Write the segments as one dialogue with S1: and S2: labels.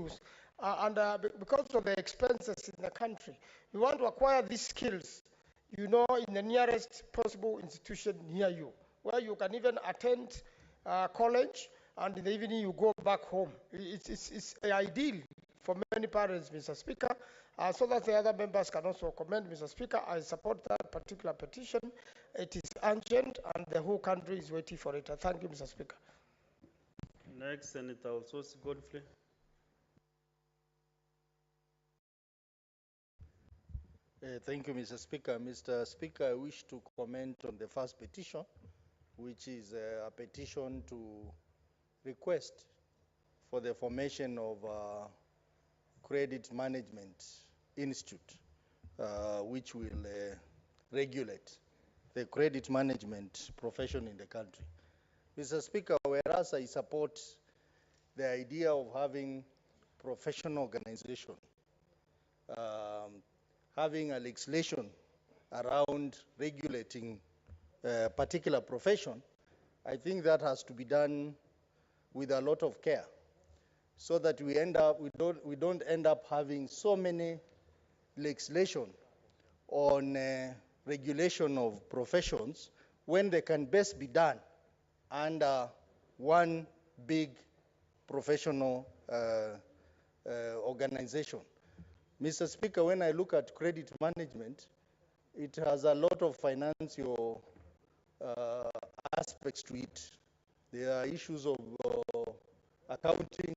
S1: issues. Because of the expenses in the country, we want to acquire these skills, you know, in the nearest possible institution near you, where you can even attend college, and in the evening you go back home. It's ideal for many parents, Mr. Speaker, so that the other members can also comment. Mr. Speaker, I support that particular petition. It is urgent, and the whole country is waiting for it. Thank you, Mr. Speaker.
S2: Next, Senator Ososi Godfrey.
S3: Thank you, Mr. Speaker. Mr. Speaker, I wish to comment on the first petition, which is a petition to request for the formation of a credit management institute, which will regulate the credit management profession in the country. Mr. Speaker, whereas I support the idea of having professional organization, having a legislation around regulating a particular profession, I think that has to be done with a lot of care, so that we don't end up having so many legislation on regulation of professions when they can best be done under one big professional organization. Mr. Speaker, when I look at credit management, it has a lot of financial aspects to it. There are issues of accounting,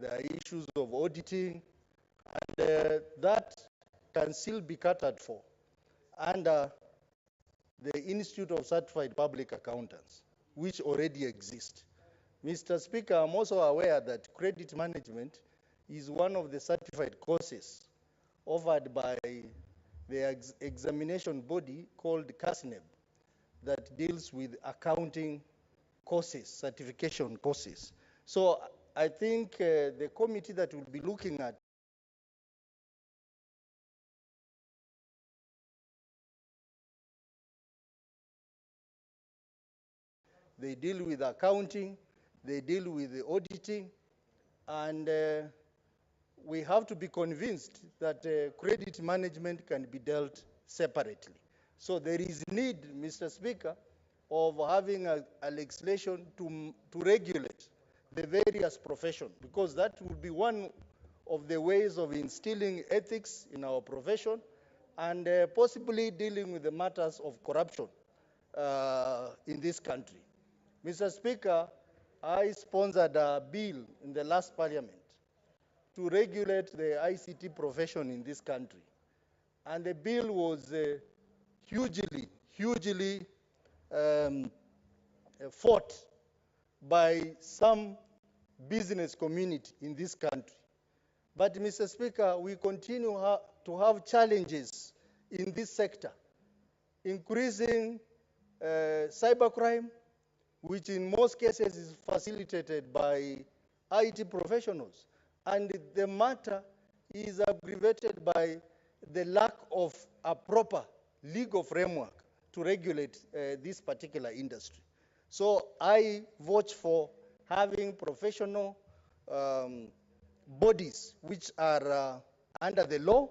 S3: there are issues of auditing, and that can still be catered for under the Institute of Certified Public Accountants, which already exist. Mr. Speaker, I'm also aware that credit management is one of the certified courses offered by the examination body called CASNEB that deals with accounting courses, certification courses. So I think the committee that will be looking at they deal with accounting, they deal with the auditing, and we have to be convinced that credit management can be dealt separately. So there is need, Mr. Speaker, of having a legislation to regulate the various professions, because that will be one of the ways of instilling ethics in our profession and possibly dealing with the matters of corruption in this country. Mr. Speaker, I sponsored a bill in the last parliament to regulate the ICT profession in this country. And the bill was hugely fought by some business community in this country. But Mr. Speaker, we continue to have challenges in this sector, increasing cybercrime, which in most cases is facilitated by IT professionals. And the matter is aggravated by the lack of a proper legal framework to regulate this particular industry. So I vote for having professional bodies which are under the law,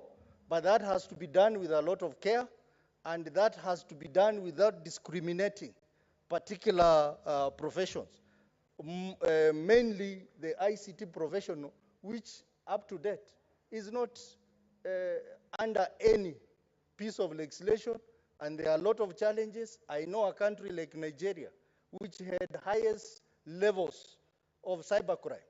S3: but that has to be done with a lot of care, and that has to be done without discriminating particular professions, mainly the ICT professional, which up to date is not under any piece of legislation, and there are a lot of challenges. I know a country like Nigeria, which had highest levels of cybercrime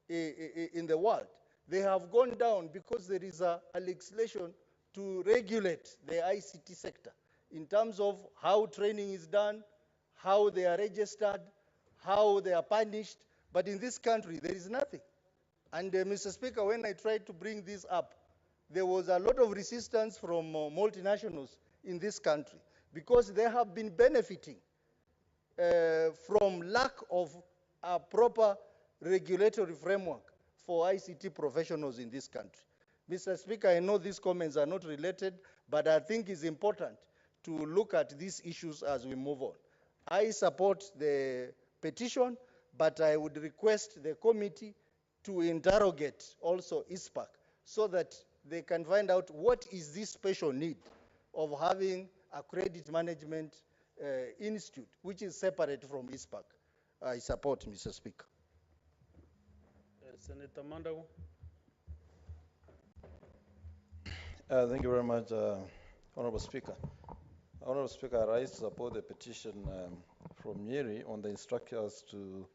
S3: in the world. They have gone down because there is a legislation to regulate the ICT sector in terms of how training is done, how they are registered, how they are punished. But in this country, there is nothing. And Mr. Speaker, when I tried to bring this up, there was a lot of resistance from multinationals in this country because they have been benefiting from lack of a proper regulatory framework for ICT professionals in this country. Mr. Speaker, I know these comments are not related, but I think it's important to look at these issues as we move on. I support the petition, but I would request the committee to interrogate also ISPAC so that they can find out what is this special need of having a credit management institute, which is separate from ISPAC. I support, Mr. Speaker.
S2: Senator Mandago.
S4: Thank you very much, Honorable Speaker. Honorable Speaker, I rise to support the petition from Nyeri on the instructors to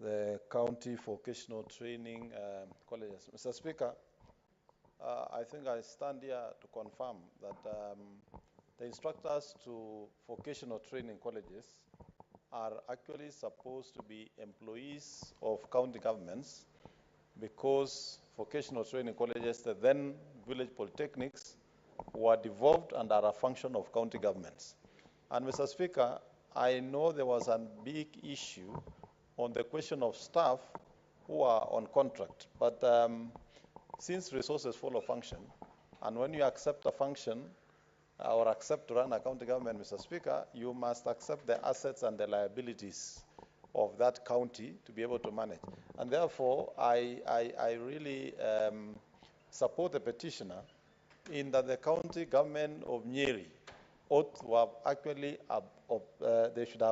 S4: the county vocational training colleges. Mr. Speaker, I think I stand here to confirm that the instructors to vocational training colleges are actually supposed to be employees of county governments, because vocational training colleges, the then village polytechnics, were devolved and are a function of county governments. And Mr. Speaker, I know there was a big issue on the question of staff who are on contract, but since resources follow function, and when you accept a function or accept to run a county government, Mr. Speaker, you must accept the assets and the liabilities of that county to be able to manage. And therefore, I really support the petitioner in that the county government of Nyeri ought to have actually, they should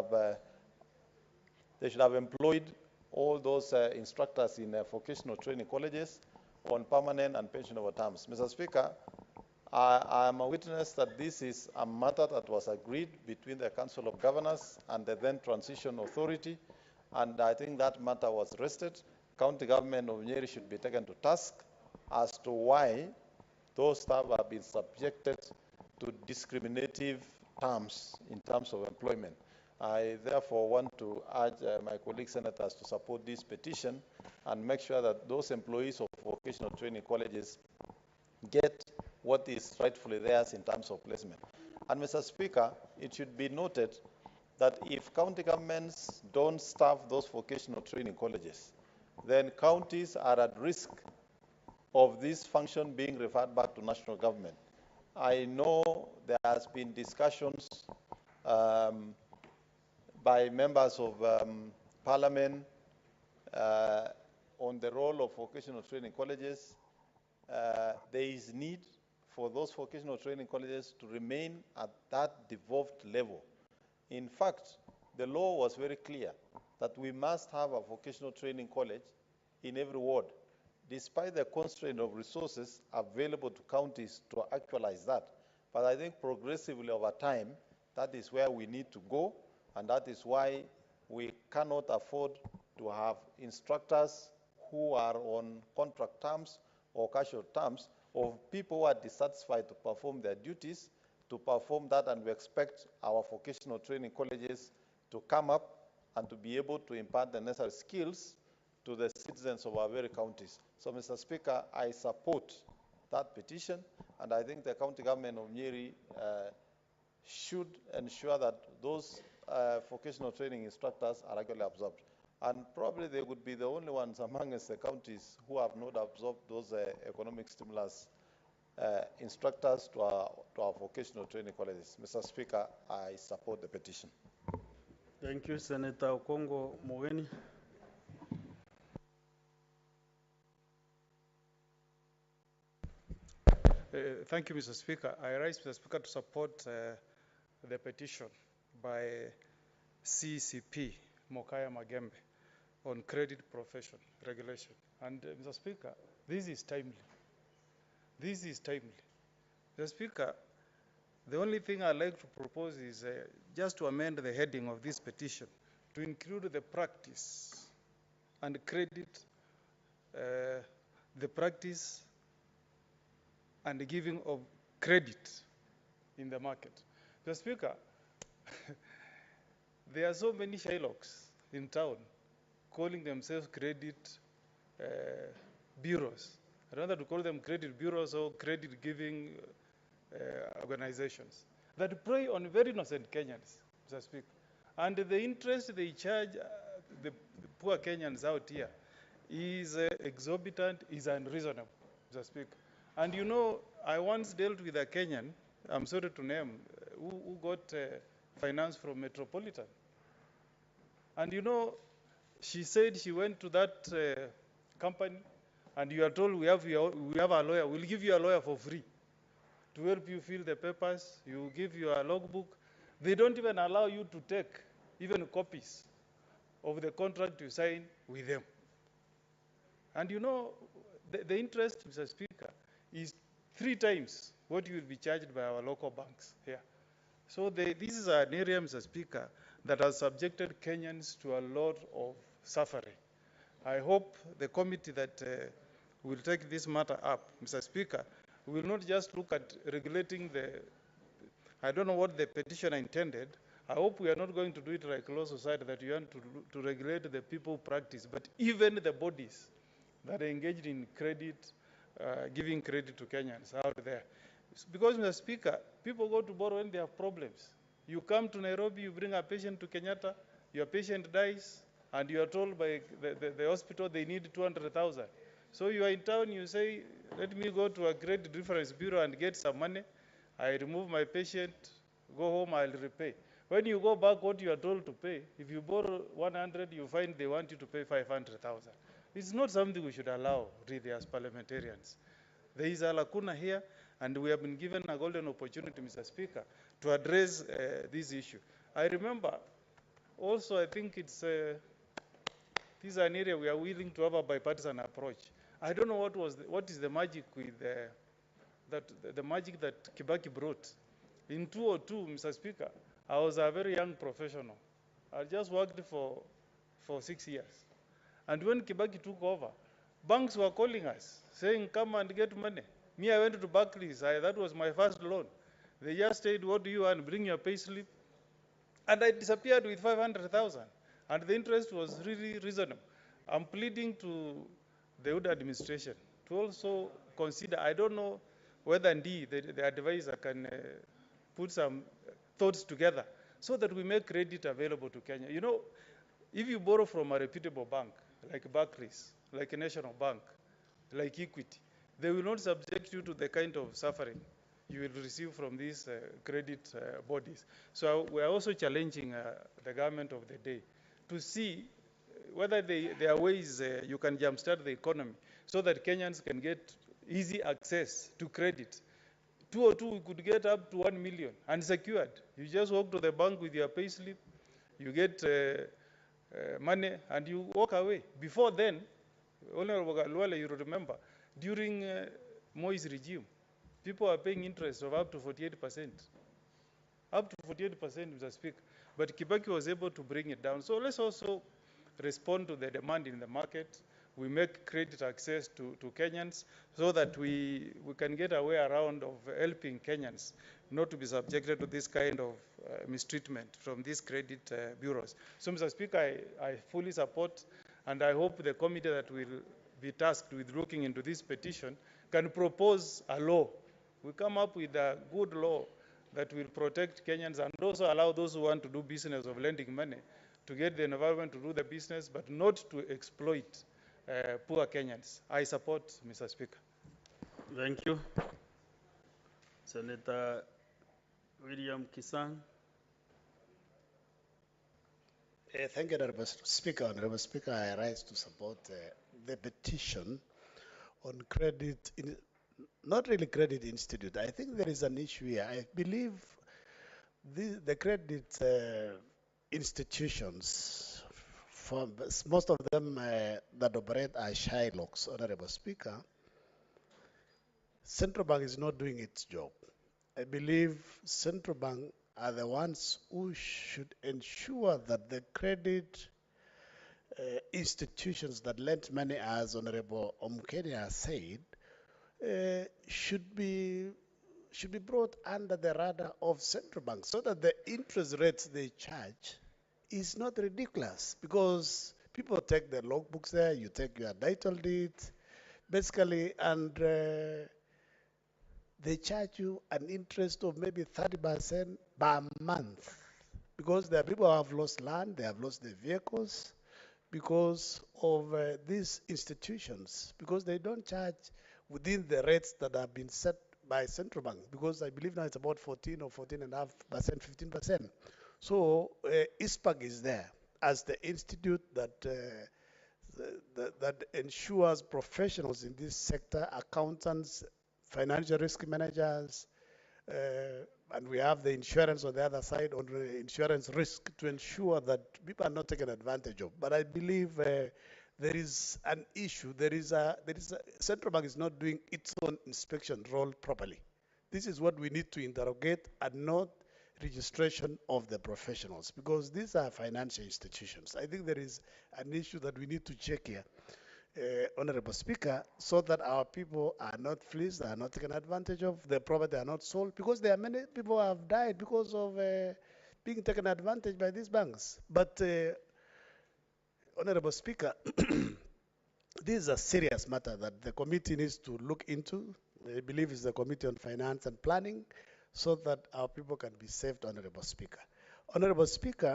S4: have employed all those instructors in vocational training colleges on permanent and pensionable terms. Mr. Speaker, I am a witness that this is a matter that was agreed between the Council of Governors and the then Transition Authority, and I think that matter was rested. County government of Nyeri should be taken to task as to why those staff have been subjected to discriminative terms in terms of employment. I therefore want to urge my colleague senators to support this petition and make sure that those employees of vocational training colleges get what is rightfully theirs in terms of placement. And Mr. Speaker, it should be noted that if county governments don't staff those vocational training colleges, then counties are at risk of this function being referred back to national government. I know there has been discussions by members of parliament on the role of vocational training colleges. There is need for those vocational training colleges to remain at that devolved level. In fact, the law was very clear that we must have a vocational training college in every ward, despite the constraint of resources available to counties to actualize that. But I think progressively over time, that is where we need to go, and that is why we cannot afford to have instructors who are on contract terms or casual terms, of people who are dissatisfied to perform their duties, to perform that, and we expect our vocational training colleges to come up and to be able to impart the necessary skills to the citizens of our very counties. So, Mr. Speaker, I support that petition, and I think the county government of Nyeri should ensure that those vocational training instructors are actually absorbed. And probably they would be the only ones among us, the counties, who have not absorbed those economic stimulus instructors to our vocational training colleges. Mr. Speaker, I support the petition.
S2: Thank you, Senator Okongo Mogeni.
S5: Thank you, Mr. Speaker. I rise, Mr. Speaker, to support the petition by CCP Mokaya Magembe on credit profession regulation. And Mr. Speaker, this is timely. This is timely. Mr. Speaker, the only thing I'd like to propose is just to amend the heading of this petition to include the practice and credit, the practice and the giving of credit in the market. Mr. Speaker, there are so many Shylocks in town calling themselves credit bureaus. I'd rather to call them credit bureaus or credit giving organizations that prey on very innocent Kenyans, Mr. Speaker. And the interest they charge the poor Kenyans out here is exorbitant, is unreasonable, Mr. Speaker. And you know, I once dealt with a Kenyan, I'm sorry to name, who got finance from Metropolitan. And you know, she said she went to that company, and you are told we have a lawyer, we'll give you a lawyer for free to help you fill the papers, you give your logbook. They don't even allow you to take even copies of the contract you sign with them. And you know, the interest, Mr. Speaker, is 3 times what you will be charged by our local banks here. So this is an area, Mr. Speaker, that has subjected Kenyans to a lot of suffering. I hope the committee that will take this matter up, Mr. Speaker, will not just look at regulating I don't know what the petitioner intended. I hope we are not going to do it like Law Society, that you want to regulate the people practice, but even the bodies that are engaged in credit, giving credit to Kenyans out there. Because, Mr. Speaker, people go to borrow when they have problems. You come to Nairobi, you bring a patient to Kenyatta, your patient dies, and you are told by the hospital they need 200,000. So you are in town, you say, let me go to a credit reference bureau and get some money. I remove my patient, go home, I'll repay. When you go back, what you are told to pay, if you borrow 100, you find they want you to pay 500,000. It's not something we should allow, really, as parliamentarians. There is a lacuna here, and we have been given a golden opportunity, Mr. Speaker, to address this issue. I remember also, I think this is an area we are willing to have a bipartisan approach. I don't know what is the magic with the magic that Kibaki brought. In 2002, Mr. Speaker, I was a very young professional. I just worked for 6 years. And when Kibaki took over, banks were calling us, saying, come and get money. Me, I went to Barclays. That was my first loan. They just said, what do you want? Bring your pay slip. And I disappeared with 500,000. And the interest was really reasonable. I'm pleading to the Wood administration to also consider, I don't know whether indeed the advisor can put some thoughts together so that we make credit available to Kenya. You know, if you borrow from a reputable bank, like Barclays, like a National Bank, like Equity, they will not subject you to the kind of suffering you will receive from these credit bodies. So we are also challenging the government of the day to see whether there are ways you can jumpstart the economy so that Kenyans can get easy access to credit. 202, we could get up to 1 million unsecured. You just walk to the bank with your pay slip, you get money, and you walk away. Before then, Honorable Galwale, you remember, during Moi's regime, people are paying interest of up to 48%. Up to 48%, Mr. Speaker. But Kibaki was able to bring it down. So let's also respond to the demand in the market. We make credit access to Kenyans so that we can get a way around of helping Kenyans not to be subjected to this kind of mistreatment from these credit bureaus. So, Mr. Speaker, I fully support, and I hope the committee that will be tasked with looking into this petition can propose a law. We come up with a good law that will protect Kenyans and also allow those who want to do business of lending money to get the environment to do the business, but not to exploit poor Kenyans. I support, Mr. Speaker.
S2: Thank you. Senator William Kisang.
S6: Thank you, Honorable Speaker. Honorable Speaker, I rise to support the petition on credit, not really credit institute. I think there is an issue here. I believe the credit institutions, most of them that operate as Shylocks, Honorable Speaker, Central Bank is not doing its job. I believe Central Bank are the ones who should ensure that the credit institutions that lend money, as Honorable Omkenya said, should be brought under the radar of Central Bank so that the interest rates they charge is not ridiculous, because people take their logbooks there, you take your title deed, basically, and they charge you an interest of maybe 30% per month, because there are people who have lost land, they have lost their vehicles because of these institutions, because they don't charge within the rates that have been set by Central Bank, because I believe now it's about 14 or 14.5%, 15%. So ISPAC is there as the institute that that ensures professionals in this sector, accountants, financial risk managers, and we have the insurance on the other side on the insurance risk to ensure that people are not taken advantage of. But I believe there is an issue. Central Bank is not doing its own inspection role properly. This is what we need to interrogate, and not registration of the professionals, because these are financial institutions. I think there is an issue that we need to check here, Honorable Speaker, so that our people are not fleeced, are not taken advantage of, their property are not sold, because there are many people who have died because of being taken advantage by these banks. But Honorable Speaker, this is a serious matter that the committee needs to look into. I believe it's the Committee on Finance and Planning, so that our people can be saved, Honorable Speaker. Honorable Speaker,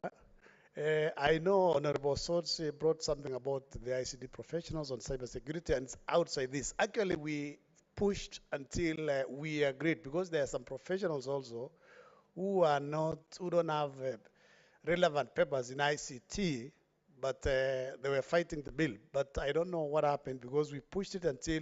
S6: I know Honorable Swords brought something about the ICD professionals on cybersecurity, and it's outside this. Actually, we pushed until we agreed, because there are some professionals also who don't have relevant papers in ICT, but they were fighting the bill. But I don't know what happened, because we pushed it until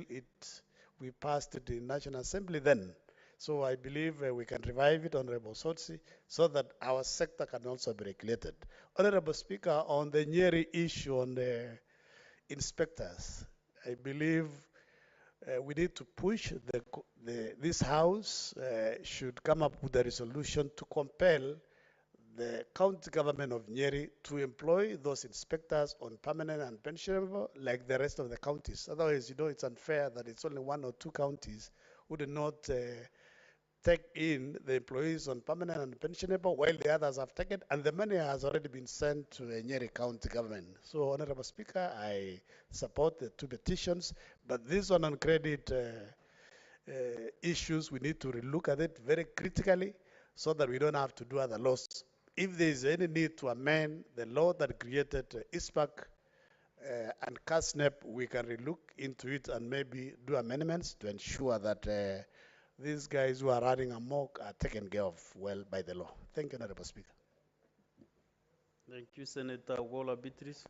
S6: we passed it in National Assembly then. So I believe we can revive it, Honorable Sotsi, so that our sector can also be regulated. Honorable Speaker, on the Nyeri issue on the inspectors, I believe we need to push this House should come up with a resolution to compel the county government of Nyeri to employ those inspectors on permanent and pensionable like the rest of the counties. Otherwise, it's unfair that it's only one or two counties who do not take in the employees on permanent and pensionable, while the others have taken, and the money has already been sent to the Nyeri County government. So, Honorable Speaker, I support the two petitions, but this one on credit issues, we need to relook at it very critically, so that we don't have to do other laws. If there is any need to amend the law that created ISPAC and CASNEP, we can relook into it and maybe do amendments to ensure that these guys who are running amok are taken care of well by the law. Thank you, Honorable Speaker.
S2: Thank you, Senator Wola Beatrice.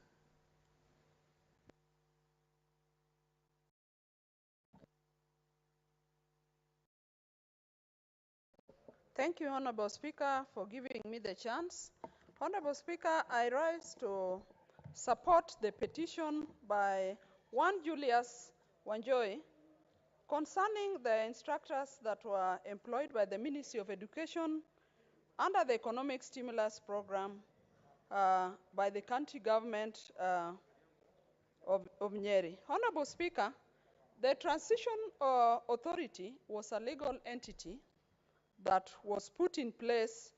S7: Thank you, Honorable Speaker, for giving me the chance. Honorable Speaker, I rise to support the petition by one Julius Wanjoy concerning the instructors that were employed by the Ministry of Education under the Economic Stimulus Program by the county government of Nyeri. Honorable Speaker, the Transition Authority was a legal entity that was put in place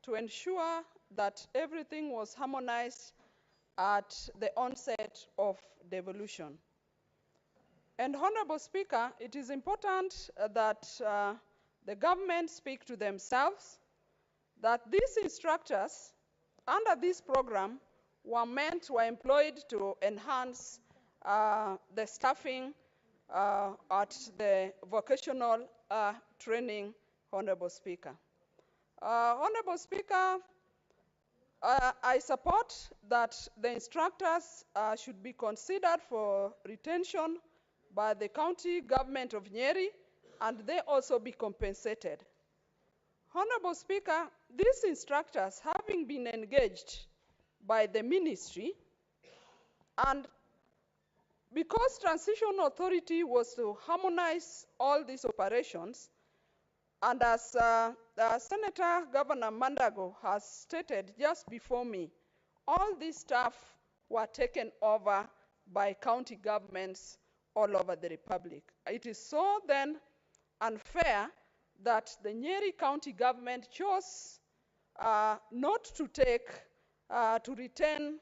S7: to ensure that everything was harmonized at the onset of devolution. And Honorable Speaker, it is important that the government speak to themselves, that these instructors under this program were employed to enhance the staffing at the vocational training, Honorable Speaker. Honorable Speaker, I support that the instructors should be considered for retention by the county government of Nyeri, and they also be compensated. Honorable Speaker, these instructors, having been engaged by the ministry, and because Transition Authority was to harmonize all these operations, and as Senator Governor Mandago has stated just before me, all this staff were taken over by county governments all over the Republic. It is so then unfair that the Nyeri County government chose not to to retain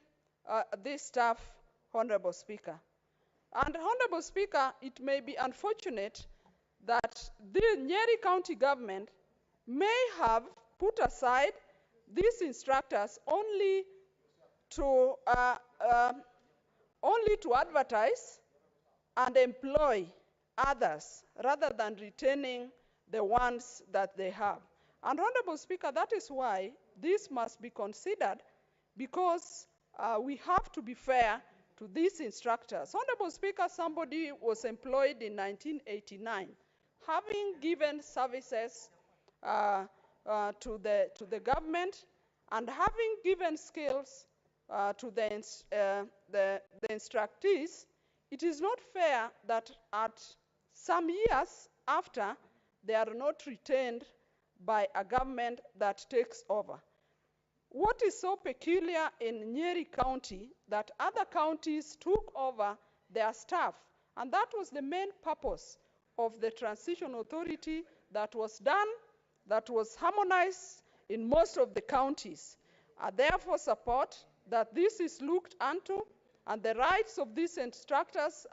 S7: this staff, Honorable Speaker. And Honorable Speaker, it may be unfortunate that the Nyeri County government may have put aside these instructors only to advertise and employ others rather than retaining the ones that they have. And Honorable Speaker, that is why this must be considered, because we have to be fair to these instructors. Honorable Speaker, somebody was employed in 1989, having given services to the government and having given skills to the instructees. It is not fair that at some years after, they are not retained by a government that takes over. What is so peculiar in Nyeri County that other counties took over their staff, and that was the main purpose of the transition authority that was done, that was harmonized in most of the counties. I therefore support that this is looked into and the rights of these instructors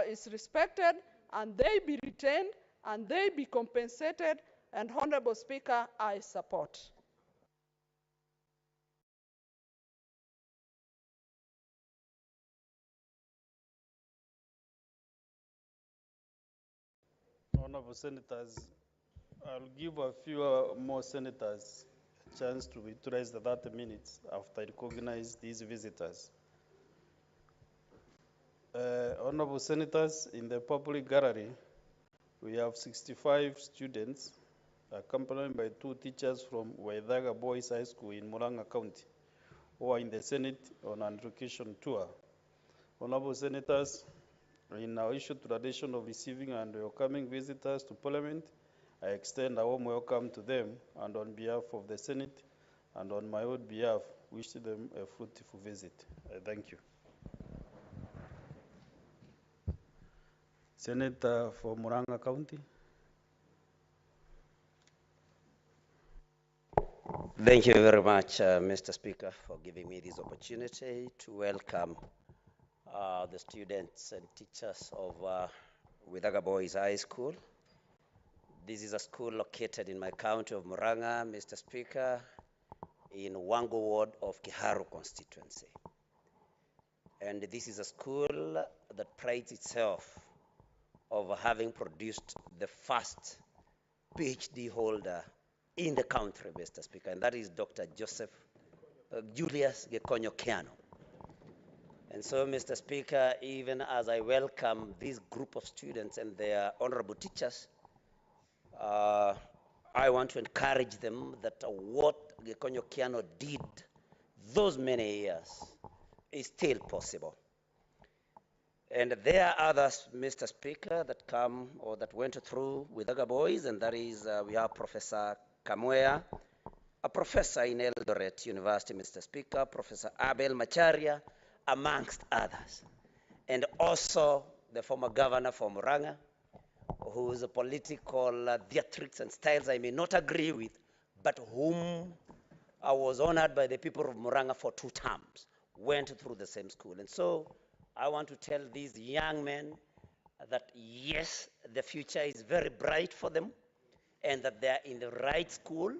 S7: is respected and they be retained and they be compensated. And Honorable Speaker, I support.
S2: Honorable Senators, I'll give a few more senators a chance to utilize the 30 minutes after I recognize these visitors. Honorable Senators, in the public gallery, we have 65 students accompanied by 2 teachers from Waithaga Boys High School in Murang'a County, who are in the Senate on an education tour. Honorable Senators, in our issued tradition of receiving and welcoming visitors to Parliament, I extend a warm welcome to them, and on behalf of the Senate and on my own behalf, wish them a fruitful visit. Thank you. Senator for Murang'a County.
S8: Thank you very much, Mr. Speaker, for giving me this opportunity to welcome the students and teachers of Waithaga Boys High School. This is a school located in my county of Murang'a, Mr. Speaker, in Wango Ward of Kiharu constituency. And this is a school that prides itself of having produced the first PhD holder in the country, Mr. Speaker, and that is Dr. Julius Kenyans. And so, Mr. Speaker, even as I welcome this group of students and their honorable teachers, I want to encourage them that what Kenyans did those many years is still possible. And there are others, Mr. Speaker, that come or that went through with Waithaga Boys, and that is we have Professor Kamwea, a professor in Eldoret University, Mr. Speaker, Professor Abel Macharia, amongst others. And also the former governor from Murang'a, whose political theatrics and styles I may not agree with, but whom I was honored by the people of Murang'a for 2 terms, went through the same school. And so I want to tell these young men that yes, the future is very bright for them, and that they are in the right school,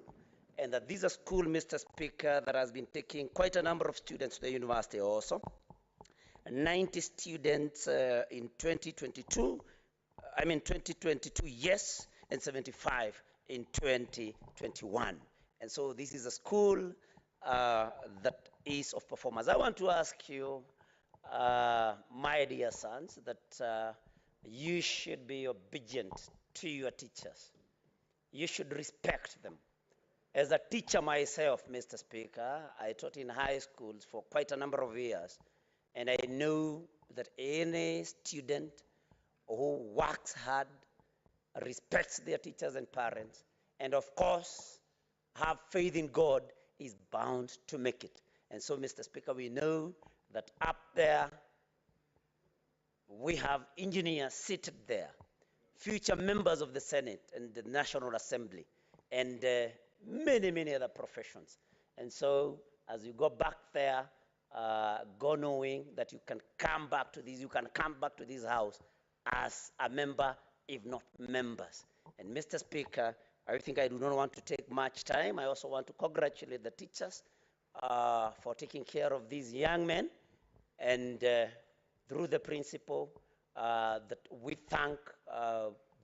S8: and that this is a school, Mr. Speaker, that has been taking quite a number of students to the university also. 90 students in 2022, yes, and 75 in 2021. And so this is a school that is of performance. I want to ask you, my dear sons, that you should be obedient to your teachers. You should respect them. As a teacher myself, Mr. Speaker, I taught in high schools for quite a number of years, and I know that any student who works hard, respects their teachers and parents, and of course, have faith in God, is bound to make it. And so, Mr. Speaker, we know that up there, we have engineers seated there, future members of the Senate and the National Assembly, and many, many other professions. And so, as you go back there, go knowing that you can come back to this house as a member, if not members. And Mr. Speaker, I think I do not want to take much time. I also want to congratulate the teachers for taking care of these young men, and through the principle that we thank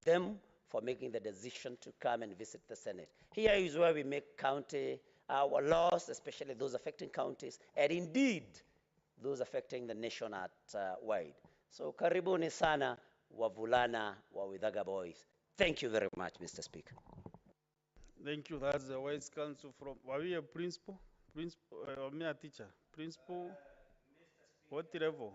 S8: them for making the decision to come and visit the Senate. Here is where we make county our laws, especially those affecting counties, and indeed those affecting the nation at wide. So karibuni sana wavulana wa Withaga boys. Thank you very much, Mr. Speaker.
S2: Thank you. That's the wise counsel from. Were we a principal? Principal, or me a teacher? Principal. What level?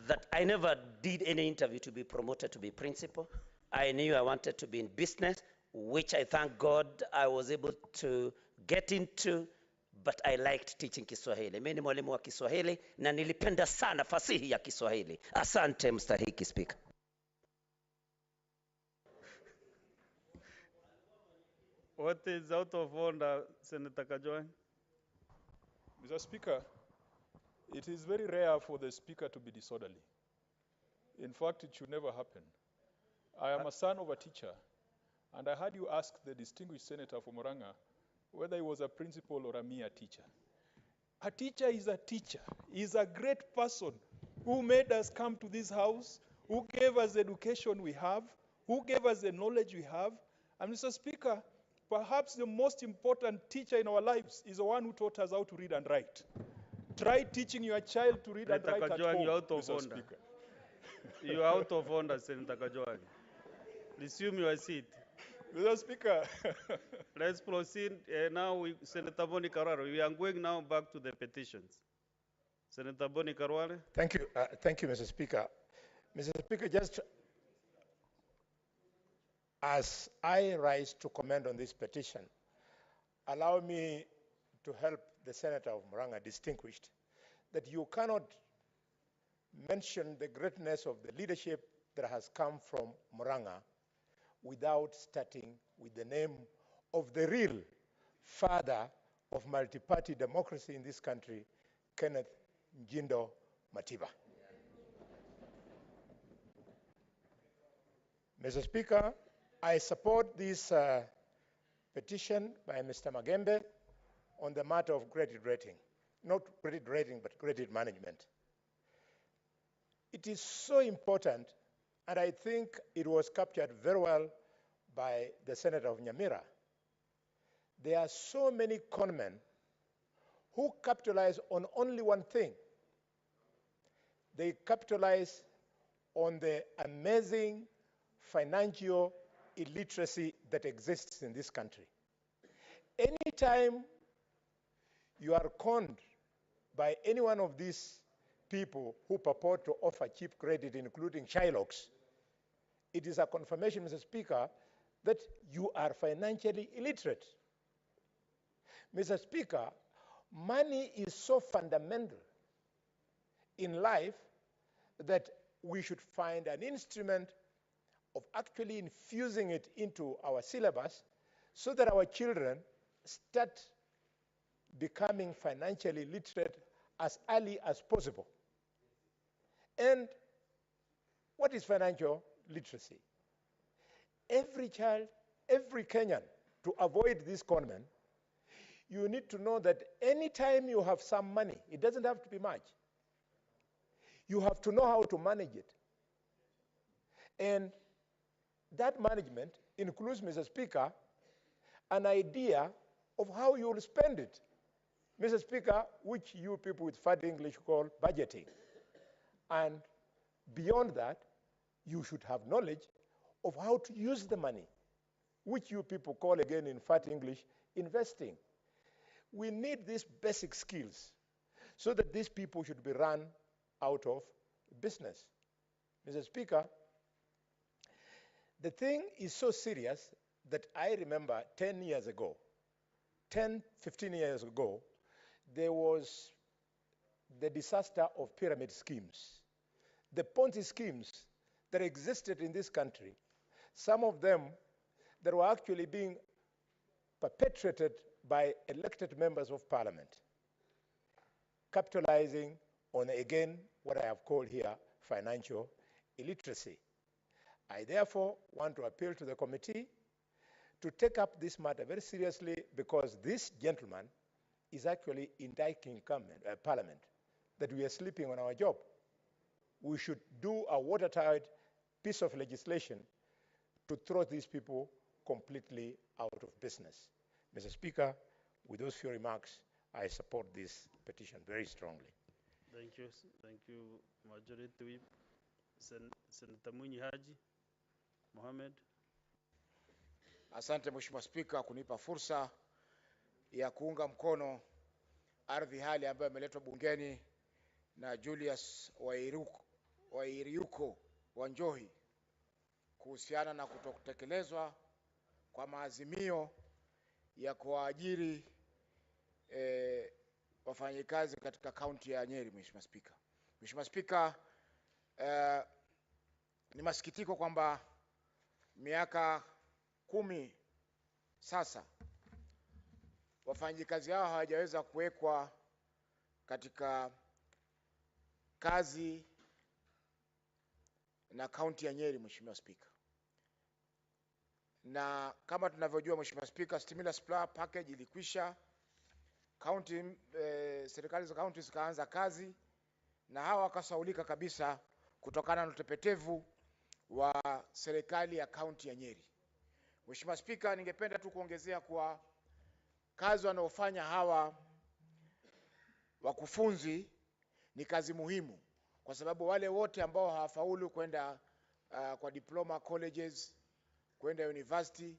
S8: That I never did any interview to be promoted to be principal. I knew I wanted to be in business, which I thank God I was able to get into, but I liked teaching Kiswahili. Mimi ni mwalimu wa Kiswahili na nilipenda sana fasihi ya Kiswahili. Asante mstahiki Speaker.
S2: What is out of order, Senator Kajwang'?
S9: Mr. Speaker, it is very rare for the Speaker to be disorderly. In fact, it should never happen. I am a son of a teacher, and I heard you ask the distinguished senator from Murang'a whether he was a principal or a mere teacher. A teacher is a teacher. He is a great person who made us come to this house, who gave us the education we have, who gave us the knowledge we have. And Mr. Speaker, perhaps the most important teacher in our lives is the one who taught us how to read and write. Try teaching your child to read and write at home,
S2: you're out of
S9: Mr.
S2: order.
S9: Speaker.
S2: You are out of order, Senator Kajwang'. Resume your seat.
S9: Mr. Speaker.
S2: Let's proceed now with Senator Boni Karwale. We are going now back to the petitions. Senator Boni Karwale.
S1: Thank you, Mr. Speaker. Mr. Speaker, just as I rise to comment on this petition, allow me to help the Senator of Murang'a distinguished that you cannot mention the greatness of the leadership that has come from Murang'a without starting with the name of the real father of multi-party democracy in this country, Kenneth Njindo Matiba. Mr. Speaker, I support this petition by Mr. Magembe on the matter of credit rating. Not credit rating, but credit management. It is so important, and I think it was captured very well by the Senator of Nyamira. There are so many conmen who capitalize on only one thing. They capitalize on the amazing financial illiteracy that exists in this country. Anytime you are conned by any one of these people who purport to offer cheap credit, including Shylocks, it is a confirmation, Mr. Speaker, that you are financially illiterate. Mr. Speaker, money is so fundamental in life that we should find an instrument of actually infusing it into our syllabus so that our children start becoming financially literate as early as possible. And what is financial literacy? Every child, every Kenyan, to avoid this conman, you need to know that anytime you have some money, it doesn't have to be much, you have to know how to manage it. And that management includes, Mr. Speaker, an idea of how you will spend it. Mr. Speaker, which you people with fat English call budgeting. And beyond that, you should have knowledge of how to use the money, which you people call again in fat English, investing. We need these basic skills so that these people should be run out of business. Mr. Speaker, the thing is so serious that I remember 10 years ago, 10, 15 years ago, there was the disaster of pyramid schemes. The Ponzi schemes that existed in this country, some of them that were actually being perpetrated by elected members of parliament, capitalizing on, again, what I have called here financial illiteracy. I therefore want to appeal to the committee to take up this matter very seriously, because this gentleman is actually indicting parliament that we are sleeping on our job. We should do a watertight piece of legislation to throw these people completely out of business. Mr. Speaker, with those few remarks,
S10: I support this petition very strongly.
S2: Thank you. Thank you, Majority Whip. Senator Mwinyi Haji Mohamed.
S11: Asante Mheshimiwa Spika kunipa fursa ya kuunga mkono ardhi hali ambayo imeletwa bungeni na Julius Wairiuko wa Njohi kuhusiana na kutokutekelezwa kwa maazimio ya kuajiri wafanyikazi katika kaunti ya Nyeri. Mheshimiwa Spika. Mheshimiwa Spika, ni masikitiko kwamba miaka 10 sasa wafanyikazi hao hawajaweza kuwekwa katika kazi na kaunti ya Nyeri. Mheshimiwa Spika, na kama tunavyojua Mheshimiwa Spika, stimulus package ilikwisha, serikali za kaunti zikaanza kazi na hawa wakasaulika kabisa kutokana na utepetevu wa serikali ya kaunti ya Nyeri. Mheshimiwa Spika, ningependa tu kuongezea kwa kazi wanaofanya hawa wakufunzi ni kazi muhimu, kwa sababu wale wote ambao hawafaulu kwenda kwa diploma colleges, kwenda university,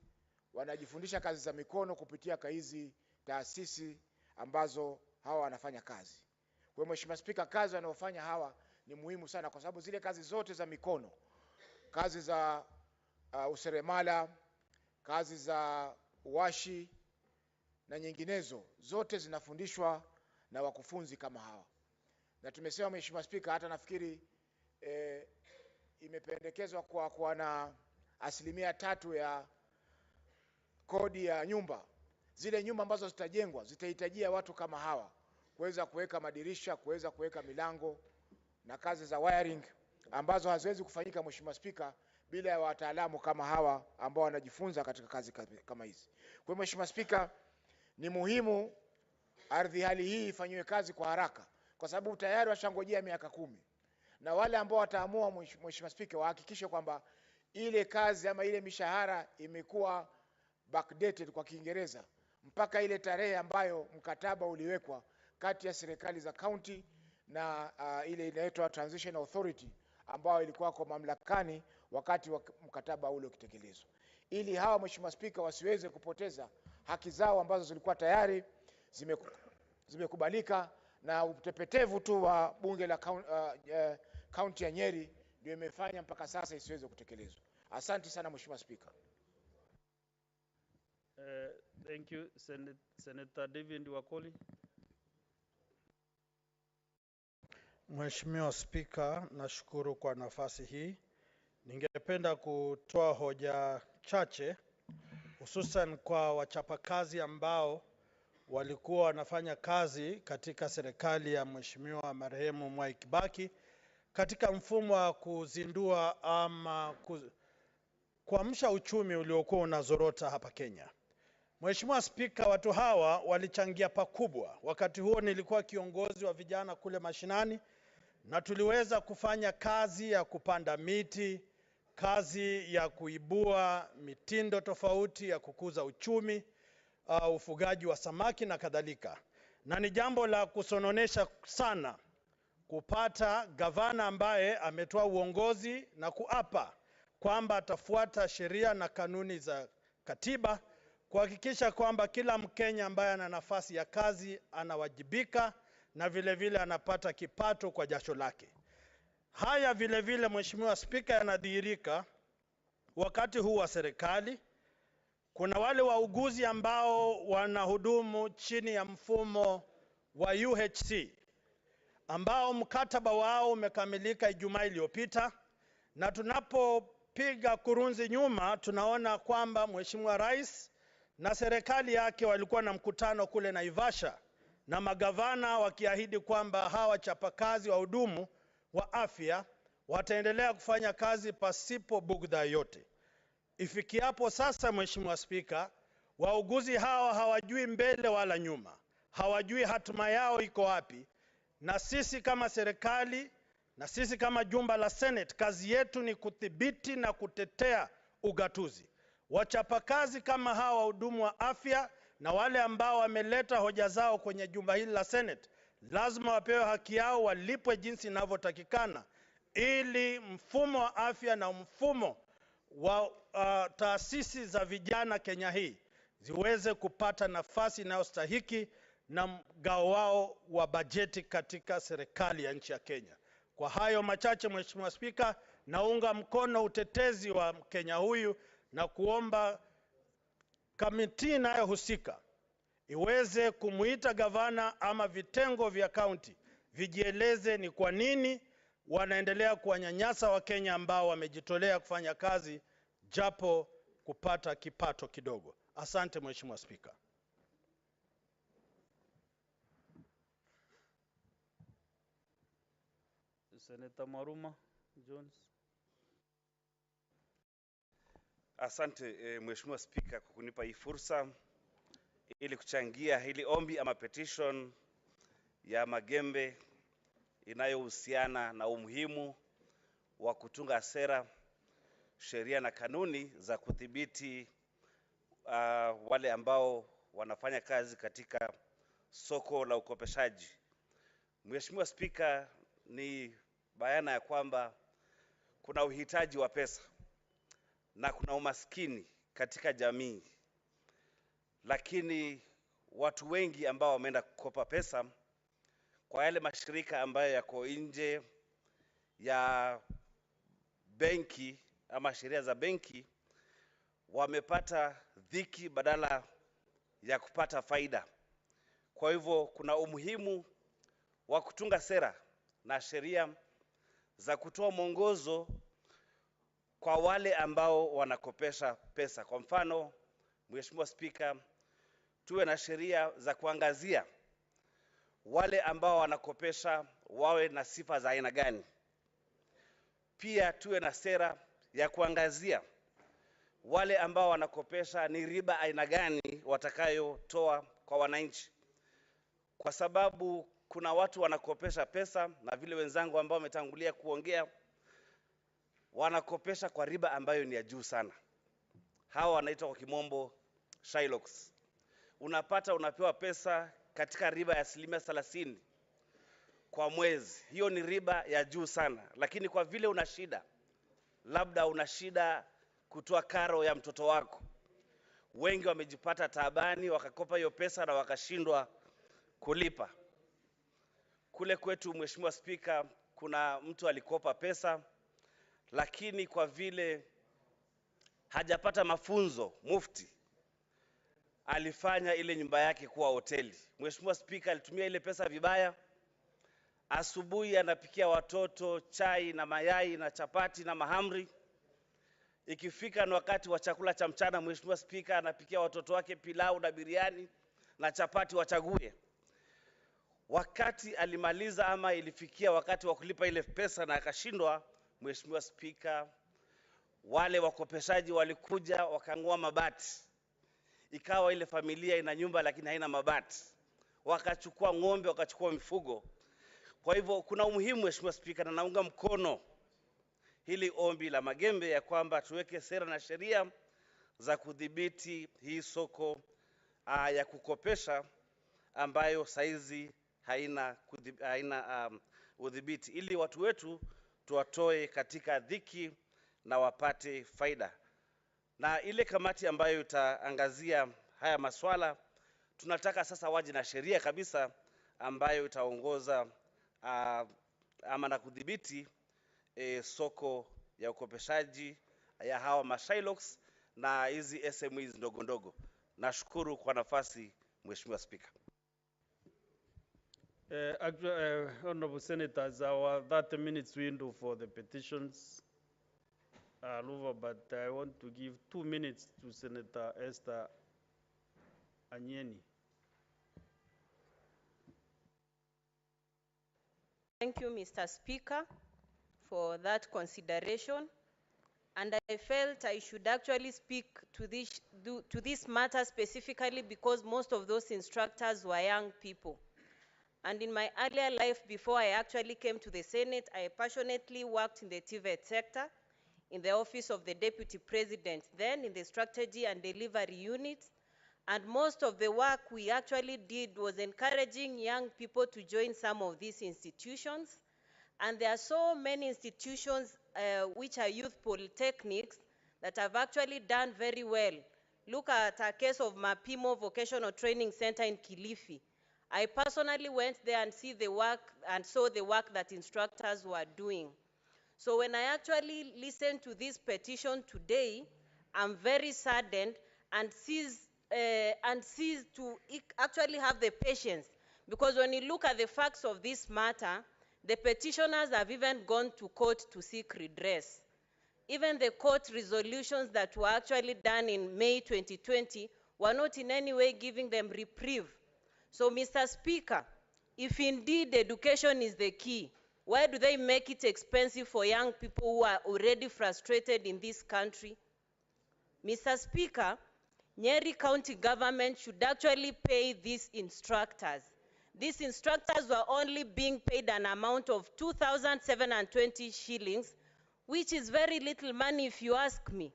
S11: wanajifundisha kazi za mikono kupitia hizi taasisi ambazo hawa wanafanya kazi. Kwa Mheshimiwa Spika, kazi wanaofanya hawa ni muhimu sana, kwa sababu zile kazi zote za mikono, kazi za useremala, kazi za uwashi na nyinginezo, zote zinafundishwa na wakufunzi kama hawa. Na tumesema Mheshimiwa Spika, hata nafikiri imependekezwa kwa na 3% ya kodi ya nyumba. Zile nyumba ambazo zitajengwa zitahitajia watu kama hawa kuweza kuweka madirisha, kuweza kuweka milango na kazi za wiring ambazo haziwezi kufanyika Mheshimiwa Spika bila ya wataalamu kama hawa ambao wanajifunza katika kazi kama hizi. Kwa Mheshimiwa Spika, ni muhimu ardhi hali hii ifanywe kazi kwa haraka, kwa sababu tayari washangojea miaka 10. Na wale ambao wataamua Mheshimiwa Spika wahakikishe kwamba ile kazi ama ile mishahara imekuwa backdated kwa Kiingereza mpaka ile tarehe ambayo mkataba uliwekwa kati ya serikali za county na ile inaitwa Transition Authority ambayo ilikuwa kwa mamlakani wakati wa mkataba ule ukitekelezwa, ili hawa Mheshimiwa Spika wasiweze kupoteza haki zao ambazo zilikuwa tayari zimekubalika, na utepetevu tu wa bunge la kaunti ya Nyeri ndio imefanya mpaka sasa isiweze kutekelezwa. Asante sana Mheshimiwa Spika.
S2: Thank you. Senator David Wakoli.
S12: Mheshimiwa Spika, nashukuru kwa nafasi hii. Ningependa kutoa hoja chache hususan kwa wachapakazi ambao walikuwa wanafanya kazi katika serikali ya Mheshimiwa marehemu Mwai Kibaki katika mfumo wa kuzindua ama kuamsha uchumi uliokuwa unazorota hapa Kenya. Mheshimiwa Spika, watu hawa walichangia pakubwa. Wakati huo nilikuwa kiongozi wa vijana kule mashinani na tuliweza kufanya kazi ya kupanda miti, kazi ya kuibua mitindo tofauti ya kukuza uchumi, ufugaji wa samaki na kadhalika. Na ni jambo la kusononesha sana kupata gavana ambaye ametoa uongozi na kuapa kwamba atafuata sheria na kanuni za katiba kuhakikisha kwamba kila Mkenya ambaye ana nafasi ya kazi anawajibika na vile vile anapata kipato kwa jasho lake. Haya vile vile Mheshimiwa Spika, yanadhihirika wakati huu wa serikali. Kuna wale wauguzi ambao wanahudumu chini ya mfumo wa UHC ambao mkataba wao umekamilika Ijumaa iliyopita, na tunapopiga kurunzi nyuma tunaona kwamba Mheshimiwa Rais na serikali yake walikuwa na mkutano kule Naivasha na magavana wakiahidi kwamba hawa chapakazi wa hudumu wa afya wataendelea kufanya kazi pasipo bugdha yote. Ifikiapo sasa Mheshimiwa Spika, wauguzi hawa hawajui mbele wala nyuma, hawajui hatima yao iko wapi, na sisi kama serikali na sisi kama jumba la Senate kazi yetu ni kudhibiti na kutetea ugatuzi. Wachapakazi kama hawa wahudumu wa afya na wale ambao wameleta hoja zao kwenye jumba hili la Senate lazima wapewe haki yao, walipwe jinsi inavyotakikana, ili mfumo wa afya na mfumo wa taasisi za vijana Kenya hii ziweze kupata nafasi inayostahiki na mgao wao wa bajeti katika serikali ya nchi ya Kenya. Kwa hayo machache, Mheshimiwa Spika, naunga mkono utetezi wa Mkenya huyu na kuomba kamiti inayohusika iweze kumuita gavana ama vitengo vya kaunti vijieleze ni kwa nini wanaendelea kuwanyanyasa Wakenya ambao wamejitolea kufanya kazi japo kupata kipato kidogo. Asante Mheshimiwa Spika.
S2: Senator Maruma Jones.
S13: Asante Mheshimiwa Spika kwa kunipa hii fursa ili kuchangia hili ombi ama petition ya Magembe inayohusiana na umuhimu wa kutunga sera, sheria na kanuni za kudhibiti wale ambao wanafanya kazi katika soko la ukopeshaji. Mheshimiwa Spika, ni bayana ya kwamba kuna uhitaji wa pesa na kuna umaskini katika jamii, lakini watu wengi ambao wameenda kukopa pesa kwa yale mashirika ambayo yako nje ya benki ama sheria za benki wamepata dhiki badala ya kupata faida. Kwa hivyo kuna umuhimu wa kutunga sera na sheria za kutoa mwongozo kwa wale ambao wanakopesha pesa. Kwa mfano, Mheshimiwa Spika, tuwe na sheria za kuangazia wale ambao wanakopesha wawe na sifa za aina gani. Pia tuwe na sera ya kuangazia wale ambao wanakopesha ni riba aina gani watakayotoa kwa wananchi, kwa sababu kuna watu wanakopesha pesa na vile wenzangu ambao wametangulia kuongea wanakopesha kwa riba ambayo ni ya juu sana. Hawa wanaitwa kwa kimombo Shylocks. Unapata unapewa pesa katika riba ya 30% kwa mwezi. Hiyo ni riba ya juu sana, lakini kwa vile una shida, labda una shida kutoa karo ya mtoto wako, wengi wamejipata taabani wakakopa hiyo pesa na wakashindwa kulipa. Kule kwetu Mheshimiwa Spika, kuna mtu alikopa pesa lakini kwa vile hajapata mafunzo mufti, alifanya ile nyumba yake kuwa hoteli. Mheshimiwa Spika, alitumia ile pesa vibaya. Asubuhi anapikia watoto chai na mayai na chapati na mahamri. Ikifika ni wakati wa chakula cha mchana, Mheshimiwa Spika, anapikia watoto wake pilau na biriani na chapati wachague. Wakati alimaliza ama ilifikia wakati wa kulipa ile pesa na akashindwa, Mheshimiwa Spika, wale wakopeshaji walikuja wakang'oa mabati. Ikawa ile familia ina nyumba lakini haina mabati. Wakachukua ng'ombe, wakachukua mifugo. Kwa hivyo kuna umuhimu Mheshimiwa Spika, na naunga mkono hili ombi la Magembe ya kwamba tuweke sera na sheria za kudhibiti hii soko ya kukopesha ambayo saizi haina udhibiti, ili watu wetu tuwatoe katika dhiki na wapate faida. Na ile kamati ambayo itaangazia haya maswala, tunataka sasa waje na sheria kabisa ambayo itaongoza ama na kudhibiti soko ya ukopeshaji ya hawa Shylocks na hizi SMEs ndogo ndogo. Nashukuru kwa nafasi Mheshimiwa Spika.
S2: Honorable Senators, our 30 minutes window for the petitions are over, but I want to give 2 minutes to Senator Esther Anyeni.
S14: Thank you, Mr. Speaker, for that consideration. And I felt I should actually speak to this matter specifically because most of those instructors were young people. And in my earlier life, before I actually came to the Senate, I passionately worked in the TVET sector, in the office of the Deputy President, then in the Strategy and Delivery Unit, And most of the work we actually did was encouraging young people to join some of these institutions. And there are so many institutions which are youth polytechnics that have actually done very well. Look at a case of Mapimo Vocational Training Center in Kilifi. I personally went there and saw the work that instructors were doing. So when I actually listened to this petition today, I'm very saddened and cease to actually have the patience. Because when you look at the facts of this matter, the petitioners have even gone to court to seek redress. Even the court resolutions that were actually done in May 2020 were not in any way giving them reprieve. So, Mr. Speaker, if indeed education is the key, why do they make it expensive for young people who are already frustrated in this country? Mr. Speaker, Nyeri County government should actually pay these instructors. These instructors were only being paid an amount of 2,720 shillings, which is very little money if you ask me.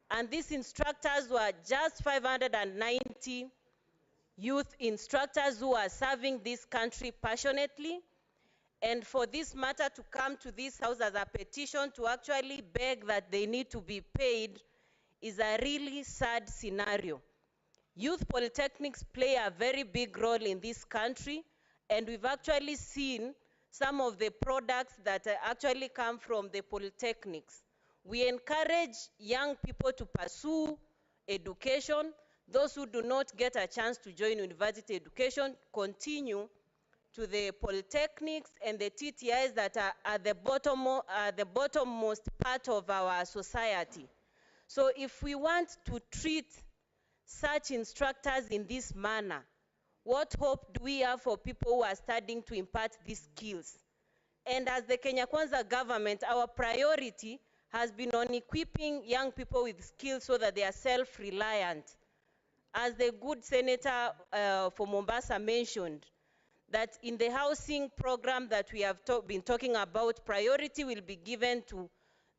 S14: And these instructors were just 590 youth instructors who are serving this country passionately. And for this matter to come to this house as a petition to actually beg that they need to be paid is a really sad scenario. Youth polytechnics play a very big role in this country, and we've actually seen some of the products that actually come from the polytechnics. We encourage young people to pursue education. Those who do not get a chance to join university education continue to the polytechnics and the TTIs that are at the bottommost part of our society. So if we want to treat such instructors in this manner, what hope do we have for people who are studying to impart these skills? And as the Kenya Kwanza government, our priority has been on equipping young people with skills so that they are self-reliant. As the good senator for Mombasa mentioned, that in the housing program that we have been talking about, priority will be given to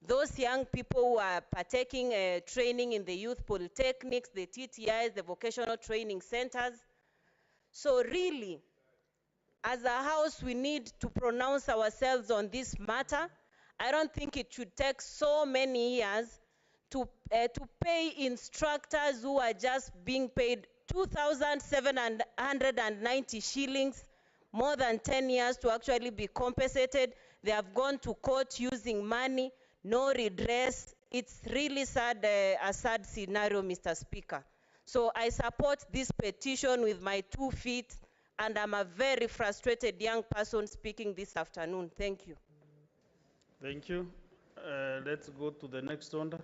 S14: those young people who are partaking training in the youth polytechnics, the TTIs, the vocational training centers. So really, as a house, we need to pronounce ourselves on this matter. I don't think it should take so many years to pay instructors who are just being paid 2,790 shillings, more than 10 years to actually be compensated. They have gone to court using money, no redress. It's really sad, a sad scenario, Mr. Speaker. So I support this petition with my 2 feet, and I'm a very frustrated young person speaking this afternoon. Thank you.
S2: Thank you. Let's go to the next one.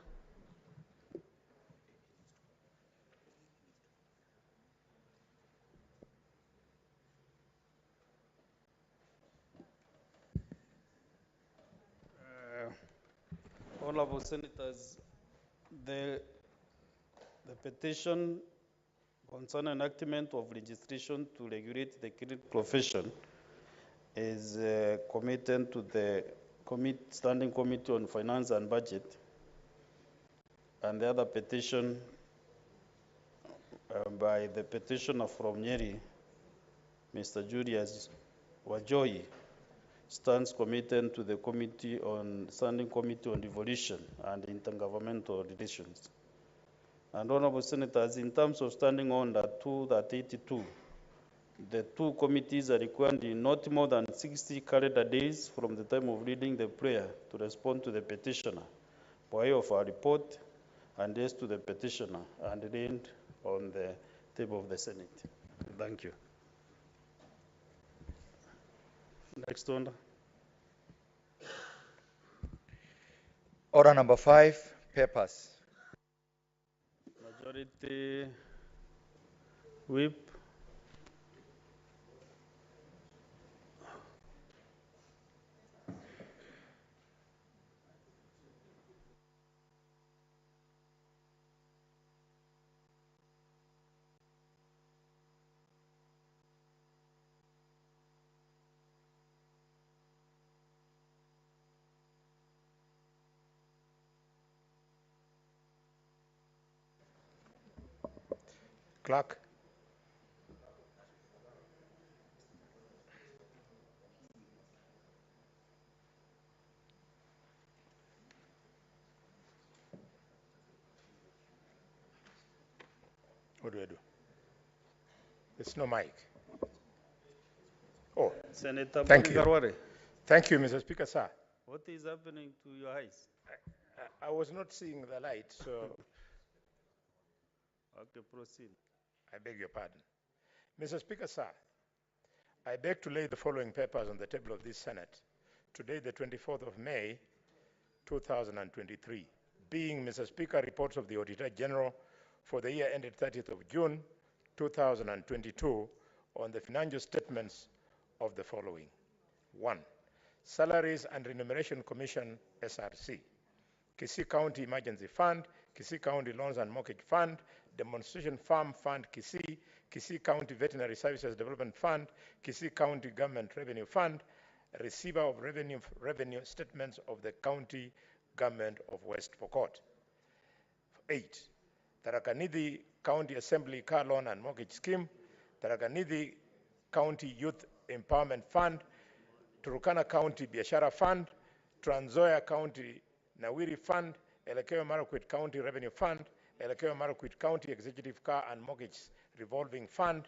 S2: Honorable Senators, the petition concerning enactment of legislation to regulate the credit profession is committed to the Standing Committee on Finance and Budget, and the other petition by the petitioner from Nyeri, Mr. Julius Wajoi, stands committed to the Standing Committee on Devolution and Intergovernmental Relations. And Honorable Senators, in terms of Standing Order 2-82, the 2 committees are required in not more than 60 calendar days from the time of reading the prayer to respond to the petitioner by way of a report and addressed to the petitioner and laid on the table of the Senate. Thank you. Next order.
S15: Order number 5, papers.
S2: Majority whip.
S10: Clerk. What do I do? There's no mic. Oh,
S2: Senator
S10: thank you.
S2: Karware,
S10: Thank you, Mr. Speaker, sir.
S2: what is happening to your eyes?
S10: I was not seeing the light, so
S2: Okay, proceed.
S10: I beg your pardon. Mr. Speaker, sir, I beg to lay the following papers on the table of this Senate, today, the 24th of May, 2023. Being, Mr. Speaker, reports of the Auditor General for the year ended 30th of June, 2022, on the financial statements of the following. 1. Salaries and Remuneration Commission, SRC. Kisii County Emergency Fund, Kisii County Loans and Mortgage Fund, Demonstration Farm Fund Kisii, Kisii County Veterinary Services Development Fund, Kisii County Government Revenue Fund, receiver of revenue statements of the County Government of West Pokot. 8. Tharaka-Nithi County Assembly Car Loan and Mortgage Scheme, Tharaka-Nithi County Youth Empowerment Fund, Turkana County Biashara Fund, Trans Nzoia County Nawiri Fund, Elgeyo Marakwet County Revenue Fund, Elgeyo Marakwet County Executive Car and Mortgage Revolving Fund,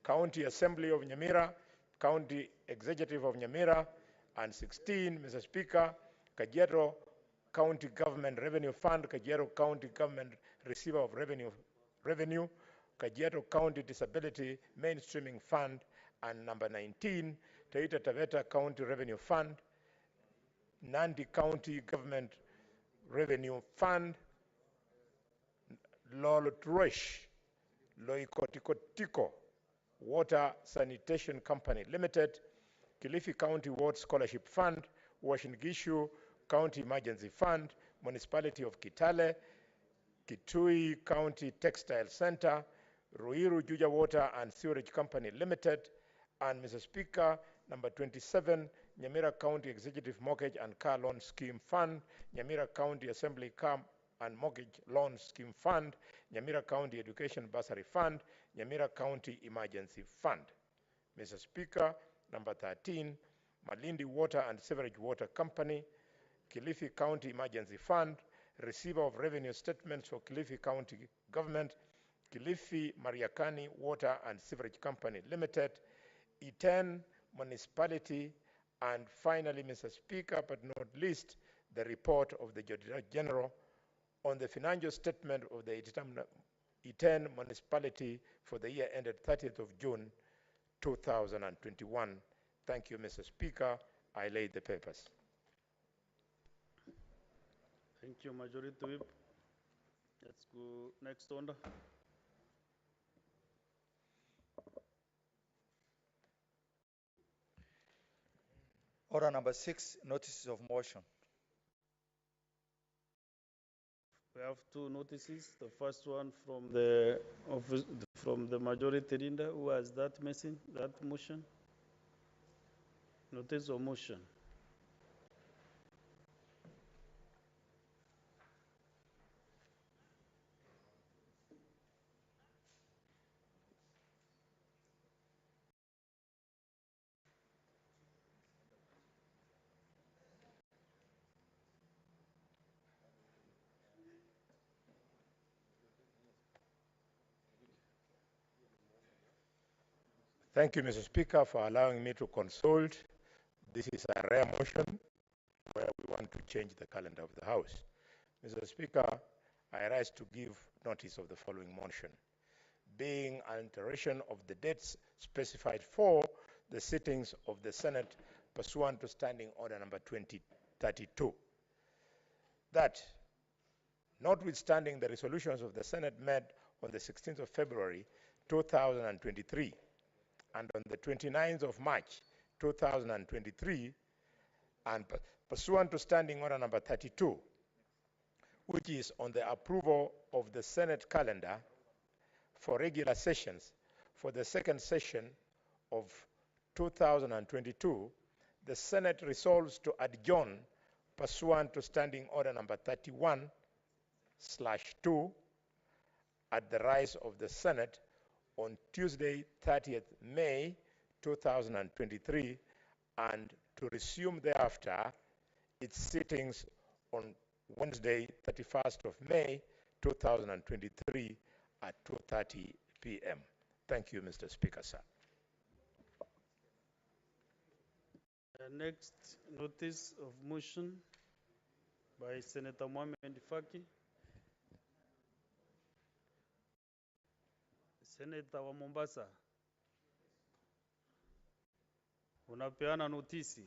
S10: County Assembly of Nyamira, County Executive of Nyamira, and 16, Mr. Speaker, Kajiado County Government Revenue Fund, Kajiado County Government Receiver of Revenue, Kajiado County Disability Mainstreaming Fund, and number 19, Taita Taveta County Revenue Fund, Nandi County Government Revenue Fund, Lolotrush, Loikotiko Water Sanitation Company Limited, Kilifi County Ward Scholarship Fund, Uasin Gishu County Emergency Fund, Municipality of Kitale, Kitui County Textile Center, Ruiru Juja Water and Sewerage Company Limited, and Mr. Speaker, number 27, Nyamira County Executive Mortgage and Car Loan Scheme Fund, Nyamira County Assembly Car and Mortgage Loan Scheme Fund, Nyamira County Education Bursary Fund, Nyamira County Emergency Fund. Mr. Speaker, number 13, Malindi Water and Sewerage Water Company, Kilifi County Emergency Fund, Receiver of Revenue Statements for Kilifi County Government, Kilifi Mariakani Water and Sewerage Company Limited, Iten Municipality, and finally, Mr. Speaker, but not least, the report of the Auditor General on the financial statement of the Iten Municipality for the year ended 30th of June, 2021. Thank you, Mr. Speaker. I lay the papers.
S2: Thank you, Majority Whip. Let's go next order.
S15: Order number 6, notices of motion.
S2: We have two notices. The first one from the office, from the majority leader. Who has that missing? That motion? Notice of motion.
S10: Thank you, Mr. Speaker, for allowing me to consult. This is a rare motion where we want to change the calendar of the House. Mr. Speaker, I rise to give notice of the following motion, being an alteration of the dates specified for the sittings of the Senate pursuant to Standing Order number 2032. That, notwithstanding the resolutions of the Senate made on the 16th of February 2023 and on the 29th of March 2023, and pursuant to Standing Order number 32, which is on the approval of the Senate calendar for regular sessions for the second session of 2022, the Senate resolves to adjourn pursuant to Standing Order number 31/2 at the rise of the Senate on Tuesday, 30th May 2023, and to resume thereafter its sittings on Wednesday, 31st of May 2023 at 2:30 p.m. Thank you, Mr. Speaker, sir.
S2: Next notice of motion by Senator Mohamed Faki. Senator wa Mombasa, unapeana notisi.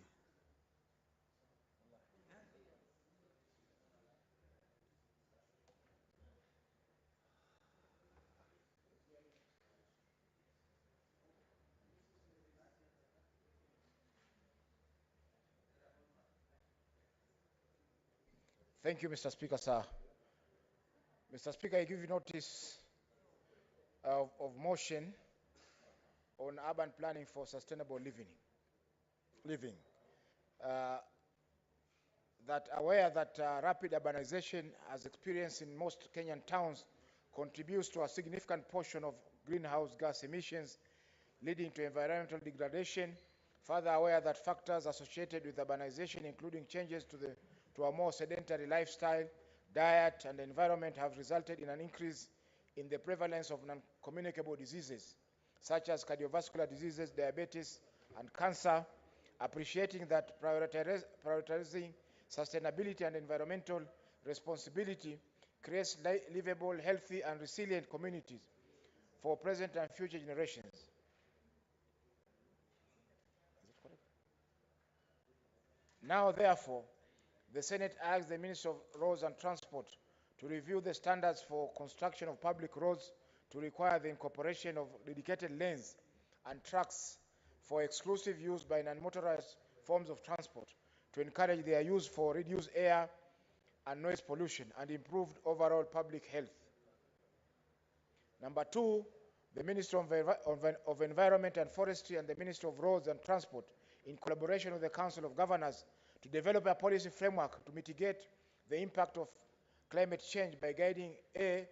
S11: Thank you, Mr. Speaker, sir. Mr. Speaker, I give you notice of motion on urban planning for sustainable living. That aware that rapid urbanization, as experienced in most Kenyan towns, contributes to a significant portion of greenhouse gas emissions, leading to environmental degradation. Further aware that factors associated with urbanization, including changes to a more sedentary lifestyle, diet, and environment, have resulted in an increase in the prevalence of non-communicable diseases, such as cardiovascular diseases, diabetes, and cancer. Appreciating that prioritizing sustainability and environmental responsibility creates livable, healthy, and resilient communities for present and future generations. Now, therefore, the Senate asks the Minister of Roads and Transport to review the standards for construction of public roads to require the incorporation of dedicated lanes and tracks for exclusive use by non-motorized forms of transport to encourage their use for reduced air and noise pollution and improved overall public health. Number two, the Minister of Environment and Forestry and the Minister of Roads and Transport, in collaboration with the Council of Governors, to develop a policy framework to mitigate the impact of climate change by guiding a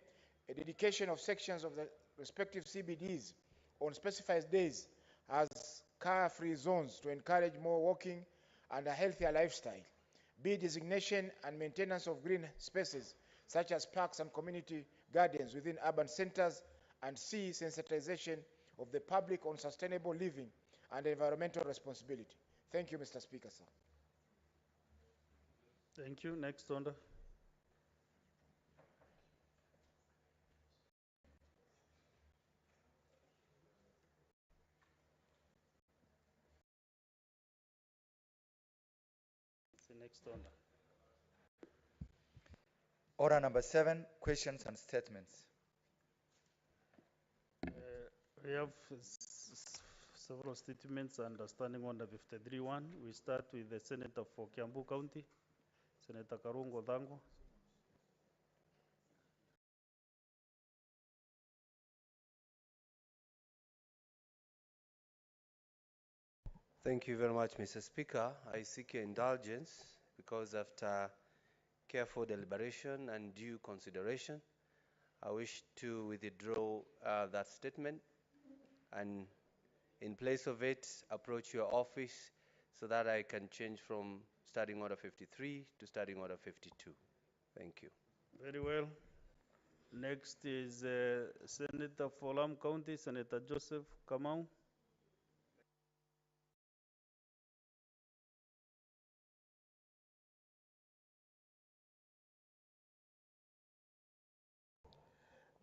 S11: dedication of sections of the respective CBDs on specified days as car-free zones to encourage more walking and a healthier lifestyle. B, designation and maintenance of green spaces such as parks and community gardens within urban centers. And C, sensitization of the public on sustainable living and environmental responsibility. Thank you, Mr. Speaker, sir.
S2: Thank you. Next order. The next order.
S15: Order number 7, questions and statements.
S2: We have several statements under Standing Order 53-1. We start with the Senator for Kiambu County, Senator Karungo Dango.
S16: Thank you very much, Mr. Speaker. I seek your indulgence because after careful deliberation and due consideration, I wish to withdraw that statement and in place of it approach your office so that I can change from Standing Order 53 to Standing Order 52. Thank you.
S2: Very well. Next is Senator for Lam County, Senator Joseph Kamau.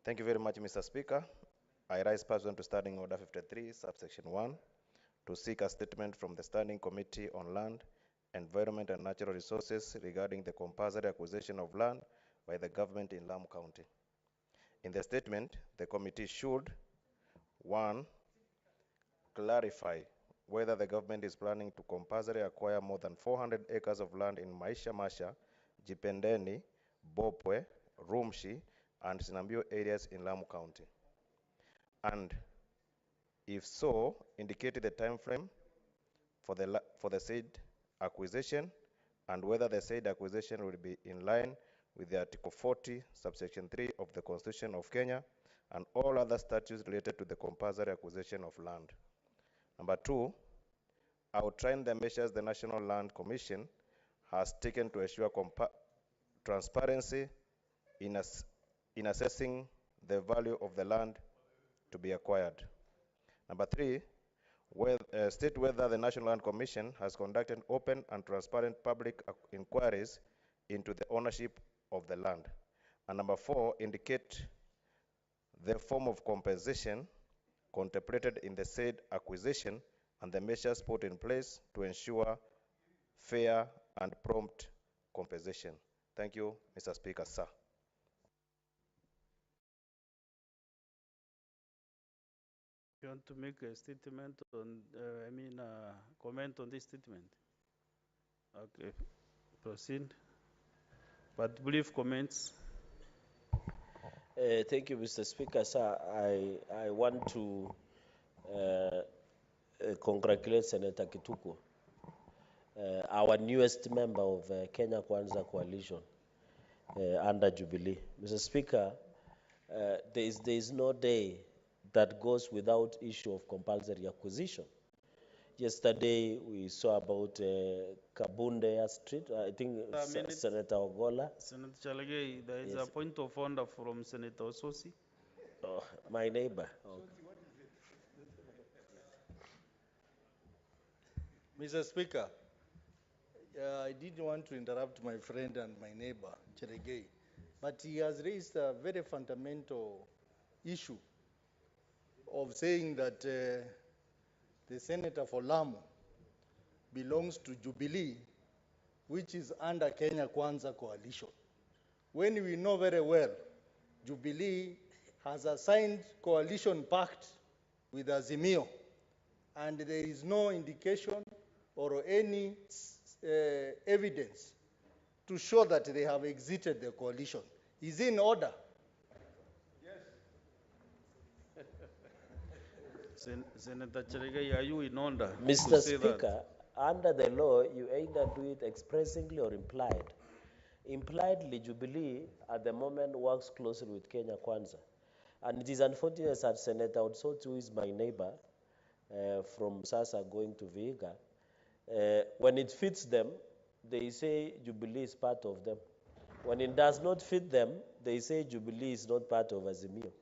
S17: Thank you very much, Mr. Speaker. I rise pursuant to Standing Order 53, subsection 1, to seek a statement from the Standing Committee on Land, Environment and Natural Resources regarding the compulsory acquisition of land by the government in Lam County. In the statement, the committee should, 1, clarify whether the government is planning to compulsory acquire more than 400 acres of land in Maisha Masha, Jipendeni, Bopwe, Rumshi, and Sinambio areas in Lamu County. And if so, indicate the time frame for the said acquisition and whether the said acquisition will be in line with the Article 40, subsection 3 of the Constitution of Kenya and all other statutes related to the compulsory acquisition of land. Number 2, outline the measures the National Land Commission has taken to ensure transparency in assessing the value of the land to be acquired. Number 3, state whether the National Land Commission has conducted open and transparent public inquiries into the ownership of the land. And number 4, indicate the form of compensation contemplated in the said acquisition and the measures put in place to ensure fair and prompt compensation. Thank you, Mr. Speaker, sir.
S2: You want to make a statement on, comment on this statement? Okay, proceed. But brief comments.
S18: Thank you, Mr. Speaker. Sir, I want to congratulate Senator Kituku, our newest member of Kenya Kwanza Coalition under Jubilee. Mr. Speaker, there is no day that goes without issue of compulsory acquisition. Yesterday, we saw about Kabunde Street, I think Senator Ogola.
S2: Senator Chalagay, there is
S18: Yes.
S2: a point of order from Senator Ososi.
S18: Oh, my neighbor.
S3: Mr. Speaker, I didn't want to interrupt my friend and my neighbor, Cheregei, but he has raised a very fundamental issue of saying that the senator for Lamu belongs to Jubilee, which is under Kenya Kwanza Coalition. When we know very well, Jubilee has a signed coalition pact with Azimio, and there is no indication or any evidence to show that they have exited the coalition. Is it in order?
S2: Senator Chalagay, are you in order to
S18: Mr.
S2: say that?
S18: Speaker, under the law, you either do it expressly or implied. Impliedly, Jubilee at the moment works closely with Kenya Kwanza. And it is unfortunate that Senator Otsoti, who is my neighbor, from Sasa going to Vihiga, when it fits them, they say Jubilee is part of them. When it does not fit them, they say Jubilee is not part of Azimio.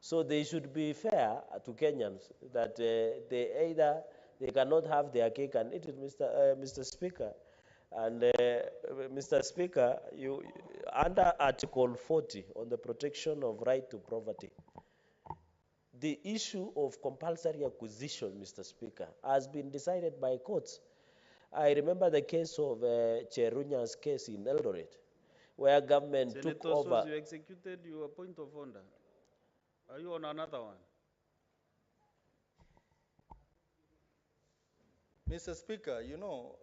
S18: So they should be fair to Kenyans that they cannot have their cake and eat it, Mr. Speaker. And Mr. Speaker, you under Article 40 on the protection of right to property, the issue of compulsory acquisition, Mr. Speaker, has been decided by courts. I remember the case of Cherunya's case in Eldoret, where government
S2: Senator
S18: took over.
S2: Sosi, you executed your point of order. Are you on another one?
S3: Mr. Speaker, you know,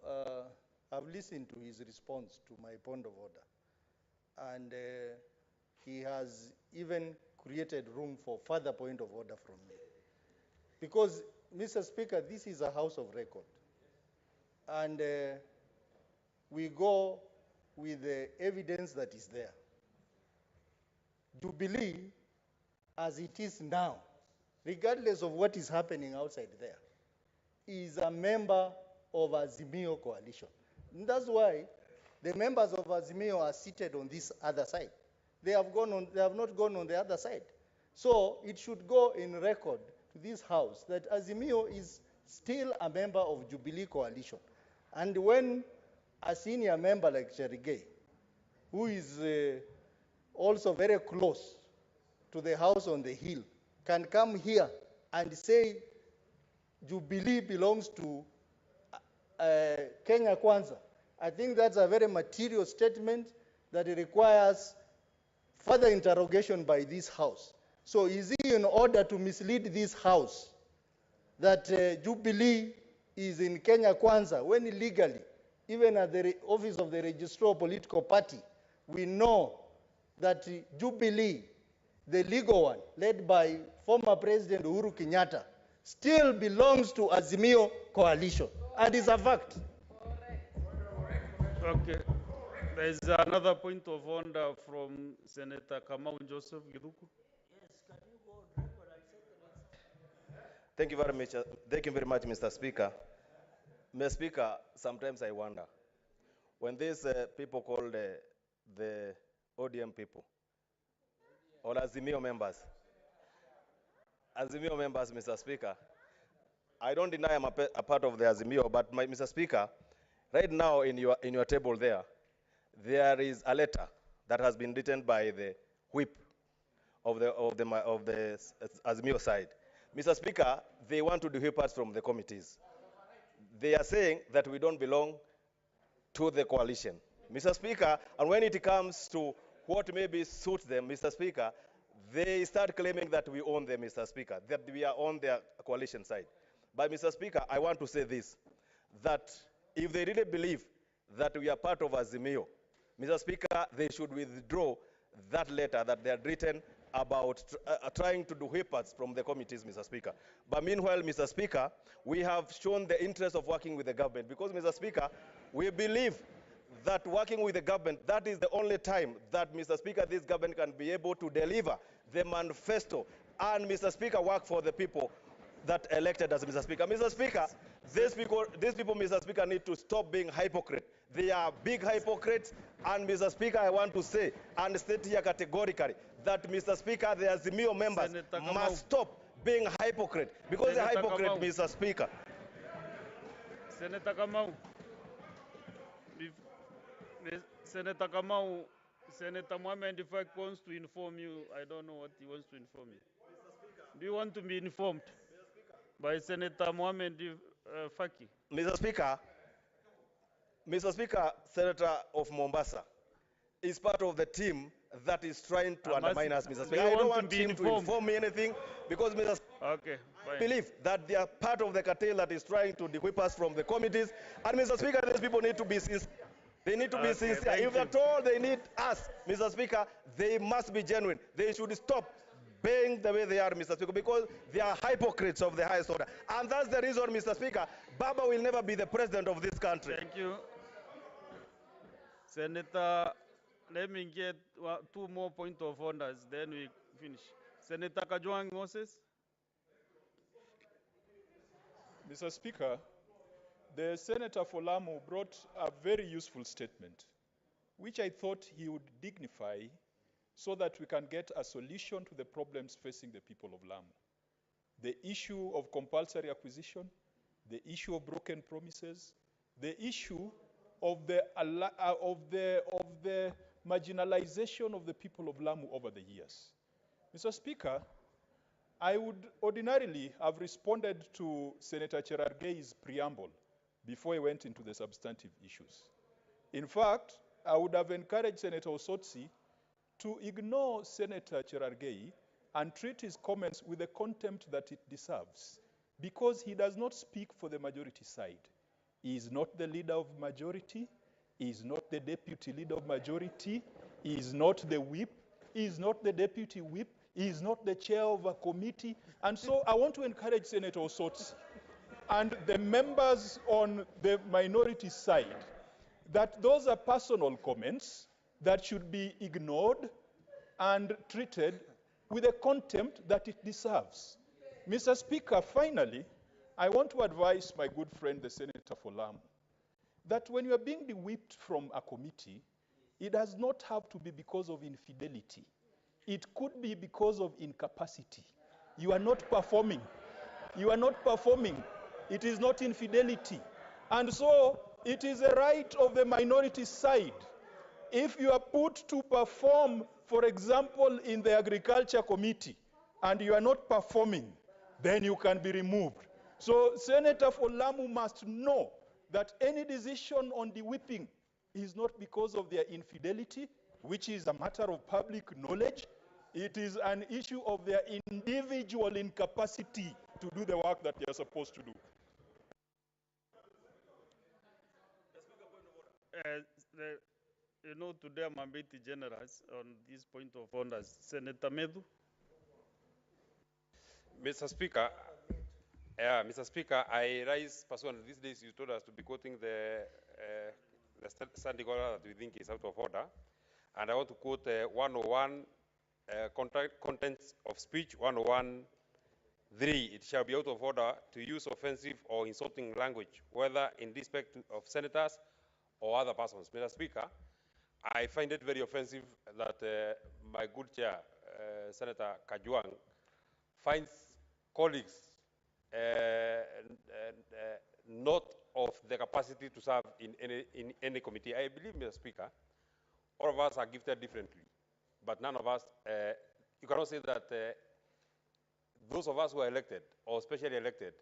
S3: I've listened to his response to my point of order, and he has even created room for further point of order from me. Because, Mr. Speaker, this is a house of record, and we go with the evidence that is there. Jubilee, as it is now, regardless of what is happening outside there, is a member of Azimio coalition. And that's why the members of Azimio are seated on this other side. They have not gone on the other side. So it should go in record to this house that Azimio is still a member of Jubilee coalition. And when a senior member like Cherigay, who is also very close to the house on the hill, can come here and say Jubilee belongs to Kenya Kwanza, I think that's a very material statement that requires further interrogation by this house. So is it in order to mislead this house that Jubilee is in Kenya Kwanza when legally, even at the office of the registrar of political party, we know that Jubilee, the legal one, led by former President Uhuru Kenyatta, still belongs to Azimio coalition, and is a fact.
S2: Okay. There is another point of order from Senator Kamau Joseph Giruku.
S18: Yes, can you go
S17: Thank you very much. Thank you very much, Mr. Speaker. Mr. Speaker, sometimes I wonder when these people called the ODM people or Azimio members, Mr. Speaker, I don't deny I'm a part of the Azimio, but Mr. Speaker, right now in your table there is a letter that has been written by the whip of the Azimio side. Mr. Speaker, they want to whip us from the committees. They are saying that we don't belong to the coalition. Mr. Speaker, and when it comes to what maybe suits them, Mr. Speaker, they start claiming that we own them, Mr. Speaker, that we are on their coalition side. But Mr. Speaker, I want to say this, that if they really believe that we are part of Azimio, Mr. Speaker, they should withdraw that letter that they had written about trying to whip us from the committees, Mr. Speaker. But meanwhile, Mr. Speaker, we have shown the interest of working with the government because, Mr. Speaker, we believe that working with the government, that is the only time that, Mr. Speaker, this government can be able to deliver the manifesto and, Mr. Speaker, work for the people that elected us, Mr. Speaker. Mr. Speaker, these people, Mr. Speaker, need to stop being hypocrite. They are big hypocrites, and, Mr. Speaker, I want to say and state here categorically that, Mr. Speaker, the Azimio members must stop being hypocrite because they're hypocrite, Mr. Speaker.
S2: Senator Kamau, Senator Kamau, Senator Mohammed, if I wants to inform you, I don't know what he wants to inform you. Do you want to be informed by Senator Mohammed Faki?
S17: Mr. Speaker, Senator of Mombasa is part of the team that is trying to undermine us, Mr. Speaker. I don't want him to inform me anything because, Mr.
S2: Okay, fine.
S17: I believe that they are part of the cartel that is trying to whip us from the committees. And, Mr. Speaker, these people need to be sincere. They need to be sincere. If at all they need us, Mr. Speaker, they must be genuine. They should stop being the way they are, Mr. Speaker, because they are hypocrites of the highest order. And that's the reason, Mr. Speaker, Baba will never be the president of this country.
S2: Thank you. Senator, let me get two more points of orders, then we finish. Senator Kajwang Moses.
S9: Mr. Speaker, the Senator for Lamu brought a very useful statement, which I thought he would dignify so that we can get a solution to the problems facing the people of Lamu. The issue of compulsory acquisition, the issue of broken promises, the issue of the marginalization of the people of Lamu over the years. Mr. Speaker, I would ordinarily have responded to Senator Cherargei's preamble before he went into the substantive issues. In fact, I would have encouraged Senator Osotsi to ignore Senator Cherargei and treat his comments with the contempt that it deserves, because he does not speak for the majority side. He is not the leader of majority. He is not the deputy leader of majority. He is not the whip. He is not the deputy whip. He is not the chair of a committee. And so I want to encourage Senator Osotsi and the members on the minority side that those are personal comments that should be ignored and treated with the contempt that it deserves. Mr. Speaker, finally, I want to advise my good friend, the Senator for Lamu, that when you are being de-whipped from a committee, it does not have to be because of infidelity. It could be because of incapacity. You are not performing. You are not performing. It is not infidelity. And so it is a right of the minority side. If you are put to perform, for example, in the Agriculture Committee, and you are not performing, then you can be removed. So Senator for Lamu must know that any decision on the whipping is not because of their infidelity, which is a matter of public knowledge. It is an issue of their individual incapacity to do the work that they are supposed to do.
S2: Today I'm a bit generous on this point of orders. Senator Medu.
S19: Mr. Speaker, I rise pursuant to these days you told us to be quoting the standing order that we think is out of order. And I want to quote 101 contents of speech, 101 3, it shall be out of order to use offensive or insulting language, whether in respect of senators or other persons. Mr. Speaker, I find it very offensive that my good chair, Senator Kajwang, finds colleagues not of the capacity to serve in any committee. I believe, Mr. Speaker, all of us are gifted differently, but none of us, you cannot say that those of us who are elected or specially elected,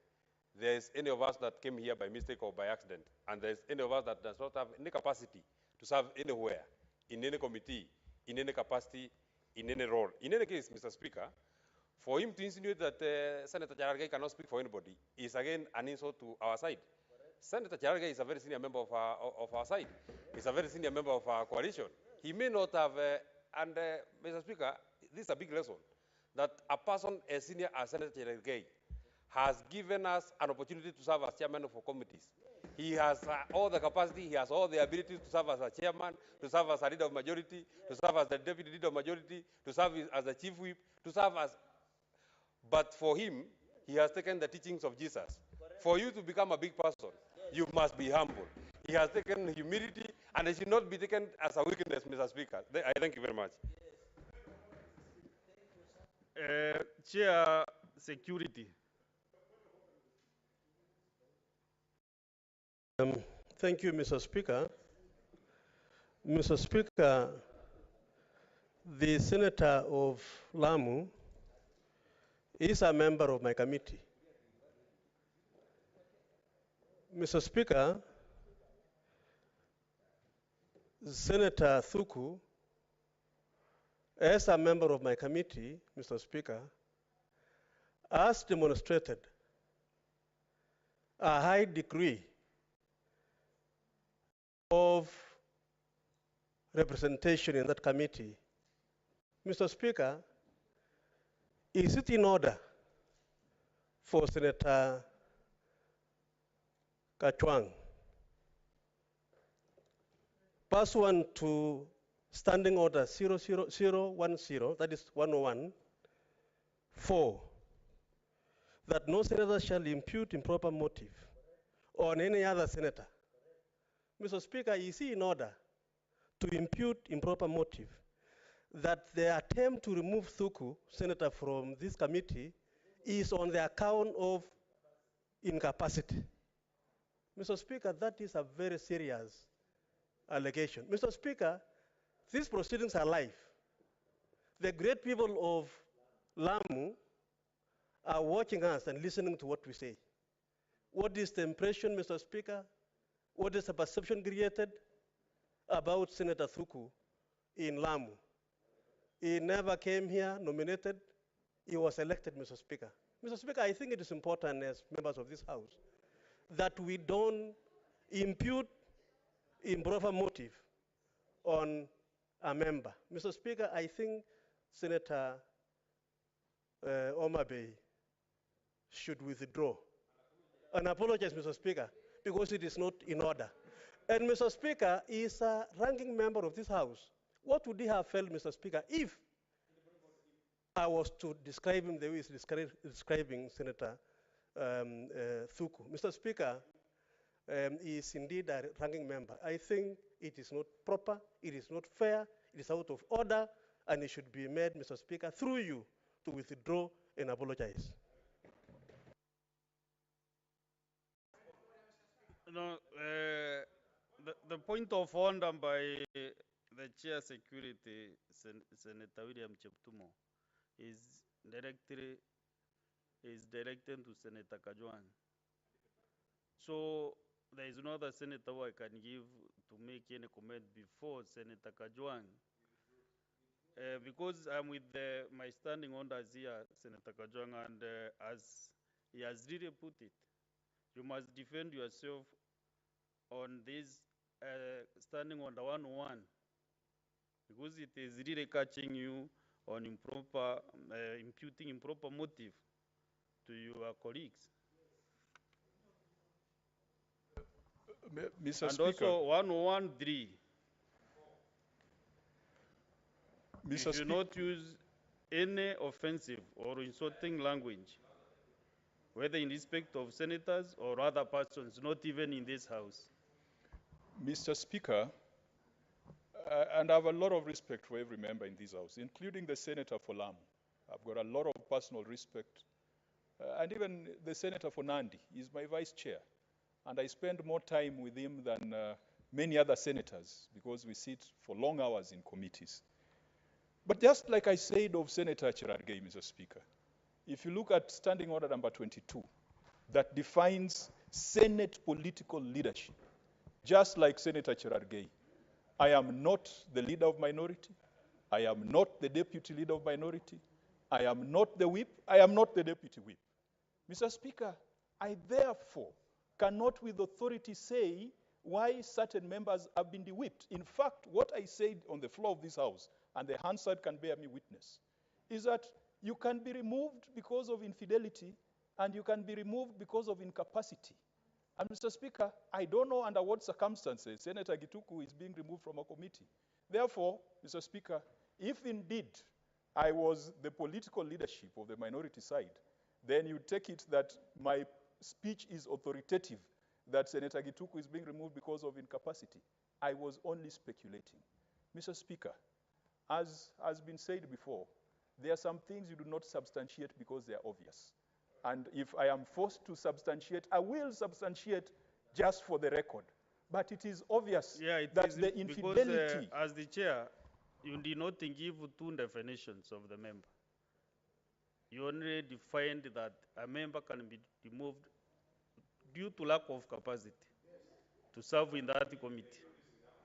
S19: there's any of us that came here by mistake or by accident, and there's any of us that does not have any capacity to serve anywhere, in any committee, in any capacity, in any role. In any case, Mr. Speaker, for him to insinuate that Senator Charargei cannot speak for anybody is again an insult to our side. Senator Charargei is a very senior member of our side. He's a very senior member of our coalition. He may not have, Mr. Speaker, this is a big lesson, that a person as senior as Senator Charargei has given us an opportunity to serve as chairman of committees. He has all the capacity, he has all the ability to serve as a chairman, to serve as a leader of majority, to serve as the deputy leader of majority, to serve as a chief whip, to serve as... But for him, he has taken the teachings of Jesus. For you to become a big person, you must be humble. He has taken humility, and it should not be taken as a weakness, Mr. Speaker. I thank you very much.
S2: Chair, security.
S20: Thank you, Mr. Speaker. Mr. Speaker, the Senator of Lamu is a member of my committee. Mr. Speaker, Senator Thuku, as a member of my committee, Mr. Speaker, has demonstrated a high degree of representation in that committee. Mr. Speaker, is it in order for Senator Kachwang, pursuant to Standing Order 00010, that is 101, 4, that no senator shall impute improper motive on any other senator? Mr. Speaker, is it in order to impute improper motive that the attempt to remove Thuku, senator, from this committee is on the account of incapacity? Mr. Speaker, that is a very serious allegation. Mr. Speaker, these proceedings are live. The great people of Lamu are watching us and listening to what we say. What is the impression, Mr. Speaker? What is the perception created about Senator Thuku in Lamu? He never came here nominated. He was elected, Mr. Speaker. Mr. Speaker, I think it is important as members of this House that we don't impute improper motive on a member. Mr. Speaker, I think Senator Omar Bey should withdraw and apologize, Mr. Speaker, because it is not in order. And Mr. Speaker is a ranking member of this House. What would he have felt, Mr. Speaker, if I was to describe him the way he's describing Senator Thuku? Mr. Speaker, he is indeed a ranking member. I think it is not proper, it is not fair, it is out of order, and it should be made, Mr. Speaker, through you to withdraw and apologize.
S2: No, the point of order by the chair security, Senator William Cheptumo, is directed to Senator Kajwang. So there is no other senator who I can give to make any comment before Senator Kajwang. Because I'm with my standing orders here, Senator Kajwang, and as he has really put it, you must defend yourself on this standing order 101, because it is really catching you on improper, imputing improper motive to your colleagues.
S9: Mr.
S2: And
S9: Speaker.
S2: also 113. You should not use any offensive or insulting language whether in respect of senators or other persons, not even in this House?
S9: Mr. Speaker, and I have a lot of respect for every member in this House, including the Senator for Lamu. I've got a lot of personal respect. And even the Senator for Nandi is my vice chair. And I spend more time with him than many other senators because we sit for long hours in committees. But just like I said of Senator Cherargei, Mr. Speaker, if you look at Standing Order number 22, that defines Senate political leadership, just like Senator Cherargei, I am not the leader of minority. I am not the deputy leader of minority. I am not the whip. I am not the deputy whip. Mr. Speaker, I therefore cannot with authority say why certain members have been de-whipped. In fact, what I said on the floor of this House, and the Hansard can bear me witness, is that you can be removed because of infidelity and you can be removed because of incapacity. And Mr. Speaker, I don't know under what circumstances Senator Gituku is being removed from a committee. Therefore, Mr. Speaker, if indeed I was the political leadership of the minority side, then you take it that my speech is authoritative, that Senator Gituku is being removed because of incapacity. I was only speculating. Mr. Speaker, as has been said before, there are some things you do not substantiate because they are obvious. And if I am forced to substantiate, I will substantiate just for the record. But it is obvious that the infidelity...
S2: Because, as the chair, you did not give two definitions of the member. You only defined that a member can be removed due to lack of capacity to serve in that committee.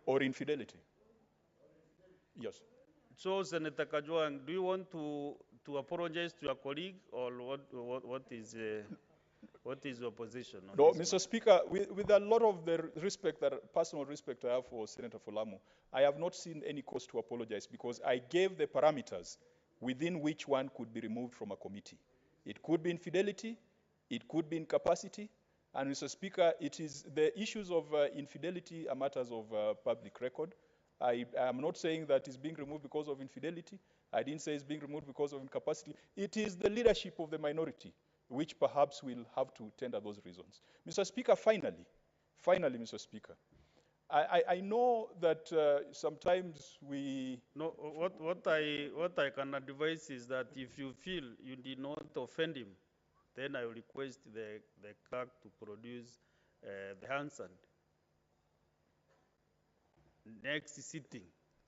S9: Or infidelity. Yes.
S2: So, Senator Kajwang, do you want to apologize to your colleague, or what is your position on
S9: No,
S2: this
S9: Mr. Speaker, with a lot of the respect, personal respect I have for Senator Folamu, I have not seen any cause to apologize because I gave the parameters within which one could be removed from a committee. It could be infidelity, it could be incapacity, and Mr. Speaker, it is the issues of infidelity are matters of public record. I am not saying that it's being removed because of infidelity. I didn't say it's being removed because of incapacity. It is the leadership of the minority which perhaps will have to tender those reasons. Mr. Speaker, finally, Mr. Speaker, I know that sometimes we...
S2: No, what I can advise is that if you feel you did not offend him, then I will request the clerk to produce the answer next sitting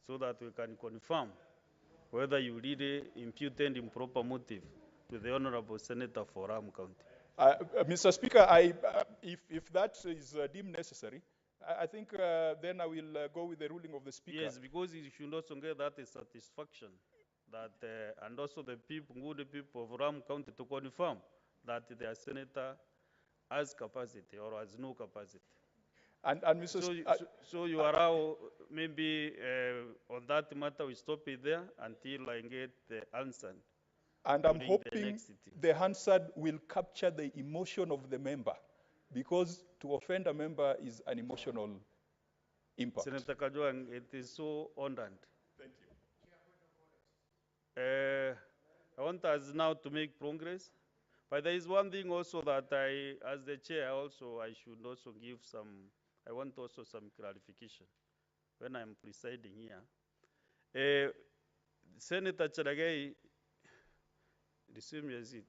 S2: so that we can confirm whether you really imputed improper motive to the Honorable Senator for Ram County.
S9: Mr. Speaker, if that is deemed necessary, I think then I will go with the ruling of the Speaker.
S2: Yes, because you should also get that satisfaction that, and also the good people of Ram County to confirm that their senator has capacity or has no capacity.
S9: And Mr.
S2: So you allow maybe on that matter we stop it there until I get the answer.
S9: And I'm hoping the Hansard will capture the emotion of the member, because to offend a member is an emotional impact.
S2: Senator Kajwang, it is so honored.
S9: Thank you.
S2: I want us now to make progress, but there is one thing also that I, as the chair, I should also give some. I want also some clarification when I'm presiding here. Senator Cherargei,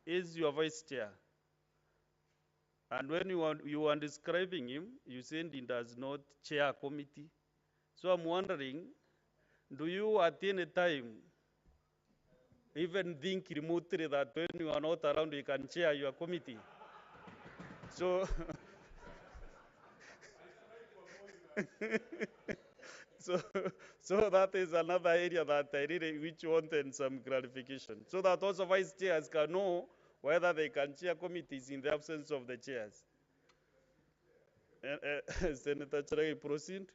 S2: is your vice chair. And when you are describing him, you said he does not chair a committee. So I'm wondering, do you at any time even think remotely that when you are not around, you can chair your committee? So, so that is another area that I really which wanted some clarification, so that also vice chairs can know whether they can chair committees in the absence of the chairs. Senator Cherargei, proceed.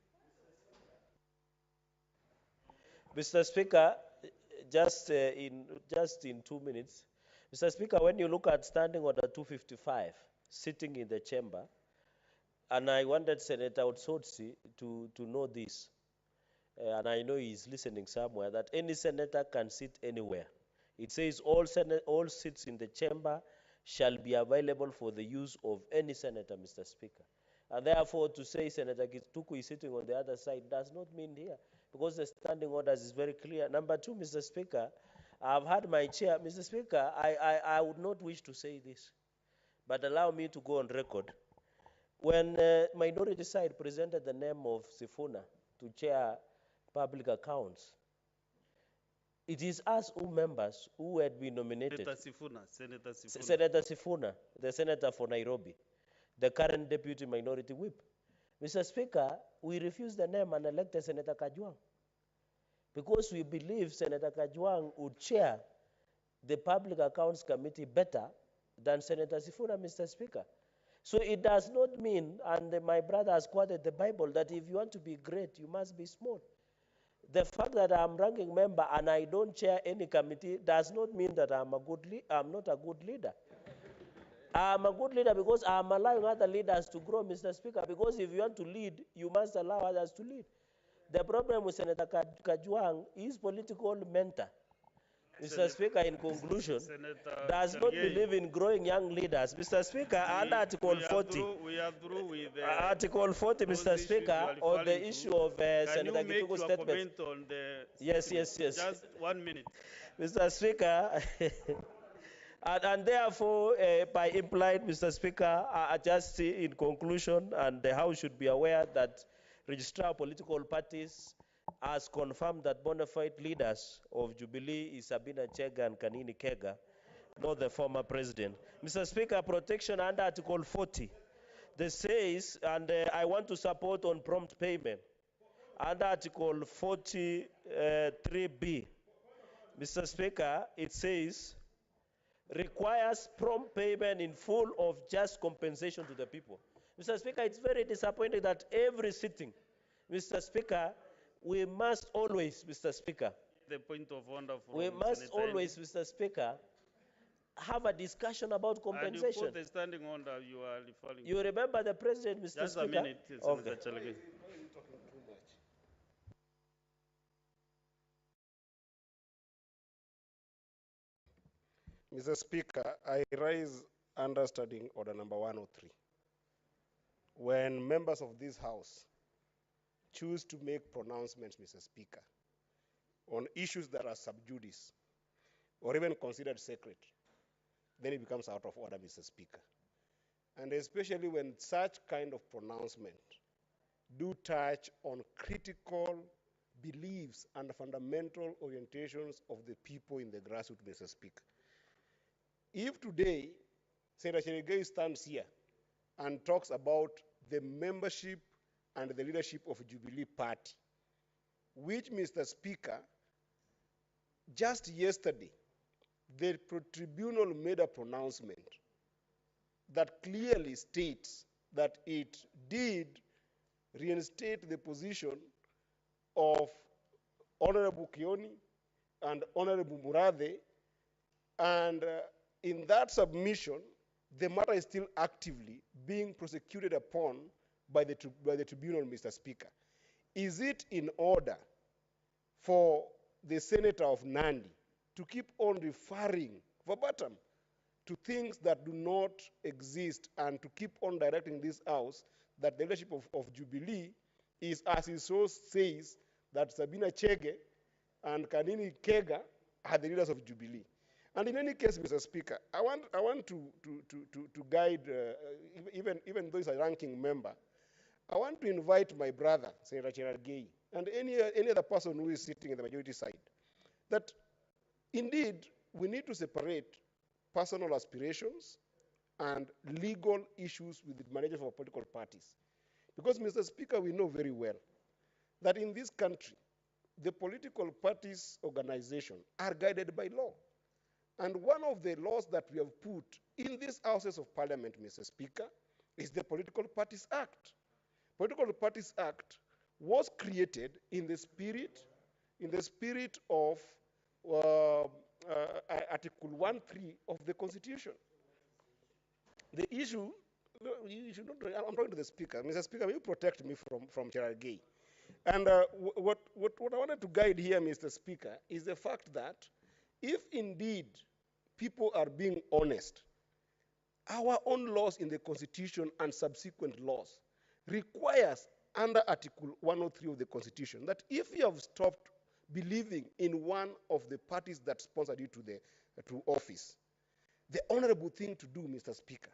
S18: Mr. Speaker, just in 2 minutes. Mr. Speaker, when you look at Standing Order 255, sitting in the chamber, and I wanted Senator Otsotsi to know this, and I know he's listening somewhere, that any senator can sit anywhere. It says all seats in the chamber shall be available for the use of any senator, Mr. Speaker. And therefore, to say Senator Kituku is sitting on the other side does not mean here, because the standing orders is very clear. Number two, Mr. Speaker, I've had my chair. Mr. Speaker, I would not wish to say this, but allow me to go on record. When minority side presented the name of Sifuna to chair public accounts, it is us who members who had been nominated. Senator Sifuna, the senator for Nairobi, the current deputy minority whip. Mr. Speaker, we refused the name and elected Senator Kajwang because we believe Senator Kajwang would chair the Public Accounts Committee better than Senator Sifuna, Mr. Speaker. So it does not mean, and my brother has quoted the Bible, that if you want to be great, you must be small. The fact that I'm ranking member and I don't chair any committee does not mean that I'm not a good leader. I'm a good leader because I'm allowing other leaders to grow, Mr. Speaker, because if you want to lead, you must allow others to lead. The problem with Senator Kajwang is political mentor. Mr. Speaker, in conclusion, does not believe in growing young leaders. Mr. Speaker, under Article 40,
S2: We are through with
S18: Article 40, Mr. Speaker, on the issue of Senator Kituku's statement.
S2: on the
S18: Yes.
S2: Just 1 minute.
S18: Mr. Speaker, and therefore, by implied, Mr. Speaker, just in conclusion, and the House should be aware that Registrar of Political Parties has confirmed that bona fide leaders of Jubilee is Sabina Chega and Kanini Kega, not the former president. Mr. Speaker, protection under Article 40, this says, and I want to support on prompt payment, under Article 43B, Mr. Speaker, it says, requires prompt payment in full of just compensation to the people. Mr. Speaker, it's very disappointing that every sitting, Mr. Speaker, we must always, Mr. Speaker,
S2: The point of order from
S18: we must
S2: Senator
S18: always, Mr. Speaker, have a discussion about
S2: And you
S18: compensation.
S2: put the standing order you are referring
S18: You remember the president, Mr.
S2: Just
S18: Speaker?
S2: a minute, Senator
S18: Okay.
S2: Chalagi.
S21: Mr. Speaker, I raise understanding order number 103. When members of this House choose to make pronouncements, Mr. Speaker, on issues that are sub judice or even considered sacred, then it becomes out of order, Mr. Speaker. And especially when such kind of pronouncement do touch on critical beliefs and fundamental orientations of the people in the grassroots, Mr. Speaker. If today Senator Cherigei stands here and talks about the membership and the leadership of Jubilee Party, which, Mr. Speaker, just yesterday, the tribunal made a pronouncement that clearly states that it did reinstate the position of Honorable Kioni and Honorable Murathe, and in that submission, the matter is still actively being prosecuted upon by the tribunal, Mr. Speaker. Is it in order for the senator of Nandi to keep on referring verbatim to things that do not exist and to keep on directing this House that the leadership of Jubilee is, as he so says, that Sabina Chege and Kanini Kega are the leaders of Jubilee? And in any case, Mr. Speaker, I want to guide, even though he's a ranking member, I want to invite my brother, Senator Cherargei, and any other person who is sitting in the majority side, that indeed we need to separate personal aspirations and legal issues with the management of our political parties. Because, Mr. Speaker, we know very well that in this country, the political parties organization are guided by law. And one of the laws that we have put in these houses of parliament, Mr. Speaker, is the Political Parties Act. Political Parties Act was created in the spirit of Article 1.3 of the Constitution. The issue, you should not, I'm talking to the Speaker. Mr. Speaker, will you protect me from Cherargei? And what I wanted to guide here, Mr. Speaker, is the fact that if indeed people are being honest Our own laws in the Constitution and subsequent laws requires under Article 103 of the Constitution that if you have stopped believing in one of the parties that sponsored you to office, the honorable thing to do, Mr. Speaker,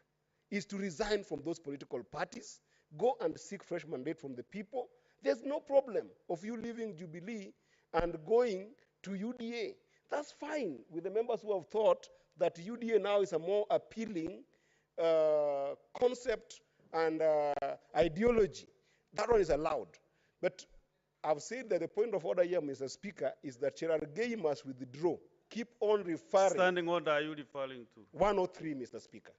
S21: is to resign from those political parties, go and seek fresh mandate from the people. There's no problem of you leaving Jubilee and going to UDA. That's fine with the members who have thought that UDA now is a more appealing concept and ideology. That one is allowed. But I've said that the point of order here, Mr. Speaker, is that Cherargei must withdraw. Keep on referring.
S2: Standing order are you referring to?
S21: 103, Mr. Speaker.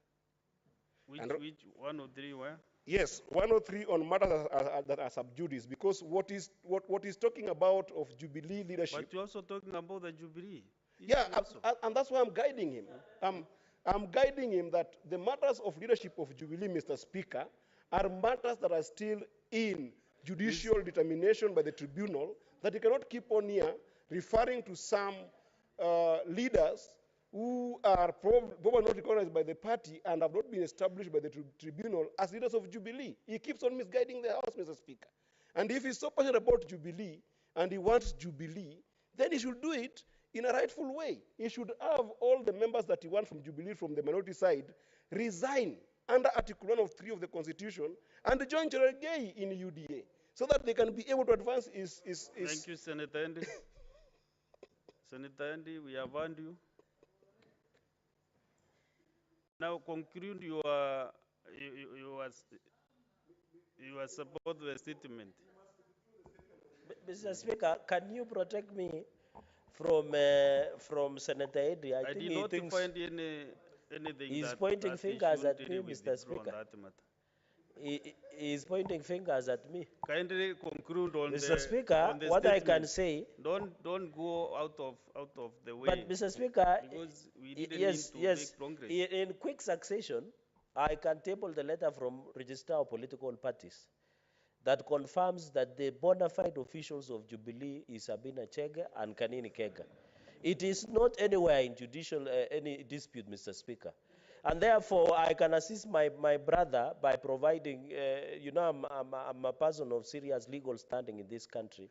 S2: Which 103 where?
S21: Yes, 103 on matters that are sub judice, because what is talking about of Jubilee leadership.
S2: But you're also talking about the Jubilee.
S21: Yeah, and that's why I'm guiding him. I'm guiding him that the matters of leadership of Jubilee, Mr. Speaker, are matters that are still in judicial determination by the tribunal, that he cannot keep on here referring to some leaders who are probably not recognized by the party and have not been established by the tribunal as leaders of Jubilee. He keeps on misguiding the House, Mr. Speaker. And if he's so passionate about Jubilee and he wants Jubilee, then he should do it in a rightful way. He should have all the members that he wants from Jubilee, from the minority side, resign under Article 103 of the Constitution and join Cherargei in UDA so that they can be able to advance his.
S2: Thank you, Senator Andy. Senator Andy, we have earned you. Now conclude your support the statement.
S18: Mr. Speaker, can you protect me from Senator Eddy?
S2: I did not find anything.
S18: He's pointing fingers at me, Mr. Speaker. He's pointing fingers at me.
S2: Kindly conclude on
S18: Mr. Speaker, what I can say.
S2: Don't go out of the way.
S18: But Mr. Speaker,
S2: because we didn't
S18: yes,
S2: need to make progress.
S18: In quick succession, I can table the letter from Register of Political Parties that confirms that the bona fide officials of Jubilee is Sabina Chege and Kanini Kega. It is not anywhere in judicial any dispute, Mr. Speaker. And therefore, I can assist my brother by providing, I'm a person of serious legal standing in this country.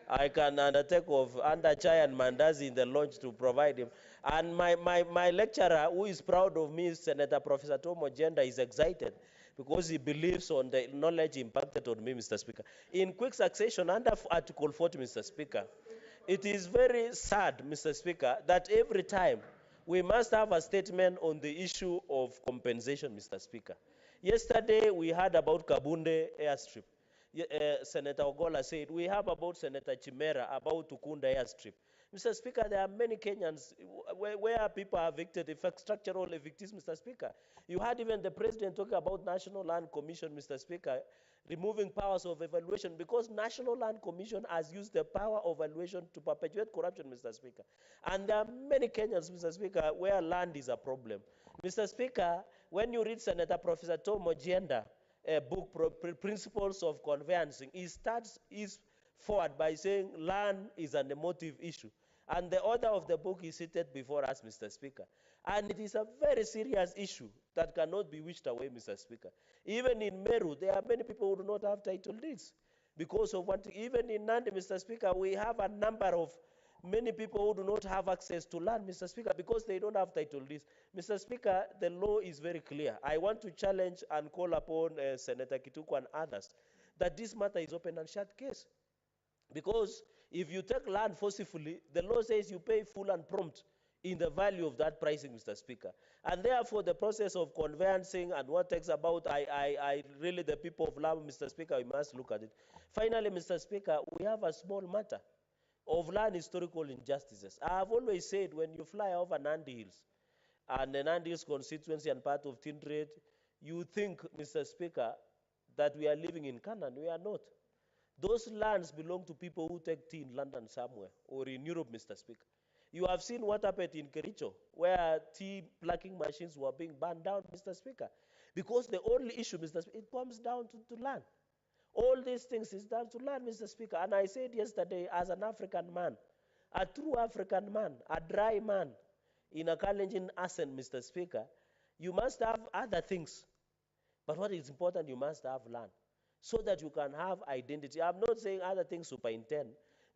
S18: I can undertake under Chai and Mandazi in the launch to provide him. And my lecturer, who is proud of me, Senator Professor Tom Ojenda, is excited because he believes on the knowledge impacted on me, Mr. Speaker. In quick succession, under Article 40, Mr. Speaker, it is very sad, Mr. Speaker, that every time we must have a statement on the issue of compensation, Mr. Speaker. Yesterday, we heard about Kabunde airstrip. Senator Ogola said, we have about Senator Chimera about Tukunda airstrip. Mr. Speaker, there are many Kenyans where people are evicted, structural evictees, Mr. Speaker. You heard even the president talking about National Land Commission, Mr. Speaker, removing powers of evaluation because National Land Commission has used the power of evaluation to perpetuate corruption, Mr. Speaker. And there are many Kenyans, Mr. Speaker, where land is a problem. Mr. Speaker, when you read Senator Professor Tom Ojenda, book, Principles of Conveyancing, he starts his forward by saying land is an emotive issue. And the author of the book is seated before us, Mr. Speaker. And it is a very serious issue that cannot be wished away, Mr. Speaker. Even in Meru, there are many people who do not have title deeds. Because of even in Nandi, Mr. Speaker, we have a number of many people who do not have access to land, Mr. Speaker, because they don't have title deeds. Mr. Speaker, the law is very clear. I want to challenge and call upon Senator Kituku and others that this matter is open and shut case. Because if you take land forcibly, the law says you pay full and prompt in the value of that pricing, Mr. Speaker. And therefore, the process of conveyancing and what takes about, I really, the people of Lamu, Mr. Speaker, we must look at it. Finally, Mr. Speaker, we have a small matter of land historical injustices. I have always said when you fly over Nandi Hills, and the Nandi Hills constituency and part of Tindred, you think, Mr. Speaker, that we are living in Canaan. We are not. Those lands belong to people who take tea in London somewhere or in Europe, Mr. Speaker. You have seen what happened in Kericho, where tea plucking machines were being burned down, Mr. Speaker. Because the only issue, Mr. Speaker, it comes down to land. All these things is down to land, Mr. Speaker. And I said yesterday, as an African man, a true African man, a dry man, in a challenging accent, Mr. Speaker, You must have other things. But what is important, you must have land so that you can have identity. I'm not saying other things superintend,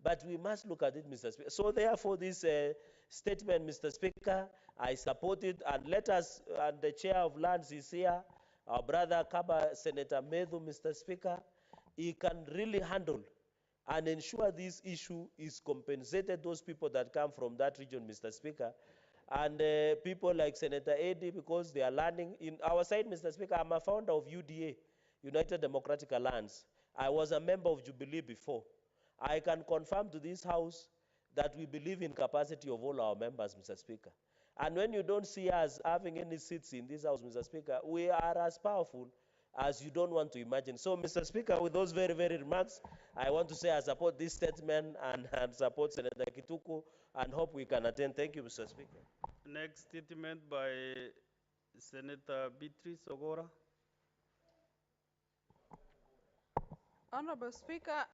S18: but we must look at it, Mr. Speaker. So therefore, this statement, Mr. Speaker, I support it, and let us, and the chair of lands is here, our brother Kaba, Senator Medhu, Mr. Speaker, he can really handle and ensure this issue is compensated, those people that come from that region, Mr. Speaker. And people like Senator Eddy, because they are learning. In our side, Mr. Speaker, I'm a founder of UDA, United Democratic Alliance. I was a member of Jubilee before. I can confirm to this House that we believe in capacity of all our members, Mr. Speaker. And when you don't see us having any seats in this House, Mr. Speaker, we are as powerful as you don't want to imagine. So, Mr. Speaker, with those very, very remarks, I want to say I support this statement and support Senator Kituku and hope we can attend. Thank you, Mr. Speaker.
S2: Next statement by Senator Beatrice Ogora.
S7: Honorable Speaker,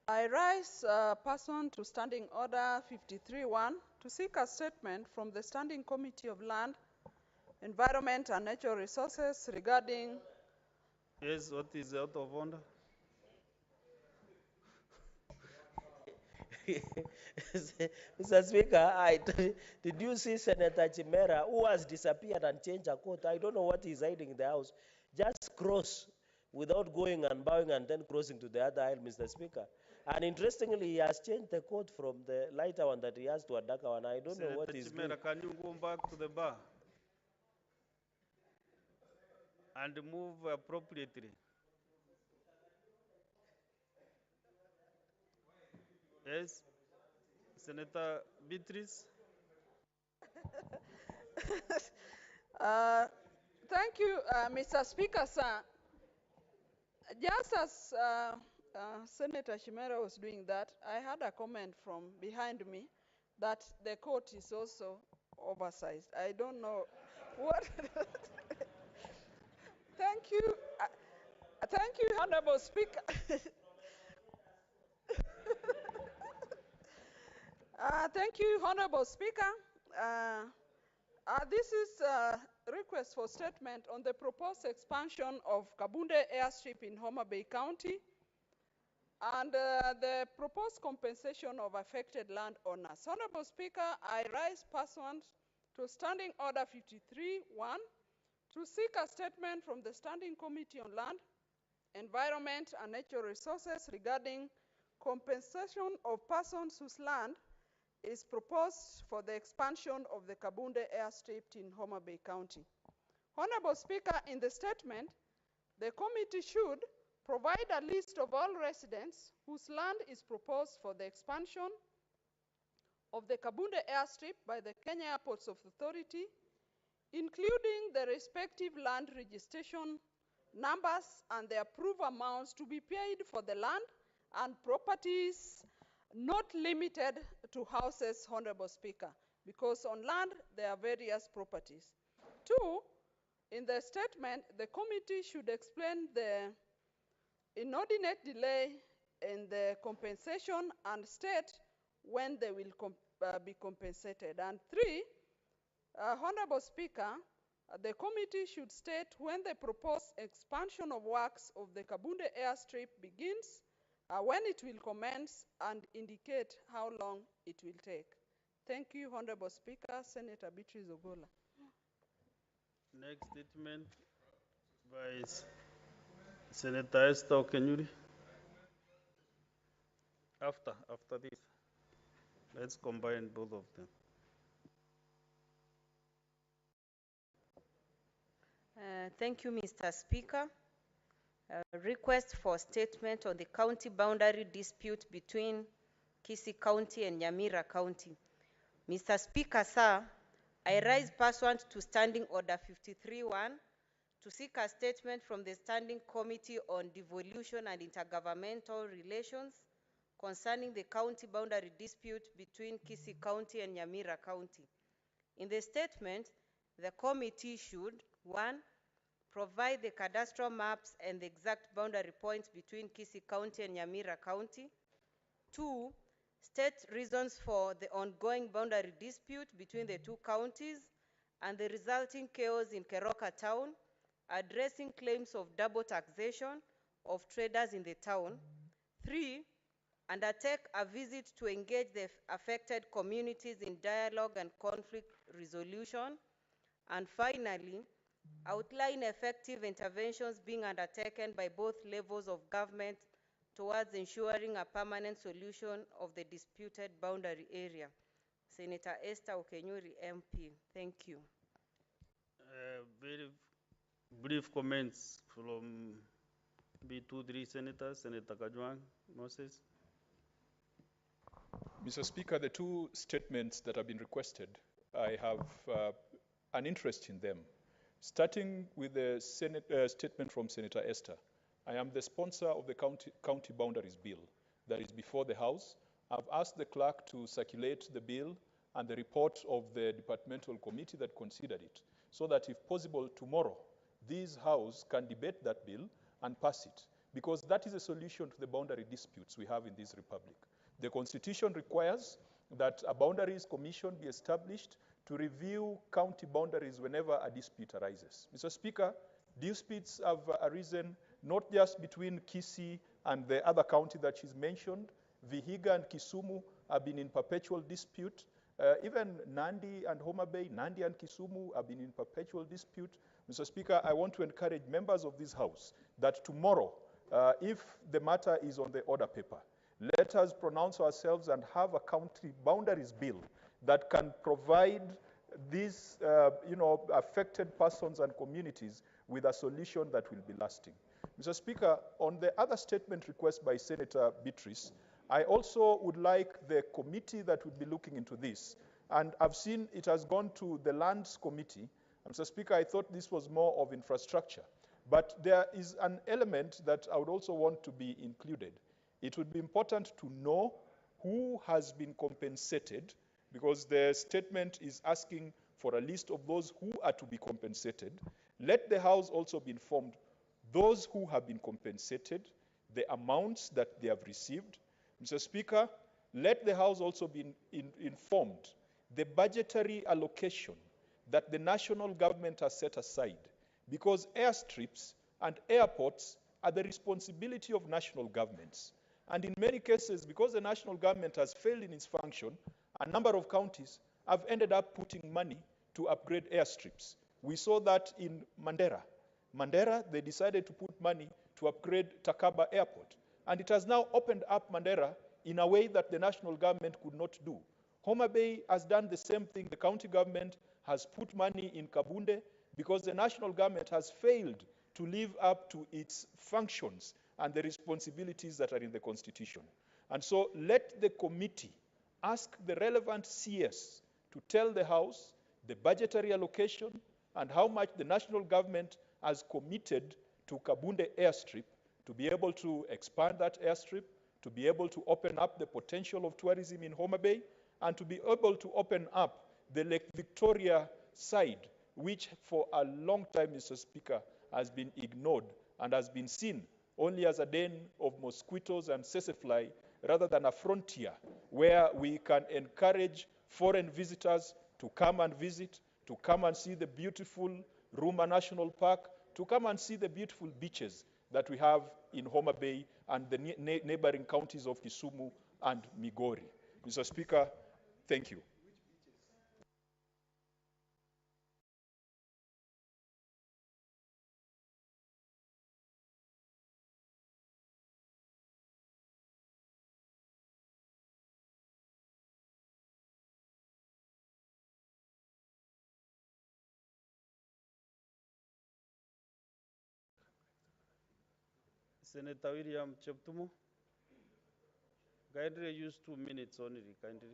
S7: I rise pursuant to Standing Order 53-1 to seek a statement from the Standing Committee of Land, Environment and Natural Resources regarding...
S2: Yes, what is out of order?
S18: Mr. Speaker, did you see Senator Chimera, who has disappeared and changed her coat? I don't know what he's hiding in the House. Just cross without going and bowing and then crossing to the other aisle, Mr. Speaker. And interestingly, he has changed the coat from the lighter one that he has to a darker one. I don't know what he's doing.
S2: Senator Chimera, can you go back to the bar and move appropriately? Yes, Senator Beatrice.
S7: Thank you, Mr. Speaker, sir. Just as Senator Chimera was doing that, I had a comment from behind me that the coat is also oversized. I don't know what. Thank you. Thank you, Honorable Speaker. Thank you, Honorable Speaker. This is a request for statement on the proposed expansion of Kabunde Airstrip in Homa Bay County and the proposed compensation of affected landowners. Honorable Speaker, I rise pursuant to Standing Order 53-1 to seek a statement from the Standing Committee on Land, Environment and Natural Resources regarding compensation of persons whose land is proposed for the expansion of the Kabunde Airstrip in Homa Bay County. Honorable Speaker, in the statement, the committee should provide a list of all residents whose land is proposed for the expansion of the Kabunde Airstrip by the Kenya Airports Authority, including the respective land registration numbers and the approved amounts to be paid for the land and properties not limited to houses, Honorable Speaker, because on land there are various properties. 2, in the statement, the committee should explain the inordinate delay in the compensation and state when they will be compensated. And 3, Honorable Speaker, the committee should state when the proposed expansion of works of the Kabunde Airstrip begins, when it will commence, and indicate how long it will take. Thank you, Honorable Speaker. Senator Beatrice Ogola.
S2: Next statement by Senator Esther Kenyuri. After this, let's combine both of them.
S14: Thank you, Mr. Speaker. Request for statement on the county boundary dispute between Kisii County and Nyamira County. Mr. Speaker, sir, I rise pursuant to Standing Order 53-1 to seek a statement from the Standing Committee on Devolution and Intergovernmental Relations concerning the county boundary dispute between Kisii County and Nyamira County. In the statement, the committee should, 1, provide the cadastral maps and the exact boundary points between Kisii County and Nyamira County. 2, state reasons for the ongoing boundary dispute between the two counties and the resulting chaos in Keroka town, addressing claims of double taxation of traders in the town. 3, undertake a visit to engage the affected communities in dialogue and conflict resolution. And finally, outline effective interventions being undertaken by both levels of government towards ensuring a permanent solution of the disputed boundary area. Senator Esther Okenyuri, MP. Thank you.
S2: Very brief comments from B23 senators. Senator Kajwang, Moses.
S9: Mr. Speaker, the two statements that have been requested, I have an interest in them. Starting with the statement from Senator Esther, I am the sponsor of the county boundaries bill that is before the House. I've asked the clerk to circulate the bill and the report of the departmental committee that considered it, so that if possible tomorrow, this House can debate that bill and pass it, because that is a solution to the boundary disputes we have in this republic. The Constitution requires that a boundaries commission be established to review county boundaries whenever a dispute arises. Mr. Speaker, disputes have arisen not just between Kisii and the other county that she's mentioned. Vihiga and Kisumu have been in perpetual dispute. Even Nandi and Homa Bay, Nandi and Kisumu have been in perpetual dispute. Mr. Speaker, I want to encourage members of this House that tomorrow, if the matter is on the order paper, let us pronounce ourselves and have a county boundaries bill that can provide these affected persons and communities with a solution that will be lasting. Mr. Speaker, on the other statement request by Senator Beatrice, I also would like the committee that would be looking into this, and I've seen it has gone to the Lands Committee. Mr. Speaker, I thought this was more of infrastructure, but there is an element that I would also want to be included. It would be important to know who has been compensated, because the statement is asking for a list of those who are to be compensated. Let the House also be informed those who have been compensated, the amounts that they have received. Mr. Speaker, let the House also be informed the budgetary allocation that the national government has set aside, because airstrips and airports are the responsibility of national governments. And in many cases, because the national government has failed in its function, a number of counties have ended up putting money to upgrade airstrips. We saw that in Mandera. Mandera, they decided to put money to upgrade Takaba Airport. And it has now opened up Mandera in a way that the national government could not do. Homa Bay has done the same thing. The county government has put money in Kabunde because the national government has failed to live up to its functions and the responsibilities that are in the Constitution. And so let the committee ask the relevant CS to tell the House the budgetary allocation and how much the national government has committed to Kabunde airstrip to be able to expand that airstrip, to be able to open up the potential of tourism in Homa Bay, and to be able to open up the Lake Victoria side, which for a long time, Mr. Speaker, has been ignored and has been seen only as a den of mosquitoes and sesefly, rather than a frontier where we can encourage foreign visitors to come and visit, to come and see the beautiful Rumba National Park, to come and see the beautiful beaches that we have in Homa Bay and the neighboring counties of Kisumu and Migori. Mr. Speaker, thank you.
S2: Senator William Cheptumo, kindly use 2 minutes only, kindly.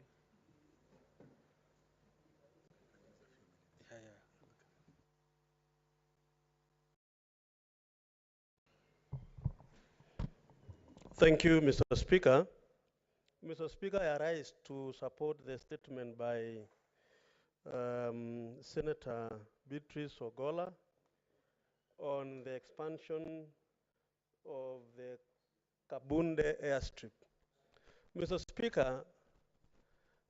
S20: Thank you, Mr. Speaker. Mr. Speaker, I rise to support the statement by Senator Beatrice Ogola on the expansion of the Kabunde airstrip. Mr. Speaker,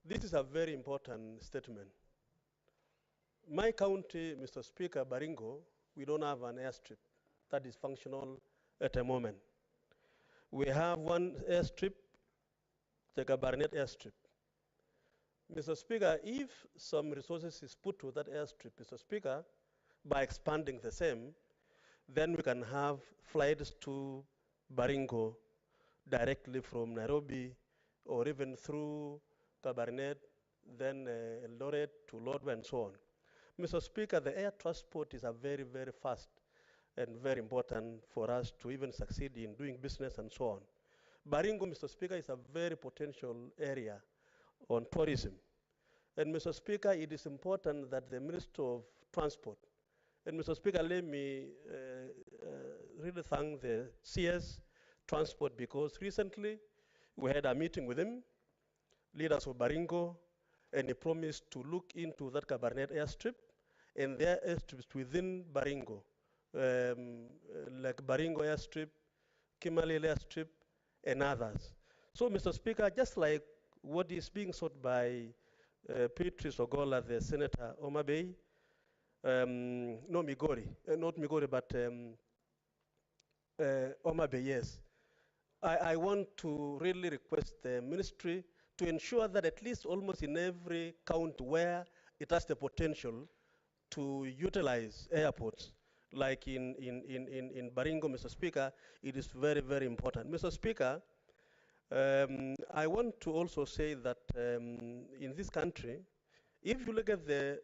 S20: This is a very important statement. My county, Mr. Speaker, Baringo, we don't have an airstrip that is functional at the moment. We have one airstrip, the Gabarnet airstrip. Mr. Speaker, if some resources is put to that airstrip, Mr. Speaker, by expanding the same, then we can have flights to Baringo directly from Nairobi or even through Kabarnet, then Eldoret to Lodwar and so on. Mr. Speaker, the air transport is a very, very fast and very important for us to even succeed in doing business and so on. Baringo, Mr. Speaker, is a very potential area on tourism. And Mr. Speaker, it is important that the Minister of Transport, and Mr. Speaker, let me really thank the CS Transport because recently we had a meeting with him, leaders of Baringo, and he promised to look into that Kabarnet airstrip and their airstrips within Baringo, like Baringo airstrip, Kimalil airstrip, and others. So, Mr. Speaker, just like what is being sought by Petri Sogola, the Senator Oma Bay, no Migori, not Migori, but Oma Bay, yes. I want to really request the ministry to ensure that at least almost in every county where it has the potential to utilize airports, like in Baringo, Mr. Speaker, it is very, very important. Mr. Speaker, I want to also say that in this country, if you look at the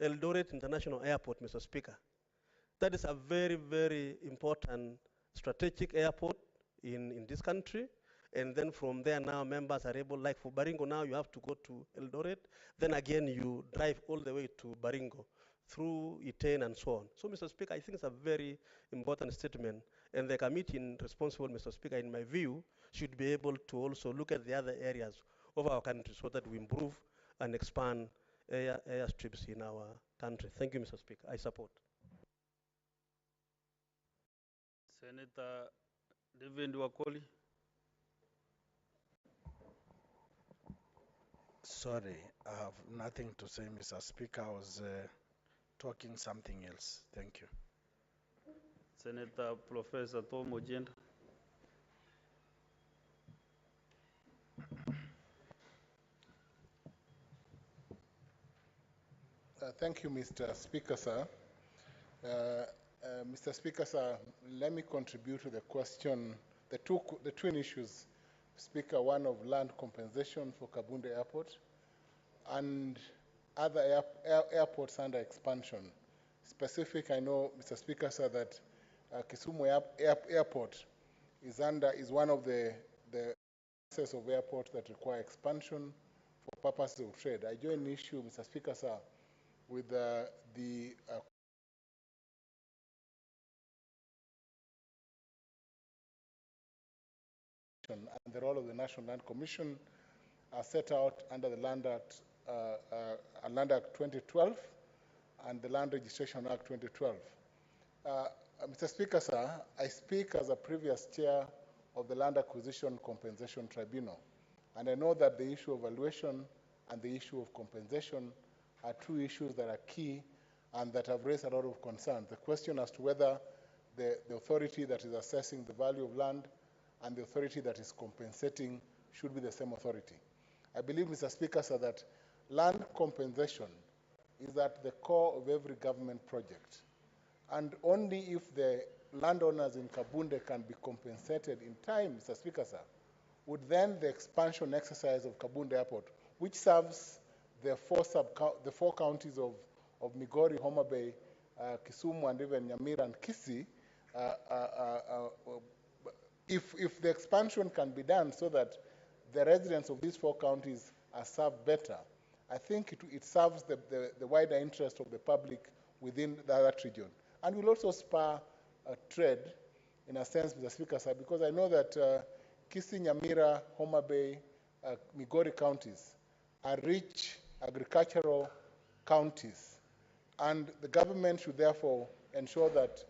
S20: Eldoret International Airport, Mr. Speaker, that is a very, very important strategic airport in this country. And then from there now members are able, like for Baringo now you have to go to Eldoret, then again you drive all the way to Baringo through Iten and so on. So Mr. Speaker, I think it's a very important statement and the committee responsible, Mr. Speaker, in my view, should be able to also look at the other areas of our country so that we improve and expand airstrips in our country. Thank you, Mr. Speaker. I support.
S2: Senator David Wakoli.
S6: Sorry, I have nothing to say, Mr. Speaker. I was talking something else. Thank you.
S2: Senator Professor Tom Ojenda.
S4: Thank you, Mr. Speaker, sir. Mr. Speaker, sir, let me contribute to the question, the twin issues, Speaker, one of land compensation for Kabunde Airport and other airports under expansion. Specific, I know, Mr. Speaker, sir, that Kisumu Airport is one of the classes of airports that require expansion for purposes of trade. I join the issue, Mr. Speaker, sir, with the and the role of the National Land Commission are set out under the Land Act 2012 and the Land Registration Act 2012. Mr. Speaker, sir, I speak as a previous chair of the Land Acquisition Compensation Tribunal, and I know that the issue of valuation and the issue of compensation are two issues that are key and that have raised a lot of concern. The question as to whether the authority that is assessing the value of land and the authority that is compensating should be the same authority. I believe, Mr. Speaker, sir, that land compensation is at the core of every government project. And only if the landowners in Kabunde can be compensated in time, Mr. Speaker, sir, would then the expansion exercise of Kabunde Airport, which serves the four counties of Migori, Homa Bay, Kisumu, and even Nyamira and Kisii, if the expansion can be done so that the residents of these four counties are served better, I think it serves the wider interest of the public within that region. And will also spur trade, in a sense, Mr. Speaker, sir, because I know that Kisii, Nyamira, Homa Bay, Migori counties are rich agricultural counties. And the government should therefore ensure that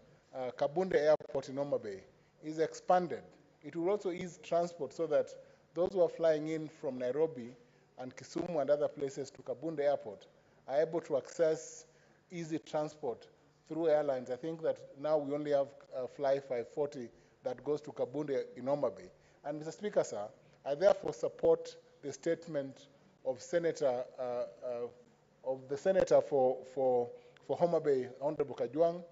S4: Kabunde Airport in Homa Bay is expanded. It will also ease transport so that those who are flying in from Nairobi and Kisumu and other places to Kabunde Airport are able to access easy transport through airlines. I think that now we only have Fly 540 that goes to Kabunde in Homa Bay. And Mr. Speaker, sir, I therefore support the statement of the Senator for Homa Bay, Honorable Kajwang,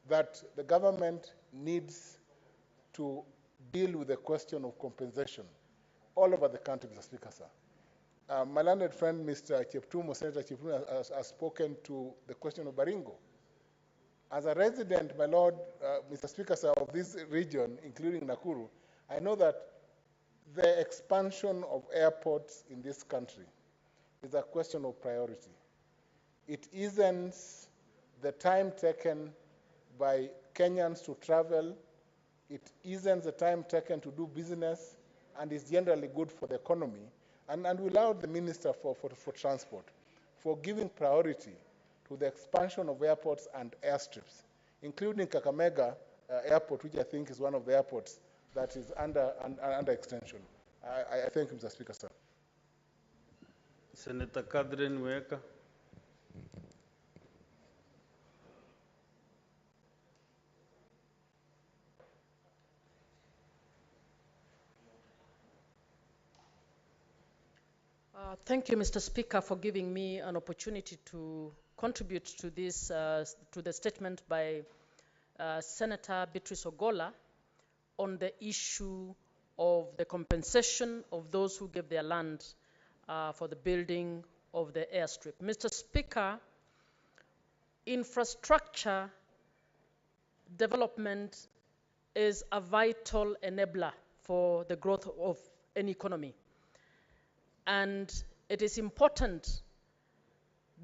S4: that the government needs to deal with the question of compensation all over the country, Mr. Speaker, sir. My learned friend, Mr. Cheptumo, Senator Cheptumo, has spoken to the question of Baringo. As a resident, my lord, Mr. Speaker, sir, of this region, including Nakuru, I know that the expansion of airports in this country is a question of priority. It isn't the time taken by Kenyans to travel, it isn't the time taken to do business, and is generally good for the economy. And we allowed the Minister for Transport for giving priority to the expansion of airports and airstrips, including Kakamega Airport, which I think is one of the airports that is under extension. I thank you, Mr. Speaker, sir.
S2: Senator Catherine Weka.
S5: Thank you, Mr. Speaker, for giving me an opportunity to contribute to this, to the statement by Senator Beatrice Ogola on the issue of the compensation of those who gave their land for the building of the airstrip. Mr. Speaker, infrastructure development is a vital enabler for the growth of any economy. And it is important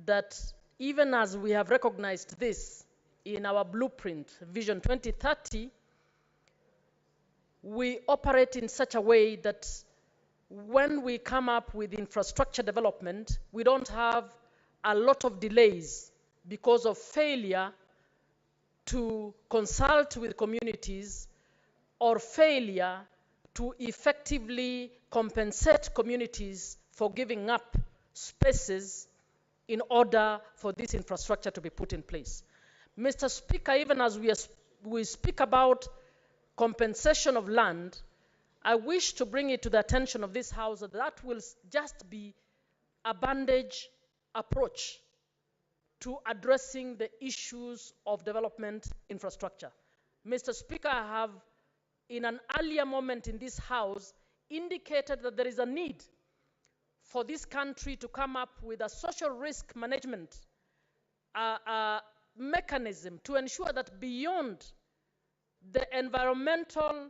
S5: that even as we have recognized this in our blueprint, Vision 2030, we operate in such a way that when we come up with infrastructure development, we don't have a lot of delays because of failure to consult with communities or failure to effectively compensate communities for giving up spaces in order for this infrastructure to be put in place. Mr. Speaker, even as we speak about compensation of land, I wish to bring it to the attention of this House that that will just be a bandage approach to addressing the issues of development infrastructure. Mr. Speaker, I have, in an earlier moment in this House, indicated that there is a need for this country to come up with a social risk management mechanism to ensure that beyond the environmental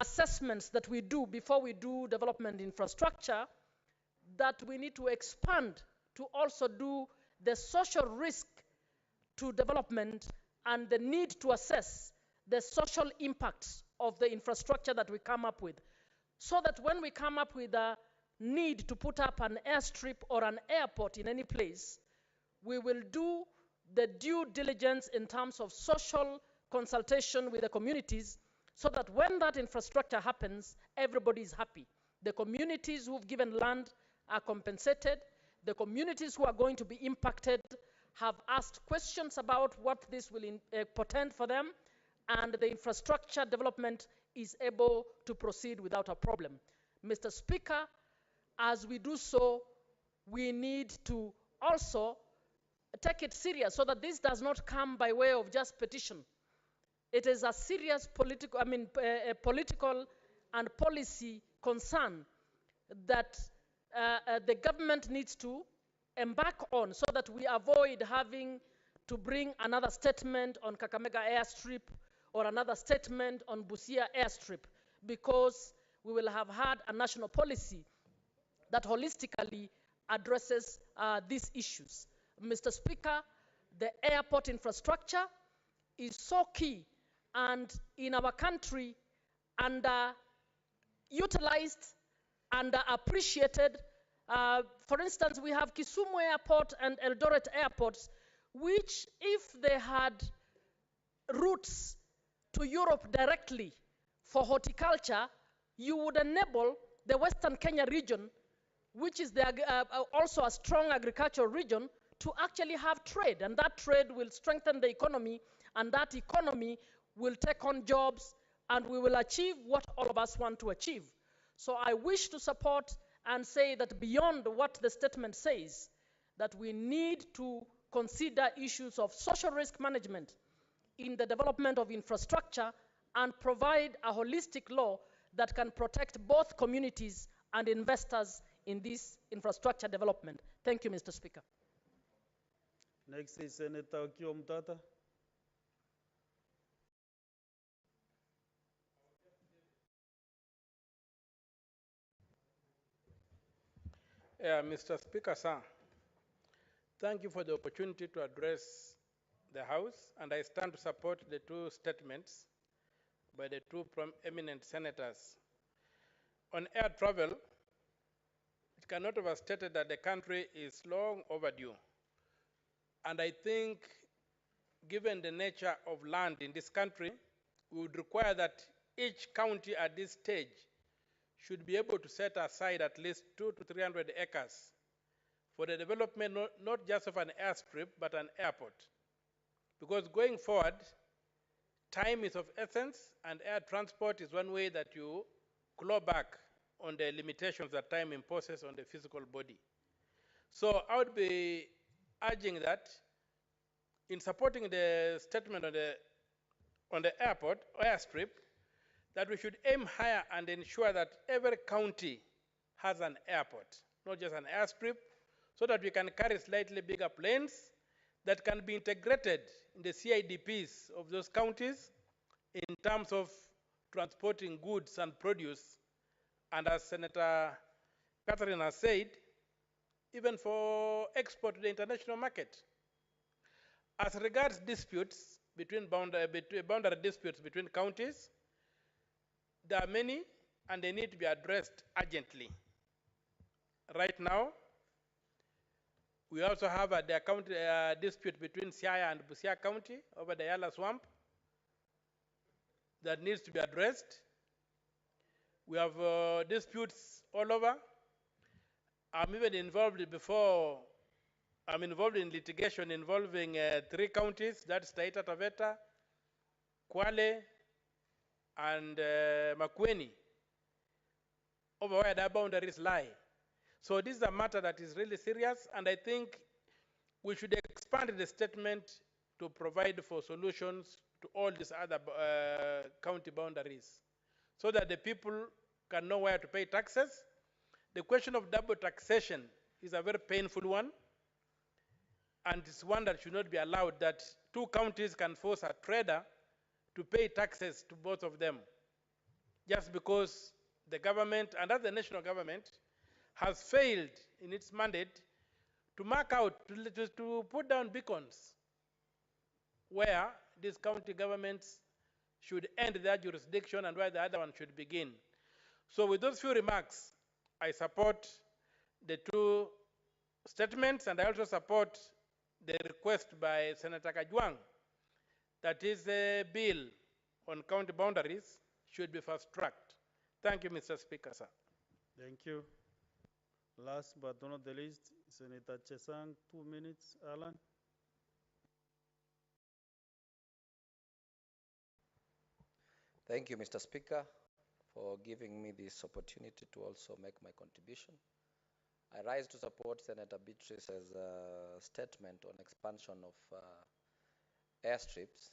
S5: assessments that we do before we do development infrastructure, that we need to expand to also do the social risk to development and the need to assess the social impacts of the infrastructure that we come up with, so that when we come up with a need to put up an airstrip or an airport in any place, we will do the due diligence in terms of social consultation with the communities, so that when that infrastructure happens, everybody is happy. The communities who've given land are compensated. The communities who are going to be impacted have asked questions about what this will portend for them, and the infrastructure development is able to proceed without a problem. Mr. Speaker, as we do so, we need to also take it serious so that this does not come by way of just petition. It is a serious political, political and policy concern that the government needs to embark on, so that we avoid having to bring another statement on Kakamega airstrip or another statement on Busia airstrip, because we will have had a national policy that holistically addresses these issues. Mr. Speaker, the airport infrastructure is so key and in our country underutilized, underappreciated. For instance, we have Kisumu Airport and Eldoret airports, which, if they had routes to Europe directly for horticulture, you would enable the Western Kenya region which is also a strong agricultural region, to actually have trade. And that trade will strengthen the economy, and that economy will take on jobs, and we will achieve what all of us want to achieve. So I wish to support and say that beyond what the statement says, that we need to consider issues of social risk management in the development of infrastructure and provide a holistic law that can protect both communities and investors in this infrastructure development. Thank you, Mr. Speaker.
S2: Next is Senator Kiomtata.
S8: Mr. Speaker, sir, thank you for the opportunity to address the House, and I stand to support the two statements by the two eminent senators. On air travel, it cannot be overstated that the country is long overdue. And I think, given the nature of land in this country, we would require that each county at this stage should be able to set aside at least 200 to 300 acres for the development not just of an airstrip, but an airport. Because going forward, time is of essence, and air transport is one way that you claw back on the limitations that time imposes on the physical body. So I would be urging that in supporting the statement on the airstrip, that we should aim higher and ensure that every county has an airport, not just an airstrip, so that we can carry slightly bigger planes that can be integrated in the CIDPs of those counties in terms of transporting goods and produce. And as Senator Catherine has said, even for export to the international market. As regards disputes boundary disputes between counties, there are many, and they need to be addressed urgently. Right now, we also have a dispute between Siaya and Busia County over the Yala Swamp that needs to be addressed. We have disputes all over. I'm even involved in litigation involving 3 counties, that's Taita Taveta, Kwale, and Makueni, over where the boundaries lie. So this is a matter that is really serious, and I think we should expand the statement to provide for solutions to all these other county boundaries, so that the people can know where to pay taxes. The question of double taxation is a very painful one, and it's one that should not be allowed, that 2 counties can force a trader to pay taxes to both of them, just because the government, and the national government, has failed in its mandate to mark out, to put down beacons where these county governments should end their jurisdiction and where the other one should begin. So with those few remarks, I support the 2 statements, and I also support the request by Senator Kajwang that this bill on county boundaries should be fast-tracked. Thank you, Mr. Speaker, sir.
S2: Thank you. Last but not the least, Senator Chesang, 2 minutes. Alan.
S22: Thank you, Mr. Speaker, for giving me this opportunity to also make my contribution. I rise to support Senator Beatrice's statement on expansion of airstrips.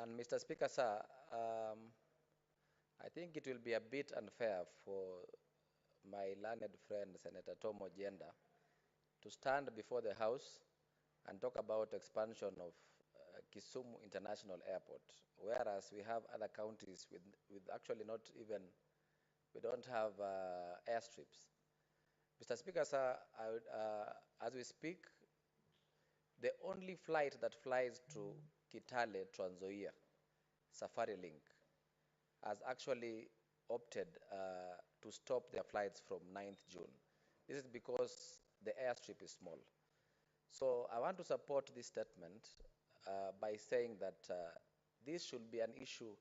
S22: And Mr. Speaker, sir, I think it will be a bit unfair for my learned friend, Senator Tom Ojenda, to stand before the House and talk about expansion of Kisumu International Airport, whereas we have other counties with actually not even, we don't have airstrips. Mr. Speaker, sir, as we speak, the only flight that flies to Kitale, Trans Nzoia, Safari Link, has actually opted to stop their flights from 9th June. This is because the airstrip is small. So I want to support this statement by saying that this should be an issue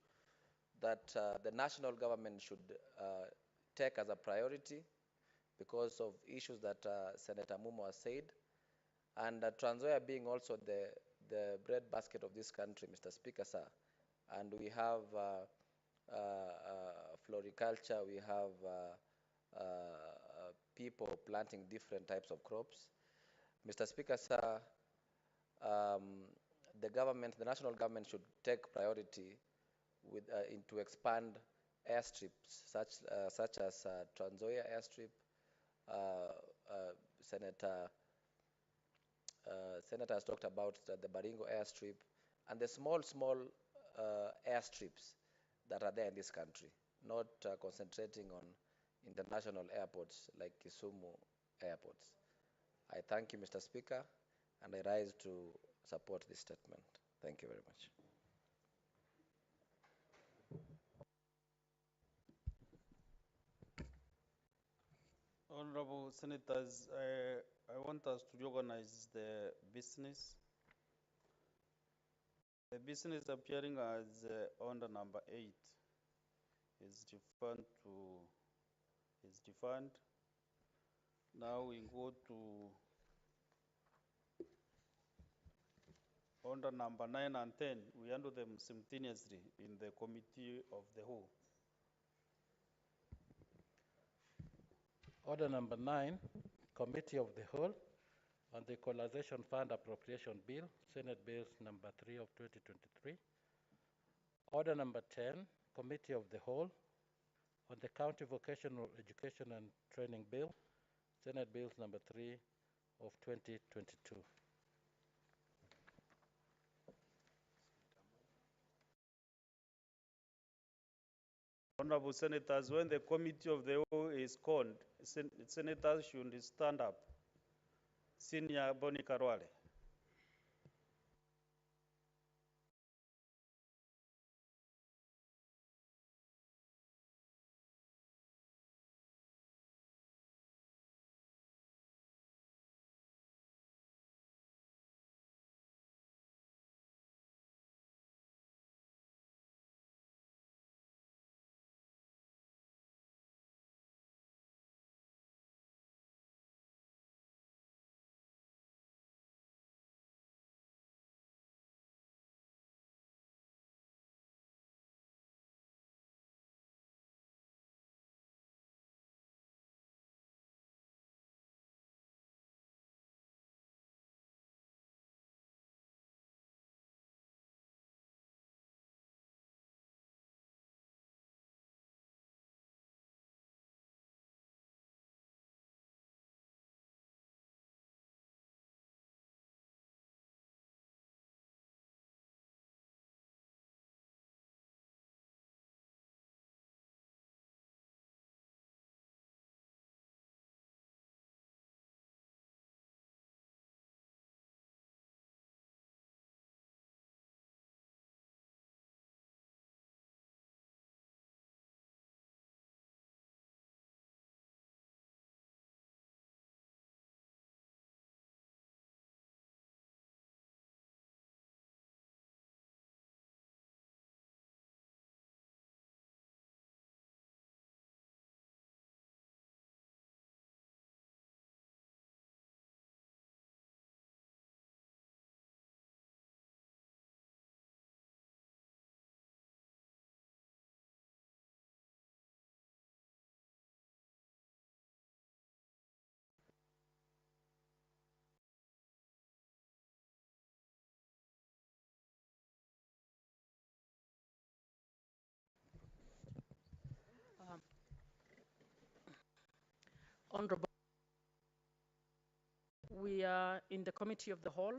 S22: that the national government should take as a priority, because of issues that Senator Mumo has said, and Trans Nzoia being also the breadbasket of this country, Mr. Speaker, sir. And we have floriculture, we have people planting different types of crops. Mr. Speaker, sir, the government, the national government should take priority with, to expand airstrips such as Trans Nzoia airstrip, Senator has talked about the Baringo airstrip, and the small airstrips that are there in this country, not concentrating on international airports like Kisumu airports. I thank you, Mr. Speaker, and I rise to support this statement. Thank you very much.
S2: Honorable Senators, I want us to reorganize the business. The business appearing as under number 8 is defunct Now we go to under number 9 and 10. We handle them simultaneously in the committee of the whole.
S1: Order number 9, Committee of the Whole on the Equalization Fund Appropriation Bill, Senate Bills number 3 of 2023. Order number 10, Committee of the Whole on the County Vocational Education and Training Bill, Senate Bills number 3 of 2022.
S2: Honorable Senators, when the committee of the whole is called, Senators should stand up. Senior Boni Karwale.
S5: Honorable, we are in the Committee of the Whole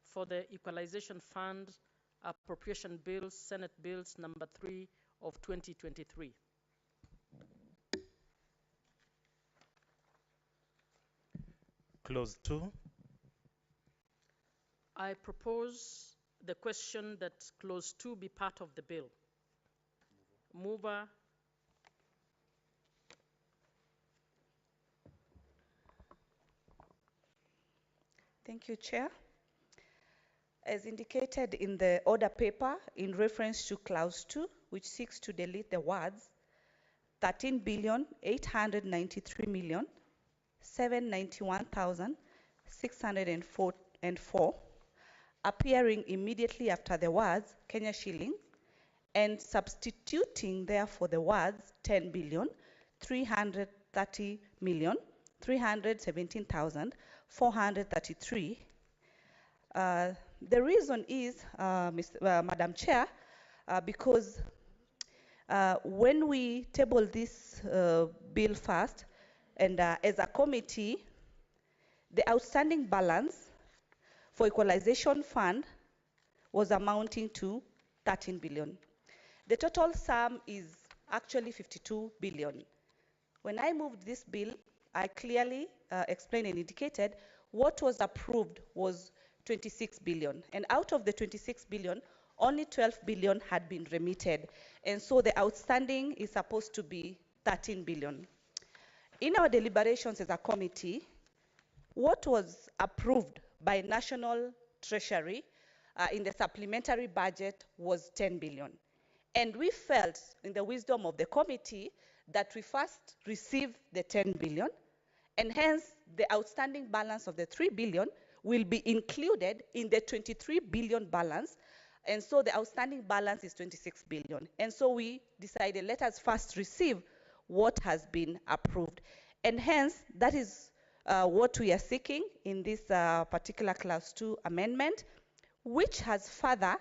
S5: for the Equalization Fund Appropriation Bills, Senate Bills number 3 of 2023.
S1: Clause 2.
S5: I propose the question that Clause 2 be part of the bill. Mover.
S12: Thank you, Chair. As indicated in the order paper in reference to Clause 2, which seeks to delete the words 13,893,000,000 791,604, appearing immediately after the words Kenya shilling and substituting therefore the words 10 billion, 330 million, 317,433. The reason is, Madam Chair, because when we table this bill first, and as a committee, the outstanding balance for equalization fund was amounting to 13 billion. The total sum is actually 52 billion. When I moved this bill, I clearly explained and indicated what was approved was 26 billion. And out of the 26 billion, only 12 billion had been remitted. And so the outstanding is supposed to be 13 billion. In our deliberations as a committee, what was approved by National Treasury in the supplementary budget was 10 billion. And we felt, in the wisdom of the committee, that we first receive the 10 billion, and hence the outstanding balance of the 3 billion will be included in the 23 billion balance. And so the outstanding balance is 26 billion. And so we decided, let us first receive what has been approved. And hence, that is what we are seeking in this particular Clause 2 amendment, which has further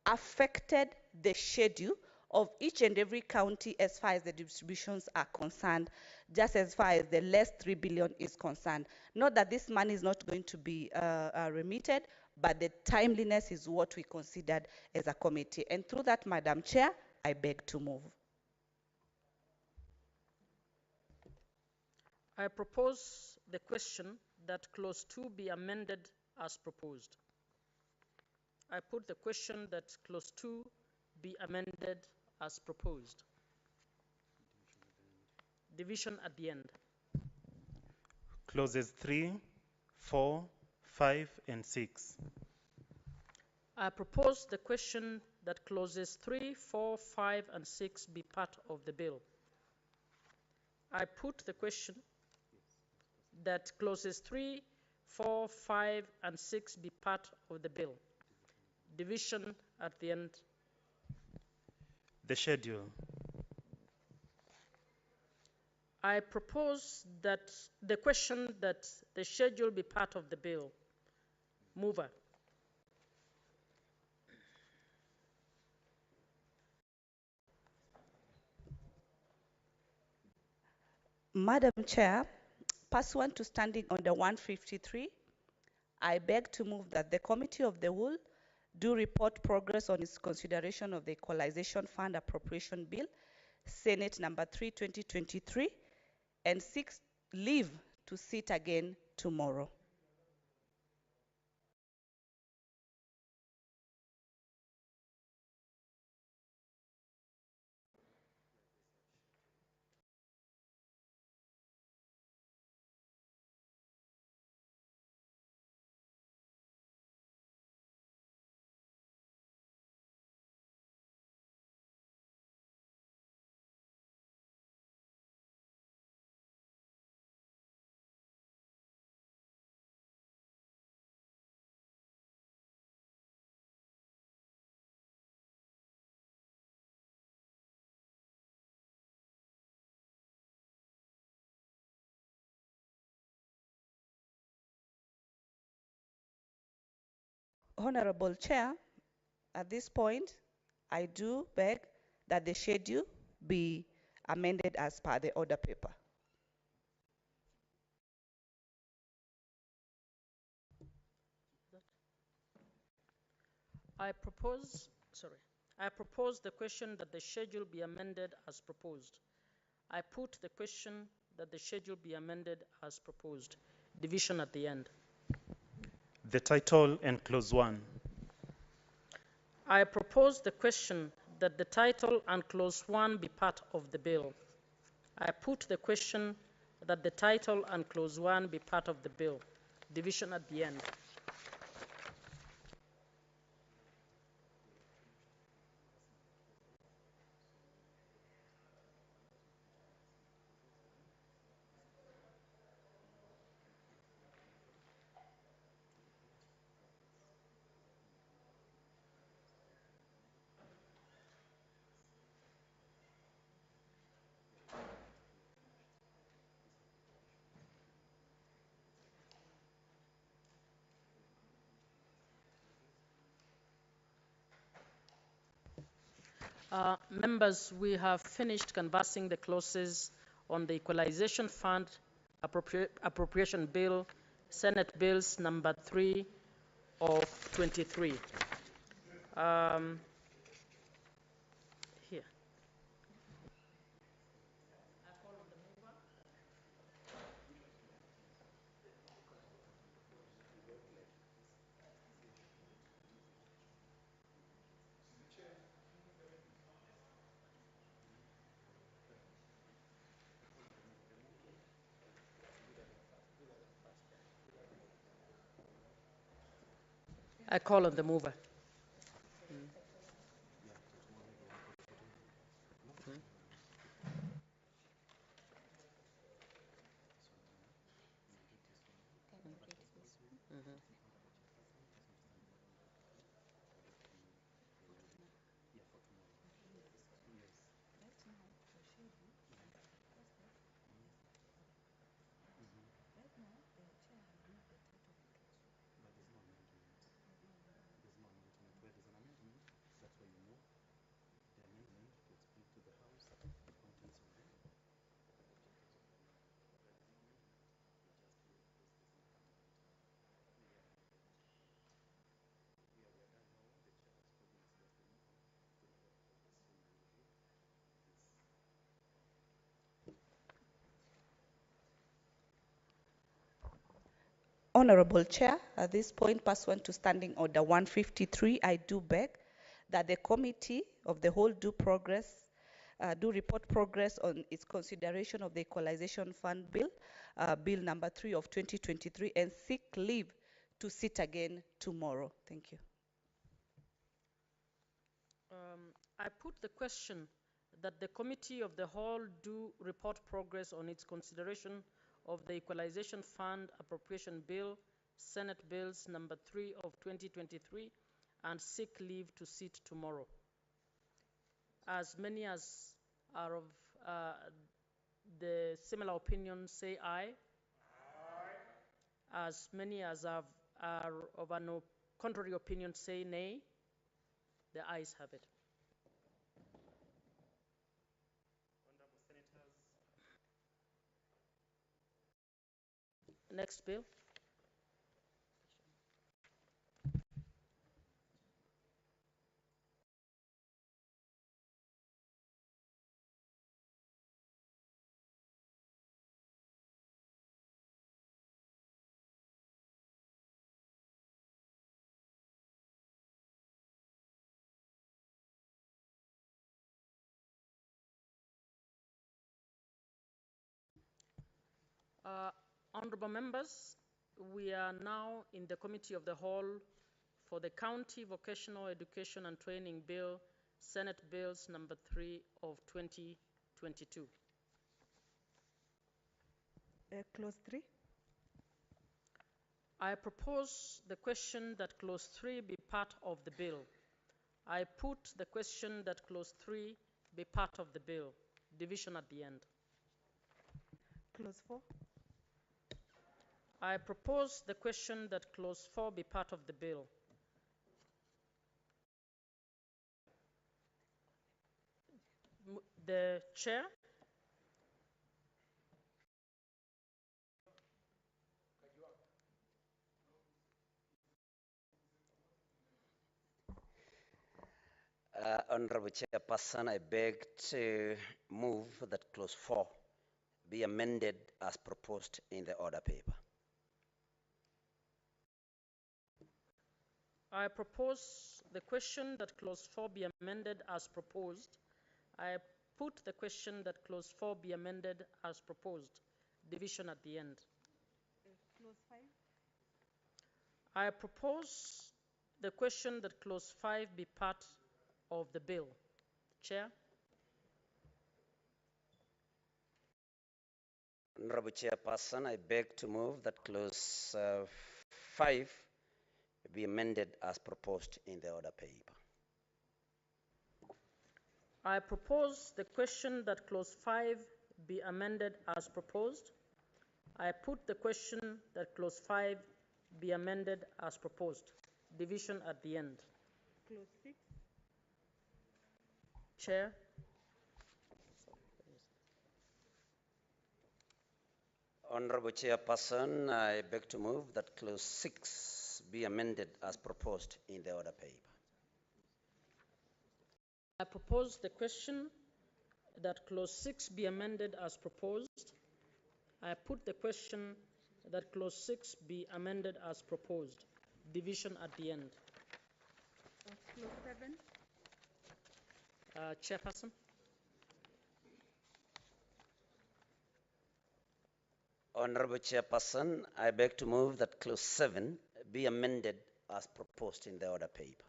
S12: affected the schedule of each and every county as far as the distributions are concerned, just as far as the less 3 billion is concerned. Not that this money is not going to be remitted, but the timeliness is what we considered as a committee. And through that, Madam Chair, I beg to move.
S5: I propose the question that Clause 2 be amended as proposed. I put the question that Clause 2 be amended as proposed. Division at the end.
S10: Clauses 3, 4, 5, and 6.
S5: I propose the question that Clauses 3, 4, 5, and 6 be part of the bill. I put the question that Clauses 3, 4, 5, and 6 be part of the bill. Division at the end.
S10: The schedule.
S5: I propose that the question that the schedule be part of the bill. Mover.
S12: Madam Chair, pursuant to Standing Order 153, I beg to move that the Committee of the Whole do report progress on its consideration of the Equalization Fund Appropriation Bill, Senate number 3, 2023, and seeks leave to sit again tomorrow. Honorable Chair, at this point, I do beg that the schedule be amended as per the order paper.
S5: I propose the question that the schedule be amended as proposed. I put the question that the schedule be amended as proposed. Division at the end.
S10: The title and Clause 1.
S5: I propose the question that the title and Clause 1 be part of the bill. I put the question that the title and Clause 1 be part of the bill. Division at the end. Members, we have finished canvassing the clauses on the Equalization Fund Appropriation Bill, Senate Bills number 3 of 23. Here. I call on the mover.
S12: Honorable Chair, at this point, pursuant to Standing Order 153, I do beg that the Committee of the Whole do report progress on its consideration of the Equalization Fund Bill, Bill number 3 of 2023, and seek leave to sit again tomorrow. Thank you.
S5: I put the question that the Committee of the Whole do report progress on its consideration of the Equalization Fund Appropriation Bill, Senate Bills number 3 of 2023, and seek leave to sit tomorrow. As many as are of the similar opinion say aye. Aye. As many as are of a contrary opinion say nay. The ayes have it. Next bill. Honorable members, we are now in the Committee of the Whole for the County Vocational Education and Training Bill, Senate Bills number 3 of 2022.
S12: Clause 3.
S5: I propose the question that Clause 3 be part of the bill. I put the question that Clause 3 be part of the bill. Division at the end.
S12: Clause 4.
S5: I propose the question that Clause 4 be part of the bill. The Chair.
S11: Honorable Chairperson, I beg to move that Clause 4 be amended as proposed in the order paper.
S5: I propose the question that Clause 4 be amended as proposed. I put the question that Clause 4 be amended as proposed. Division at the end.
S12: Clause 5.
S5: I propose the question that Clause 5 be part of the bill. Chair.
S11: Honorable Chairperson, I beg to move that Clause 5 be amended as proposed in the order paper.
S5: I propose the question that Clause 5 be amended as proposed. I put the question that Clause 5 be amended as proposed. Division at the end.
S12: Clause 6.
S5: Chair.
S11: Honorable Chairperson, I beg to move that clause 6 be amended as proposed in the order paper.
S5: I propose the question that clause 6 be amended as proposed. I put the question that clause 6 be amended as proposed. Division at the end.
S7: Clause 7.
S5: Chairperson.
S11: Honorable Chairperson, I beg to move that clause 7 be amended as proposed in the order paper.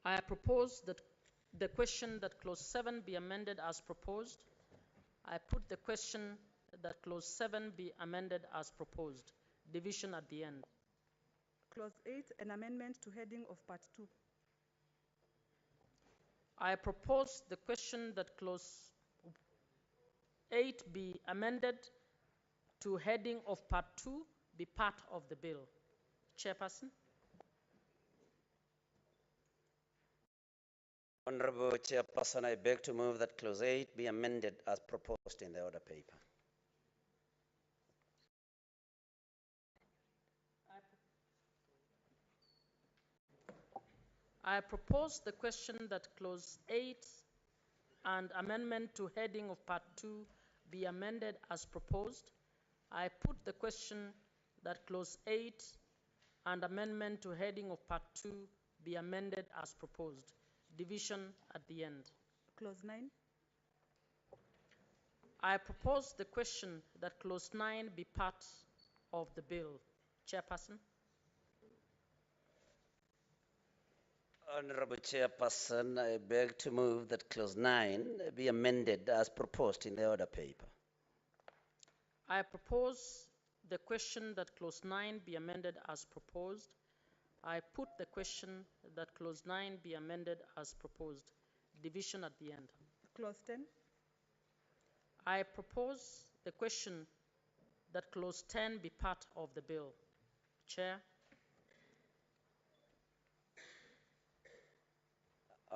S5: I propose that the question that clause 7 be amended as proposed. I put the question that clause 7 be amended as proposed. Division at the end.
S7: Clause 8, an amendment to heading of part 2.
S5: I propose the question that clause 8 be amended to heading of part 2 be part of the bill. Chairperson.
S11: Honorable Chairperson, I beg to move that clause 8 be amended as proposed in the order paper.
S5: I propose the question that clause 8 and amendment to heading of part 2 be amended as proposed. I put the question that clause 8 and amendment to heading of part 2 be amended as proposed. Division at the end.
S7: Clause 9.
S5: I propose the question that clause 9 be part of the bill. Chairperson.
S11: Honorable Chairperson, I beg to move that clause 9 be amended as proposed in the order paper.
S5: I propose the question that clause 9 be amended as proposed. I put the question that clause 9 be amended as proposed. Division at the end.
S7: Clause 10.
S5: I propose the question that clause 10 be part of the bill. Chair.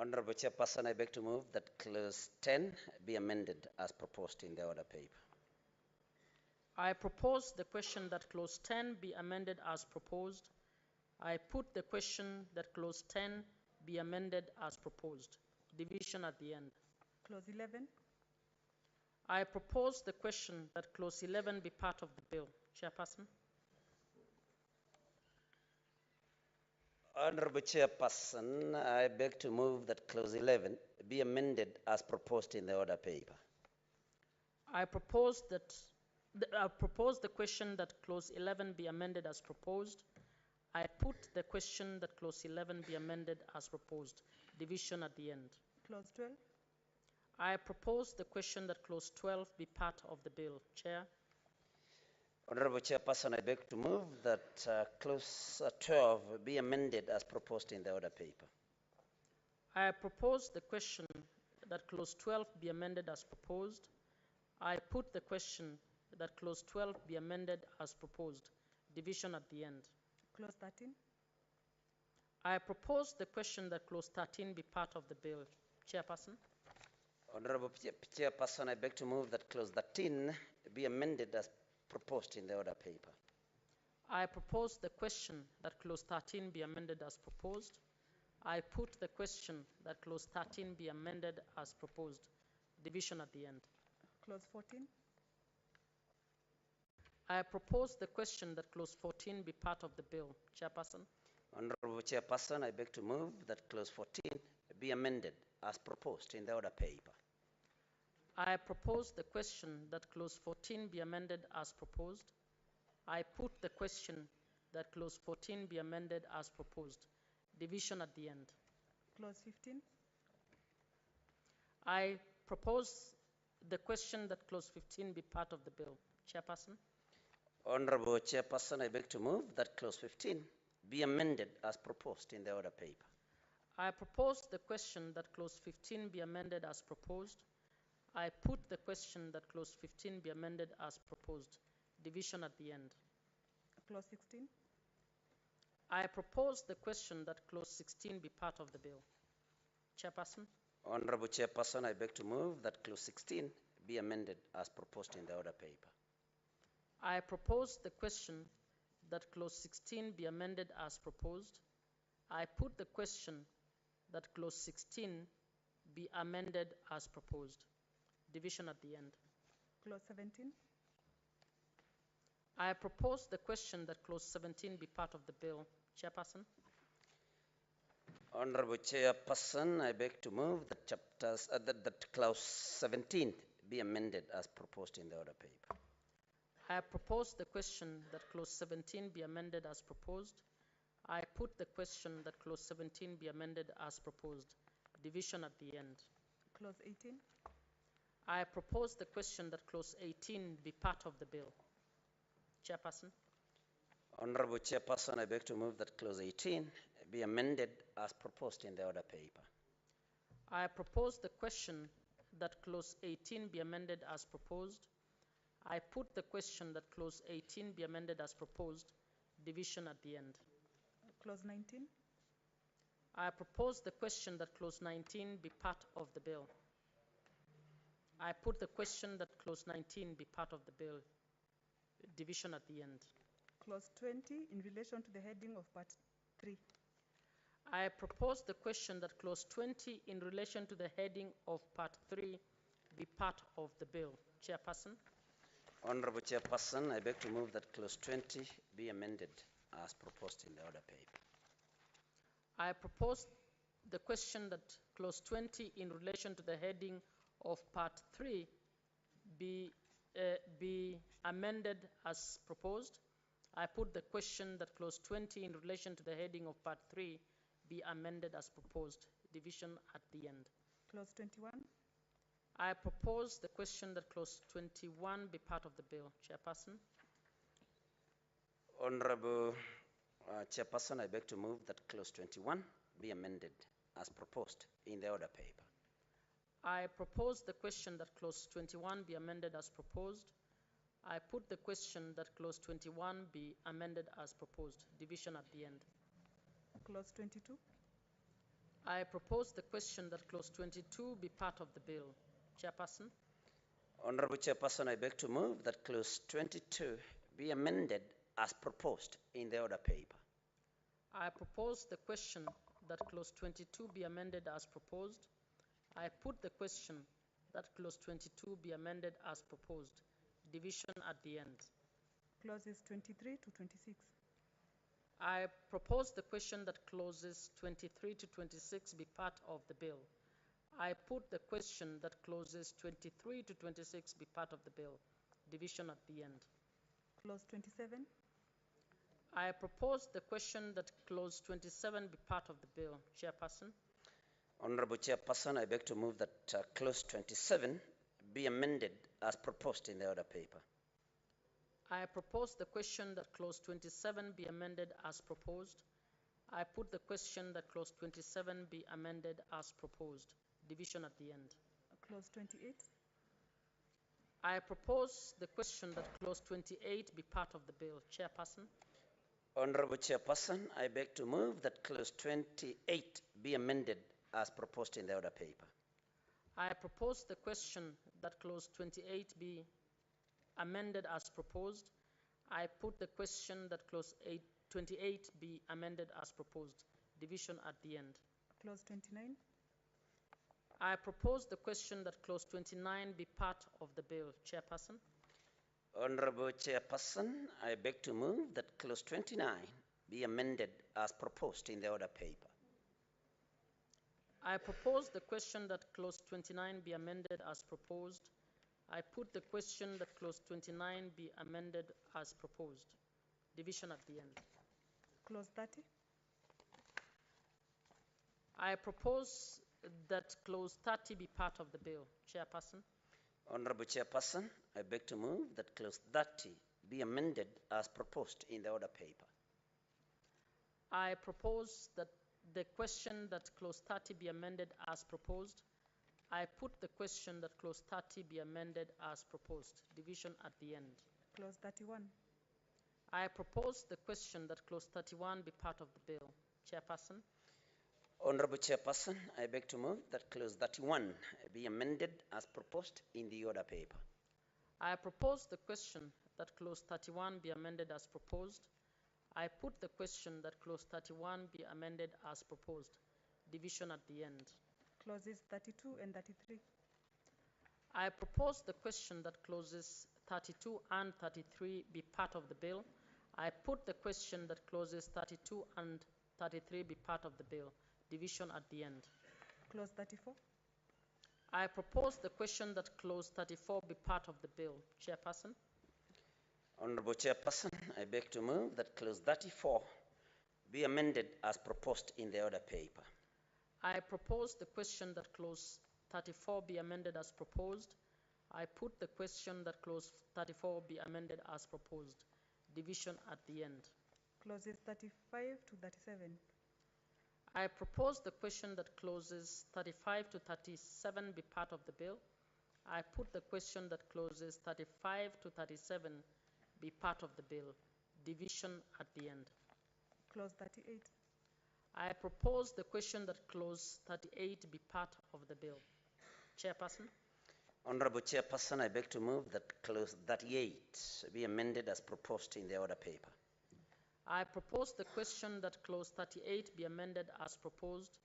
S11: Honorable Chairperson, I beg to move that clause 10 be amended as proposed in the order paper.
S5: I propose the question that clause 10 be amended as proposed. I put the question that clause 10 be amended as proposed. Division at the end.
S7: Clause 11.
S5: I propose the question that clause 11 be part of the bill. Chairperson.
S11: Honorable Chairperson, I beg to move that clause 11 be amended as proposed in the order paper.
S5: I propose the question that clause 11 be amended as proposed. I put the question that clause 11 be amended as proposed. Division at the end.
S7: Clause 12.
S5: I propose the question that clause 12 be part of the bill. Chair.
S11: Honorable Chairperson, I beg to move that clause 12 be amended as proposed in the order paper.
S5: I propose the question that clause 12 be amended as proposed. I put the question that clause 12 be amended as proposed. Division at the end.
S7: Clause 13.
S5: I propose the question that clause 13 be part of the bill. Chairperson.
S11: Honorable Chairperson, I beg to move that clause 13 be amended as proposed in the order paper.
S5: I propose the question that clause 13 be amended as proposed. I put the question that clause 13 be amended as proposed. Division at the end.
S7: Clause 14.
S5: I propose the question that clause 14 be part of the bill. Chairperson.
S11: Honorable Chairperson, I beg to move that clause 14 be amended as proposed in the order paper.
S5: I propose the question that clause 14 be amended as proposed. I put the question that clause 14 be amended as proposed. Division at the end.
S7: Clause 15.
S5: I propose the question that clause 15 be part of the bill. Chairperson.
S11: Honorable Chairperson, I beg to move that clause 15 be amended as proposed in the order paper.
S5: I propose the question that clause 15 be amended as proposed. I put the question that clause 15 be amended as proposed. Division at the end.
S7: Clause 16.
S5: I propose the question that clause 16 be part of the bill. Chairperson.
S11: Honorable Chairperson, I beg to move that clause 16 be amended as proposed in the order paper.
S5: I propose the question that clause 16 be amended as proposed. I put the question that clause 16 be amended as proposed. Division at the end.
S13: Clause 17.
S5: I propose the question that clause 17 be part of the bill. Chairperson.
S11: Honorable Chairperson, I beg to move that that clause 17 be amended as proposed in the order paper.
S5: I propose the question that clause 17 be amended as proposed. I put the question that clause 17 be amended as proposed. Division at the end.
S13: Clause 18.
S5: I propose the question that clause 18 be part of the bill. Chairperson.
S11: Honorable Chairperson, I beg to move that clause 18 be amended as proposed in the order paper.
S5: I propose the question that clause 18 be amended as proposed. I put the question that clause 18 be amended as proposed. Division at the end.
S13: Clause 19.
S5: I propose the question that clause 19 be part of the bill. I put the question that clause 19 be part of the bill. Division at the end.
S13: Clause 20 in relation to the heading of part 3.
S5: I propose the question that clause 20 in relation to the heading of part 3 be part of the bill. Chairperson.
S11: Honorable Chairperson, I beg to move that clause 20 be amended as proposed in the order paper.
S5: I propose the question that clause 20 in relation to the heading of part 3 be amended as proposed. I put the question that clause 20 in relation to the heading of part 3 be amended as proposed. Division at the end.
S13: Clause 21.
S5: I propose the question that clause 21 be part of the bill. Chairperson.
S11: Honorable Chairperson, I beg to move that clause 21 be amended as proposed in the order paper.
S5: I propose the question that clause 21 be amended as proposed. I put the question that clause 21 be amended as proposed. Division at the end.
S13: Clause 22.
S5: I propose the question that clause 22 be part of the bill. Chairperson.
S11: Honorable Chairperson, I beg to move that clause 22 be amended as proposed in the order paper.
S5: I propose the question that clause 22 be amended as proposed. I put the question that clause 22 be amended as proposed. Division at the end.
S13: Clauses 23 to 26.
S5: I propose the question that clauses 23 to 26 be part of the bill. I put the question that clauses 23 to 26 be part of the bill. Division at the end.
S13: Clause 27.
S5: I propose the question that clause 27 be part of the bill. Chairperson.
S11: Honorable Chairperson, I beg to move that clause 27 be amended as proposed in the order paper.
S5: I propose the question that clause 27 be amended as proposed. I put the question that clause 27 be amended as proposed. Division at the end.
S13: Clause 28.
S5: I propose the question that clause 28 be part of the bill. Chairperson.
S11: Honorable Chairperson, I beg to move that clause 28 be amended as proposed in the order paper.
S5: I propose the question that clause 28 be amended as proposed. I put the question that clause 28 be amended as proposed. Division at the end.
S13: Clause 29.
S5: I propose the question that clause 29 be part of the bill. Chairperson.
S11: Honorable Chairperson, I beg to move that clause 29 be amended as proposed in the order paper.
S5: I propose the question that clause 29 be amended as proposed. I put the question that clause 29 be amended as proposed. Division at the end.
S13: Clause 30.
S5: I propose that clause 30 be part of the bill. Chairperson.
S11: Honorable Chairperson, I beg to move that clause 30 be amended as proposed in the order paper.
S5: I propose that the question that clause 30 be amended as proposed. I put the question that clause 30 be amended as proposed. Division at the end.
S13: Clause 31.
S5: I propose the question that clause 31 be part of the bill. Chairperson.
S11: Honorable Chairperson, I beg to move that clause 31 be amended as proposed in the order paper.
S5: I propose the question that clause 31 be amended as proposed. I put the question that clause 31 be amended as proposed. Division at the end.
S13: Clauses 32 and 33.
S5: I propose the question that clauses 32 and 33 be part of the bill. I put the question that clauses 32 and 33 be part of the bill. Division at the end.
S13: Clause 34.
S5: I propose the question that clause 34 be part of the bill. Chairperson.
S11: Honorable Chairperson, I beg to move that clause 34 be amended as proposed in the order paper.
S5: I propose the question that clause 34 be amended as proposed. I put the question that clause 34 be amended as proposed. Division at the end.
S13: Clauses 35 to 37.
S5: I propose the question that clauses 35 to 37 be part of the bill. I put the question that clauses 35 to 37 be part of the bill. Division at the end.
S13: Clause 38.
S5: I propose the question that clause 38 be part of the bill. Chairperson.
S11: Honorable Chairperson, I beg to move that clause 38 be amended as proposed in the order paper.
S5: I propose the question that clause 38 be amended as proposed.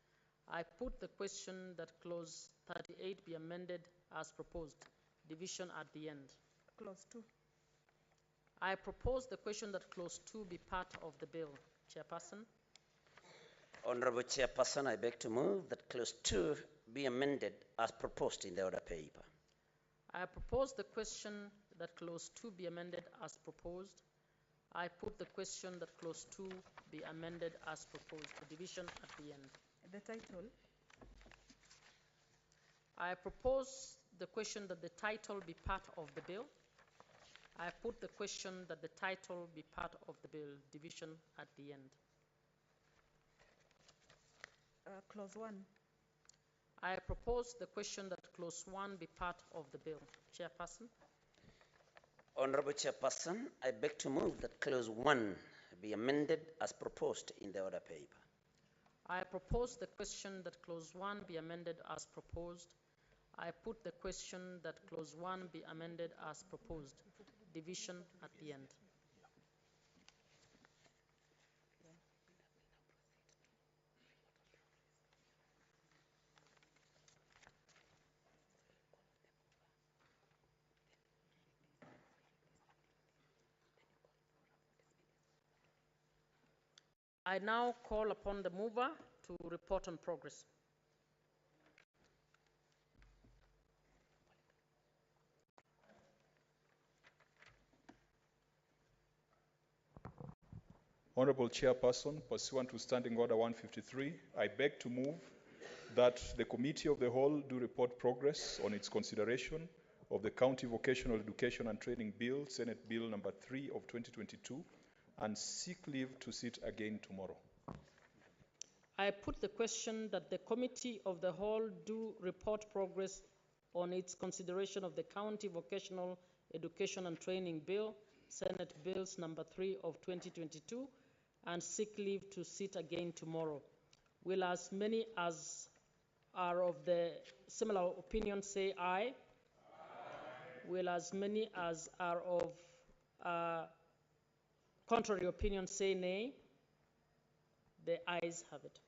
S5: I put the question that clause 38 be amended as proposed. Division at the end.
S13: Clause 2.
S5: I propose the question that clause 2 be part of the bill. Chairperson.
S11: Honorable Chairperson, I beg to move that clause 2 be amended as proposed in the order paper.
S5: I propose the question that clause 2 be amended as proposed. I put the question that clause 2 be amended as proposed. Division at the end.
S13: The title.
S5: I propose the question that the title be part of the bill. I put the question that the title be part of the bill. Division at the end.
S13: Clause 1.
S5: I propose the question that clause 1 be part of the bill. Chairperson.
S11: Honorable Chairperson, I beg to move that clause 1 be amended as proposed in the order paper.
S5: I propose the question that clause 1 be amended as proposed. I put the question that clause 1 be amended as proposed. Division at the end. I now call upon the mover to report on progress.
S9: Honorable Chairperson, pursuant to Standing Order 153, I beg to move that the Committee of the Whole do report progress on its consideration of the County Vocational Education and Training Bill, Senate Bill number 3 of 2022, and seek leave to sit again tomorrow.
S5: I put the question that the Committee of the Whole do report progress on its consideration of the County Vocational Education and Training Bill, Senate Bills number 3 of 2022, and seek leave to sit again tomorrow. Will as many as are of the similar opinion say aye? Aye. Will as many as are of contrary opinion say nay? The ayes have it.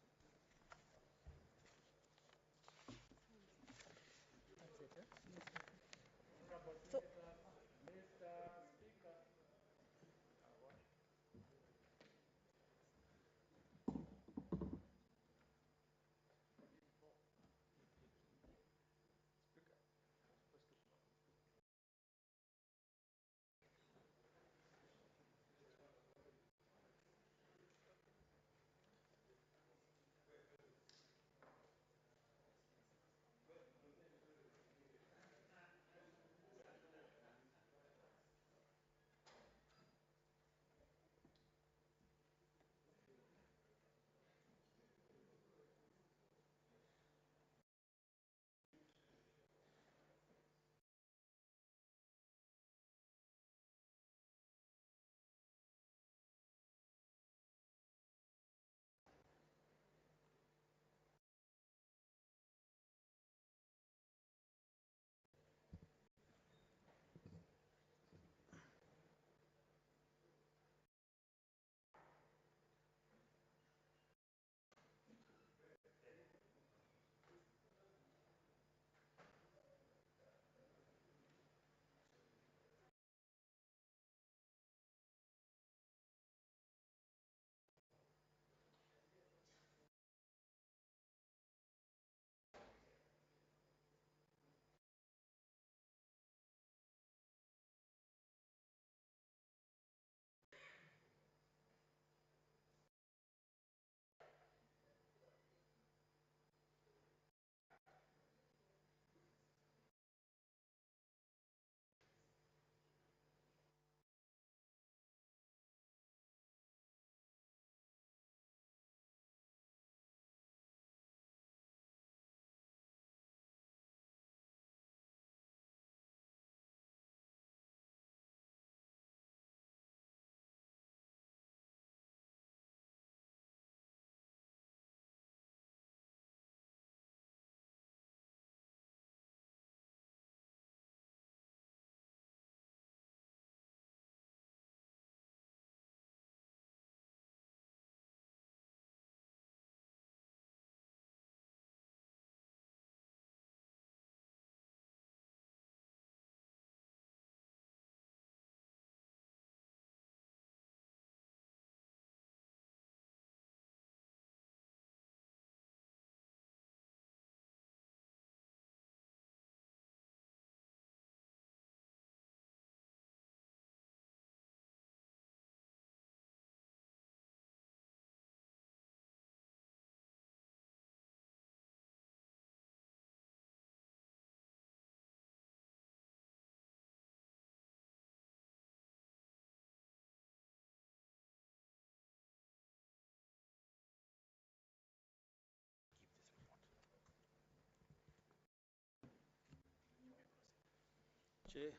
S2: Chair.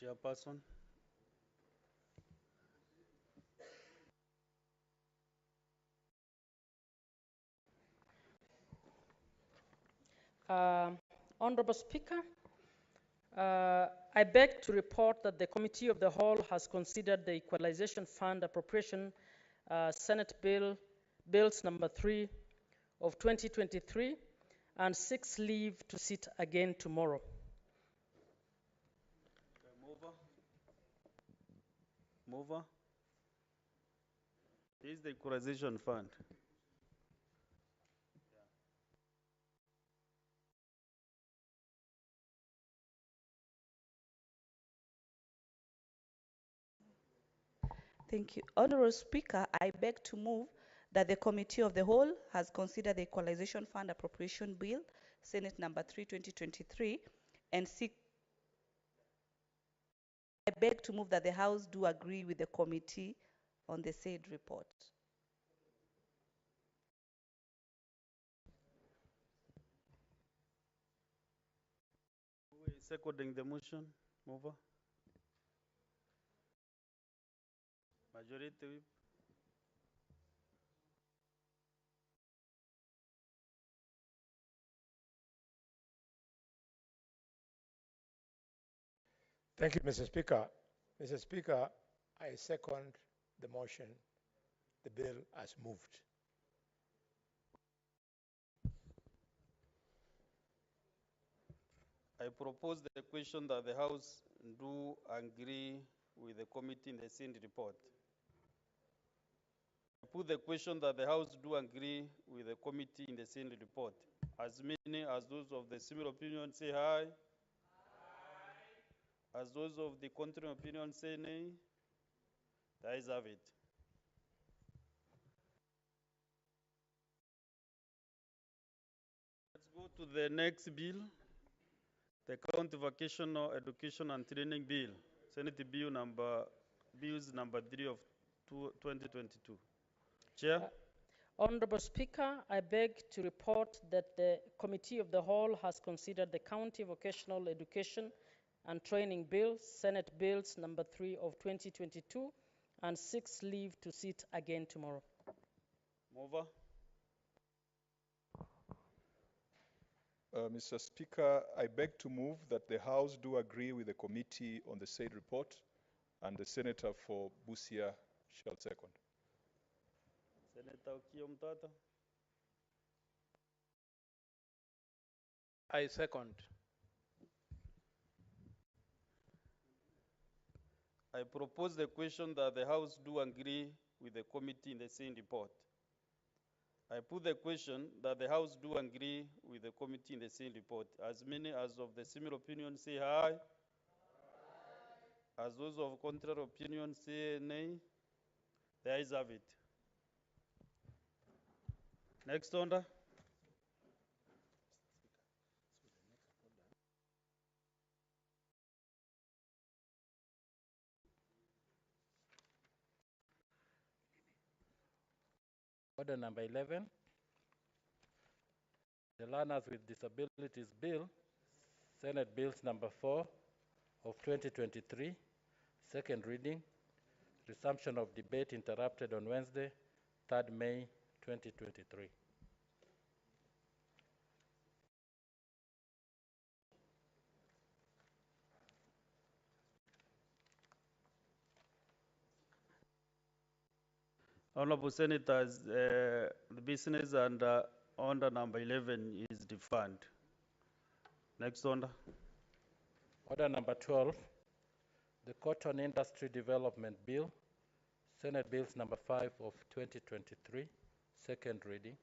S2: Chairperson.
S5: Honorable Speaker, I beg to report that the Committee of the Whole has considered the Equalization Fund Appropriation Senate Bills number 3 of 2023 and seeks leave to sit again tomorrow.
S2: Mover. This is the Equalization Fund.
S12: Thank you. Honorable Speaker, I beg to move that the Committee of the Whole has considered the Equalization Fund Appropriation Bill, Senate number 3, 2023, and I beg to move that the House do agree with the committee on the said report.
S2: Who is seconding the motion? Mover. Majority Whip.
S15: Thank you, Mr. Speaker. Mr. Speaker, I second the motion. The bill as moved.
S2: I propose the question that the House do agree with the committee in the same report. I put the question that the House do agree with the committee in the same report. As many as those of the similar opinion say aye. Aye. As those of the contrary opinion say nay. The ayes have it. Let's go to the next bill, the County Vocational Education and Training Bill, Senate Bills number 3 of 2022. Chair.
S5: Honorable Speaker, I beg to report that the Committee of the Whole has considered the County Vocational Education and Training Bill, Senate Bills number 3 of 2022, and seeks leave to sit again tomorrow.
S2: Mover.
S9: Mr. Speaker, I beg to move that the House do agree with the committee on the said report, and the Senator for Busia shall second.
S2: Senator Okiya Mtata.
S8: I second.
S2: I propose the question that the House do agree with the committee in the same report. I put the question that the House do agree with the committee in the same report. As many as of the similar opinion say aye. Aye. As those of contrary opinion say nay. The ayes have it. Next order.
S1: Order number 11, the Learners with Disabilities Bill, Senate Bills number 4 of 2023, second reading, resumption of debate interrupted on Wednesday, 3rd May 2023.
S2: Honorable Senators, the business under order number 11 is defunct. Next order.
S1: Order number 12, the Cotton Industry Development Bill, Senate Bills number 5 of 2023, second reading.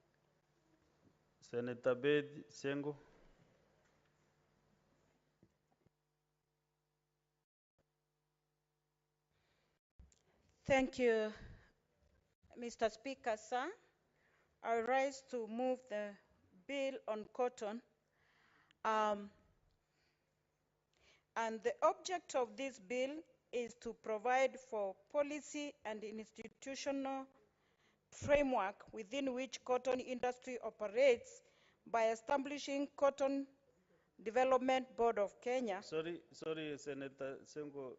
S2: Senator Bed Sengo.
S7: Thank you, Mr. Speaker, sir. I rise to move the bill on cotton. And the object of this bill is to provide for policy and institutional framework within which cotton industry operates by establishing cotton Development Board of Kenya.
S2: Sorry, Senator Sengo.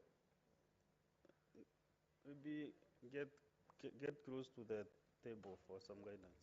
S2: Maybe get close to the table for some guidance.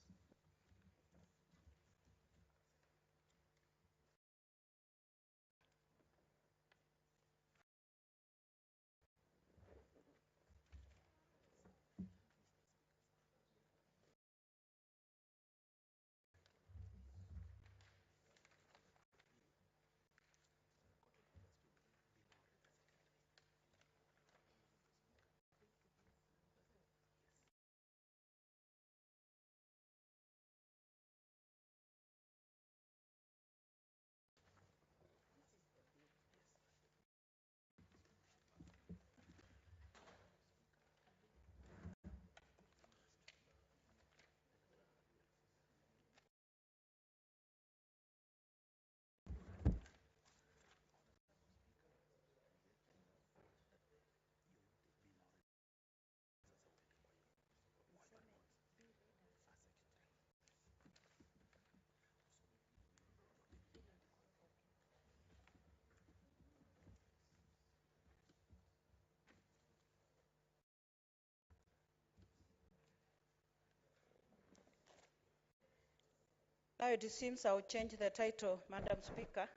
S7: Now it seems I'll change the title, Madam Speaker.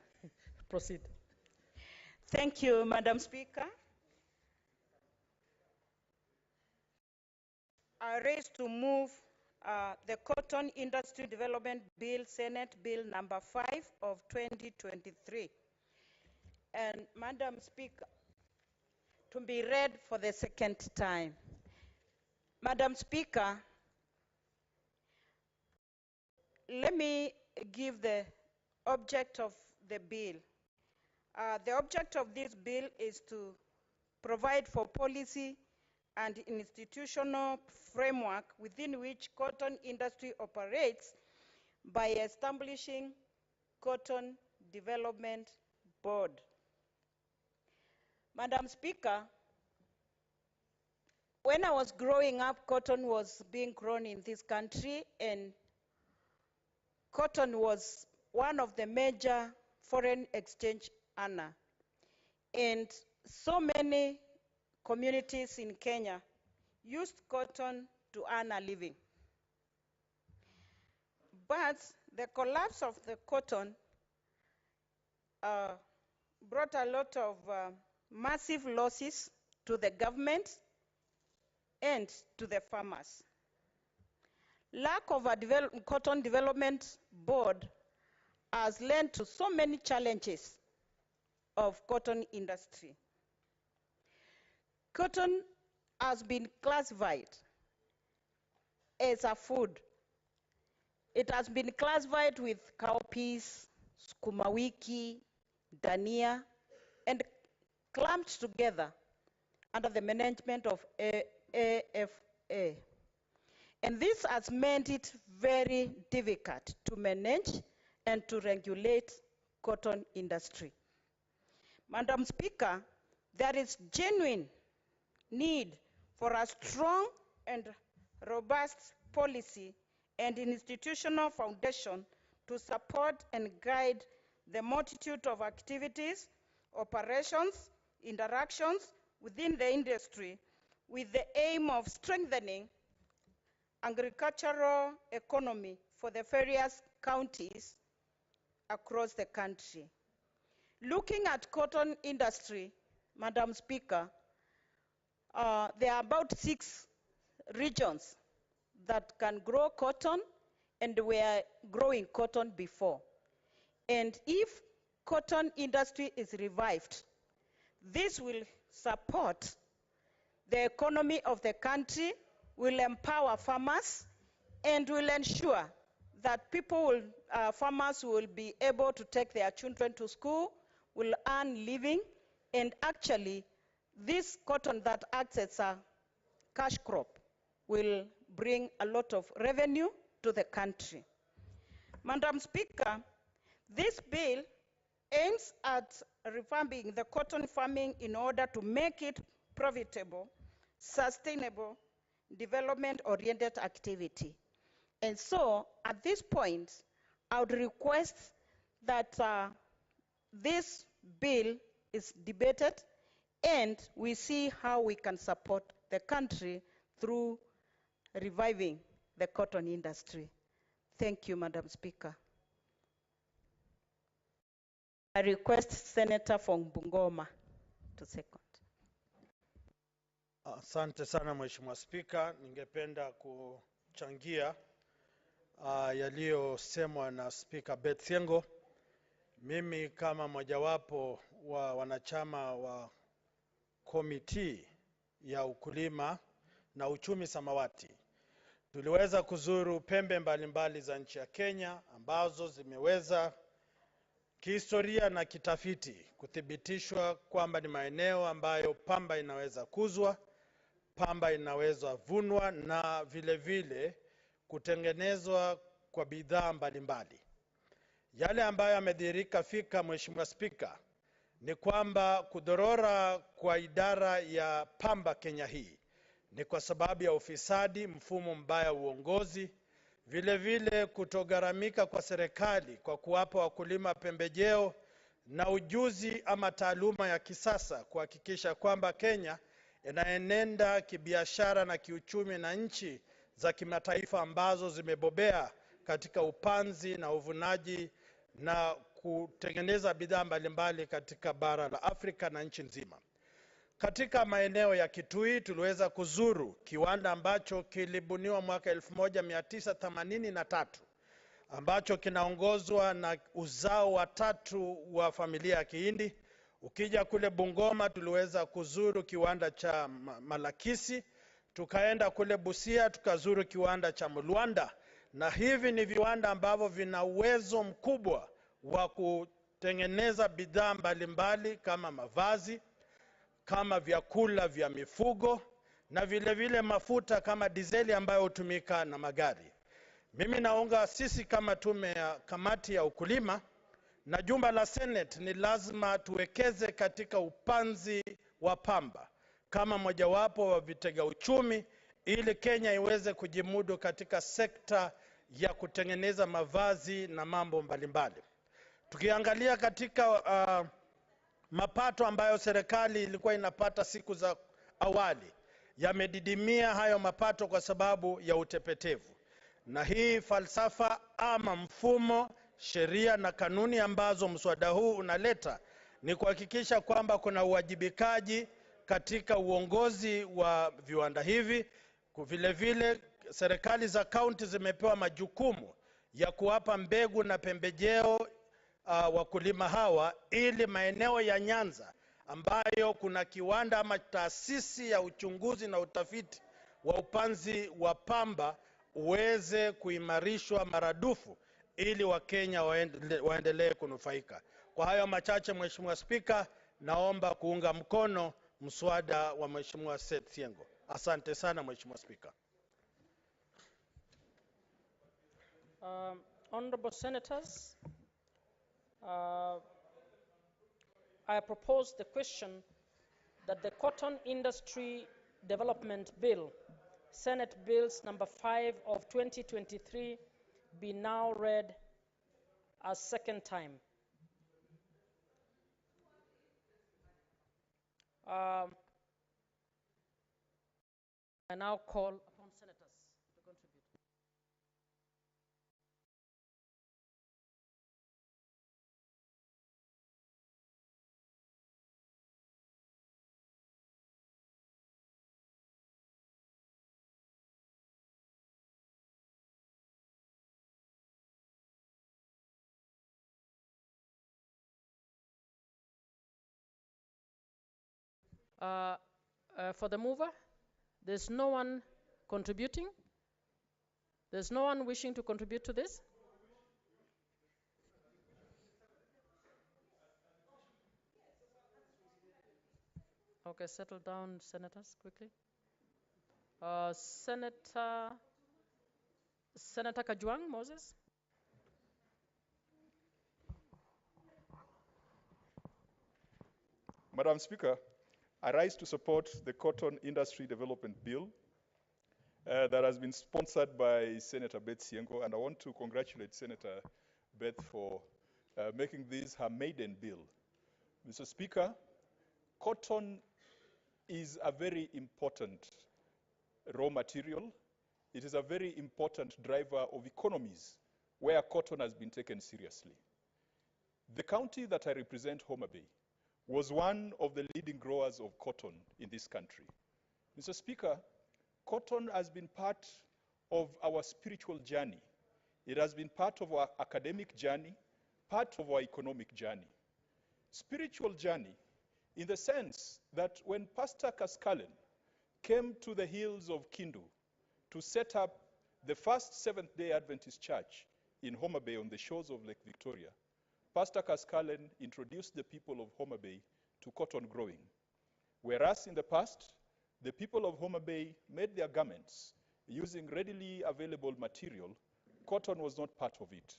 S5: Proceed.
S7: Thank you, Madam Speaker. I raise to move the Cotton Industry Development Bill, Senate Bill number 5 of 2023. And Madam Speaker, to be read for the second time. Madam Speaker, let me give the object of the bill. The object of this bill is to provide for policy and institutional framework within which cotton industry operates by establishing Cotton Development Board. Madam Speaker, when I was growing up, cotton was being grown in this country, and cotton was one of the major foreign exchange earner. And so many communities in Kenya used cotton to earn a living. But the collapse of the cotton brought a lot of massive losses to the government and to the farmers. Lack of a cotton development board has led to so many challenges of cotton industry. Cotton has been classified as a food. It has been classified with cowpeas, sukuma wiki, dania, and clumped together under the management of AFA. And this has made it very difficult to manage and to regulate cotton industry. Madam Speaker, there is genuine need for a strong and robust policy and institutional foundation to support and guide the multitude of activities, operations, interactions within the industry with the aim of strengthening agricultural economy for the various counties across the country. Looking at cotton industry, Madam Speaker, there are about 6 regions that can grow cotton, and were growing cotton before. And if cotton industry is revived, this will support the economy of the country, will empower farmers, and will ensure that farmers will be able to take their children to school, will earn living, and actually this cotton that acts as a cash crop will bring a lot of revenue to the country. Madam Speaker, this bill aims at revamping the cotton farming in order to make it profitable, sustainable, development-oriented activity. And so, at this point, I would request that
S3: this bill is debated and we see how we can support the country through reviving the cotton industry. Thank you, Madam Speaker. I request Senator from Bungoma to second.
S16: Asante sana Mheshimiwa Spika, ningependa kuchangia yaliyosemwa na Spika Beth Siengo. Mimi kama mojawapo wa wanachama wa komiti ya ukulima na uchumi samawati, tuliweza kuzuru pembe mbalimbali za nchi ya Kenya ambazo zimeweza kihistoria na kitafiti kuthibitishwa kwamba ni maeneo ambayo pamba inaweza kuzwa, pamba inaweza vunwa na vile vile kutengenezwa kwa bidhaa mbalimbali. Yale ambayo yamedhihirika fika, Mheshimiwa Spika, ni kwamba kudorora kwa idara ya pamba Kenya hii ni kwa sababu ya ufisadi, mfumo mbaya wa uongozi, vile vile kutogharamika kwa serikali kwa kuwapa wakulima pembejeo na ujuzi ama taaluma ya kisasa kuhakikisha kwamba Kenya inaenenda kibiashara na kiuchumi na nchi za kimataifa ambazo zimebobea katika upanzi na uvunaji na kutengeneza bidhaa mbalimbali katika bara la Afrika na nchi nzima. Katika maeneo ya Kitui tuliweza kuzuru kiwanda ambacho kilibuniwa mwaka 1983 ambacho kinaongozwa na uzao wa tatu wa familia ya Kihindi. Ukija kule Bungoma tuliweza kuzuru kiwanda cha Malakisi, tukaenda kule Busia tukazuru kiwanda cha Mlwanda, na hivi ni viwanda ambavyo vina uwezo mkubwa wa kutengeneza bidhaa mbalimbali kama mavazi, kama vyakula vya mifugo na vile vile mafuta kama dizeli ambayo hutumika na magari. Mimi naunga sisi kama tume ya kamati ya ukulima na jumba la Senate ni lazima tuwekeze katika upanzi wa pamba kama mojawapo wa vitega uchumi ili Kenya iweze kujimudu katika sekta ya kutengeneza mavazi na mambo mbalimbali. Tukiangalia katika mapato ambayo serikali ilikuwa inapata siku za awali, yamedidimia hayo mapato kwa sababu ya utepetevu. Na hii falsafa ama mfumo, sheria na kanuni ambazo mswada huu unaleta ni kuhakikisha kwamba kuna uwajibikaji katika uongozi wa viwanda hivi. Vile vile serikali za kaunti zimepewa majukumu ya kuwapa mbegu na pembejeo wakulima hawa ili maeneo ya Nyanza ambayo kuna kiwanda ama taasisi ya uchunguzi na utafiti wa upanzi wa pamba uweze kuimarishwa maradufu ili Wakenya waendelee kunufaika. Kwa hayo machache, Mheshimiwa Spika, naomba kuunga mkono mswada wa Mheshimiwa Seth Siengo. Asante sana Mheshimiwa Spika.
S5: Honorable Senators, I propose the question that the Cotton Industry Development Bill, Senate Bills number 5 of 2023, be now read a second time. I now call upon senators to contribute. For the mover, there's no one contributing. There's no one wishing to contribute to this. Okay, settle down, senators, quickly. Senator Kajwang' Moses.
S9: Madam Speaker, I rise to support the Cotton Industry Development Bill that has been sponsored by Senator Beth Siengo, and I want to congratulate Senator Beth for making this her maiden bill. Mr. Speaker, cotton is a very important raw material. It is a very important driver of economies where cotton has been taken seriously. The county that I represent, Homa Bay, was one of the leading growers of cotton in this country. Mr. Speaker, cotton has been part of our spiritual journey. It has been part of our academic journey, part of our economic journey. Spiritual journey in the sense that when Pastor Kaskalen came to the hills of Kindu to set up the first Seventh-day Adventist church in Homa Bay on the shores of Lake Victoria, Pastor Kaskalen introduced the people of Homa Bay to cotton growing. Whereas in the past, the people of Homa Bay made their garments using readily available material, cotton was not part of it.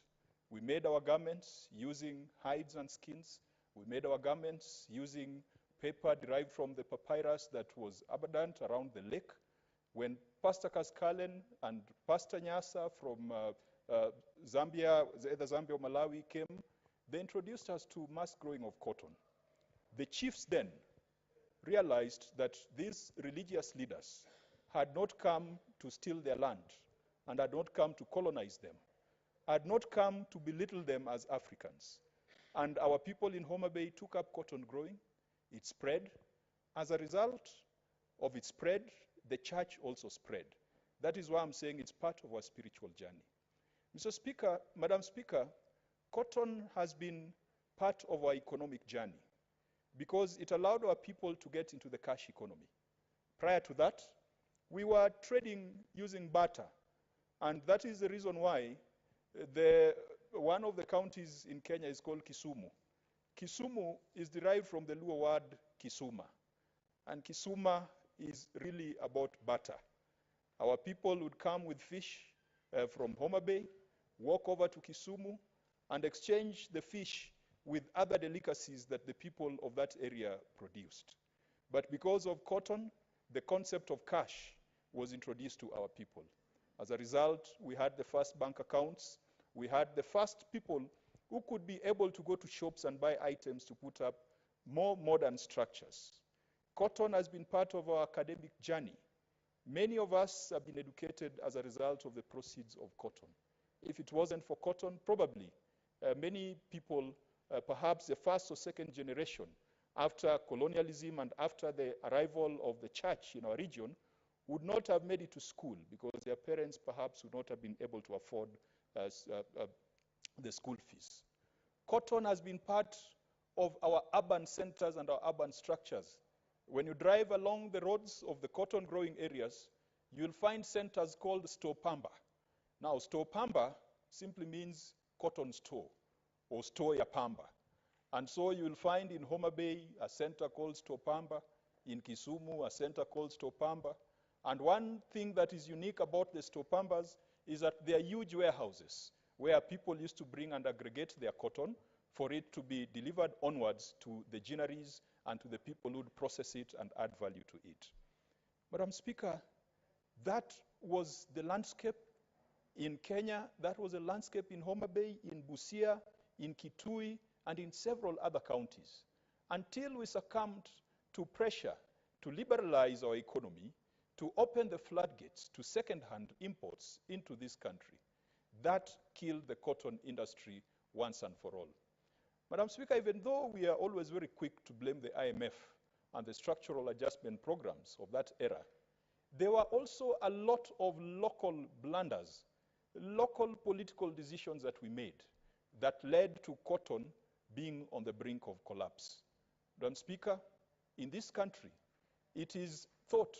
S9: We made our garments using hides and skins. We made our garments using paper derived from the papyrus that was abundant around the lake. When Pastor Kaskalen and Pastor Nyasa from Zambia, either Zambia or Malawi came, they introduced us to mass growing of cotton. The chiefs then realized that these religious leaders had not come to steal their land and had not come to colonize them, had not come to belittle them as Africans. And our people in Homa Bay took up cotton growing. It spread. As a result of its spread, the church also spread. That is why I'm saying it's part of our spiritual journey. Mr. Speaker, Madam Speaker, cotton has been part of our economic journey because it allowed our people to get into the cash economy. Prior to that, we were trading using barter, and that is the reason why one of the counties in Kenya is called Kisumu. Kisumu is derived from the Luo word Kisuma, and Kisuma is really about barter. Our people would come with fish from Homa Bay, walk over to Kisumu, and exchange the fish with other delicacies that the people of that area produced. But because of cotton, the concept of cash was introduced to our people. As a result, we had the first bank accounts. We had the first people who could be able to go to shops and buy items to put up more modern structures. Cotton has been part of our academic journey. Many of us have been educated as a result of the proceeds of cotton. If it wasn't for cotton, probably many people, perhaps the first or second generation after colonialism and after the arrival of the church in our region, would not have made it to school because their parents perhaps would not have been able to afford the school fees. Cotton has been part of our urban centers and our urban structures. When you drive along the roads of the cotton growing areas, you'll find centers called store pamba. Now, store pamba simply means cotton store or store ya pamba. And so you'll find in Homa Bay a center called store pamba, in Kisumu a center called store pamba. And one thing that is unique about the store pambas is that they are huge warehouses where people used to bring and aggregate their cotton for it to be delivered onwards to the ginneries and to the people who would process it and add value to it. Madam Speaker, that was the landscape in Kenya. That was a landscape in Homa Bay, in Busia, in Kitui, and in several other counties, until we succumbed to pressure to liberalize our economy, to open the floodgates to second-hand imports into this country. That killed the cotton industry once and for all. Madam Speaker, even though we are always very quick to blame the IMF and the structural adjustment programs of that era, there were also a lot of local blunders, local political decisions that we made that led to cotton being on the brink of collapse. Madam Speaker, in this country, it is thought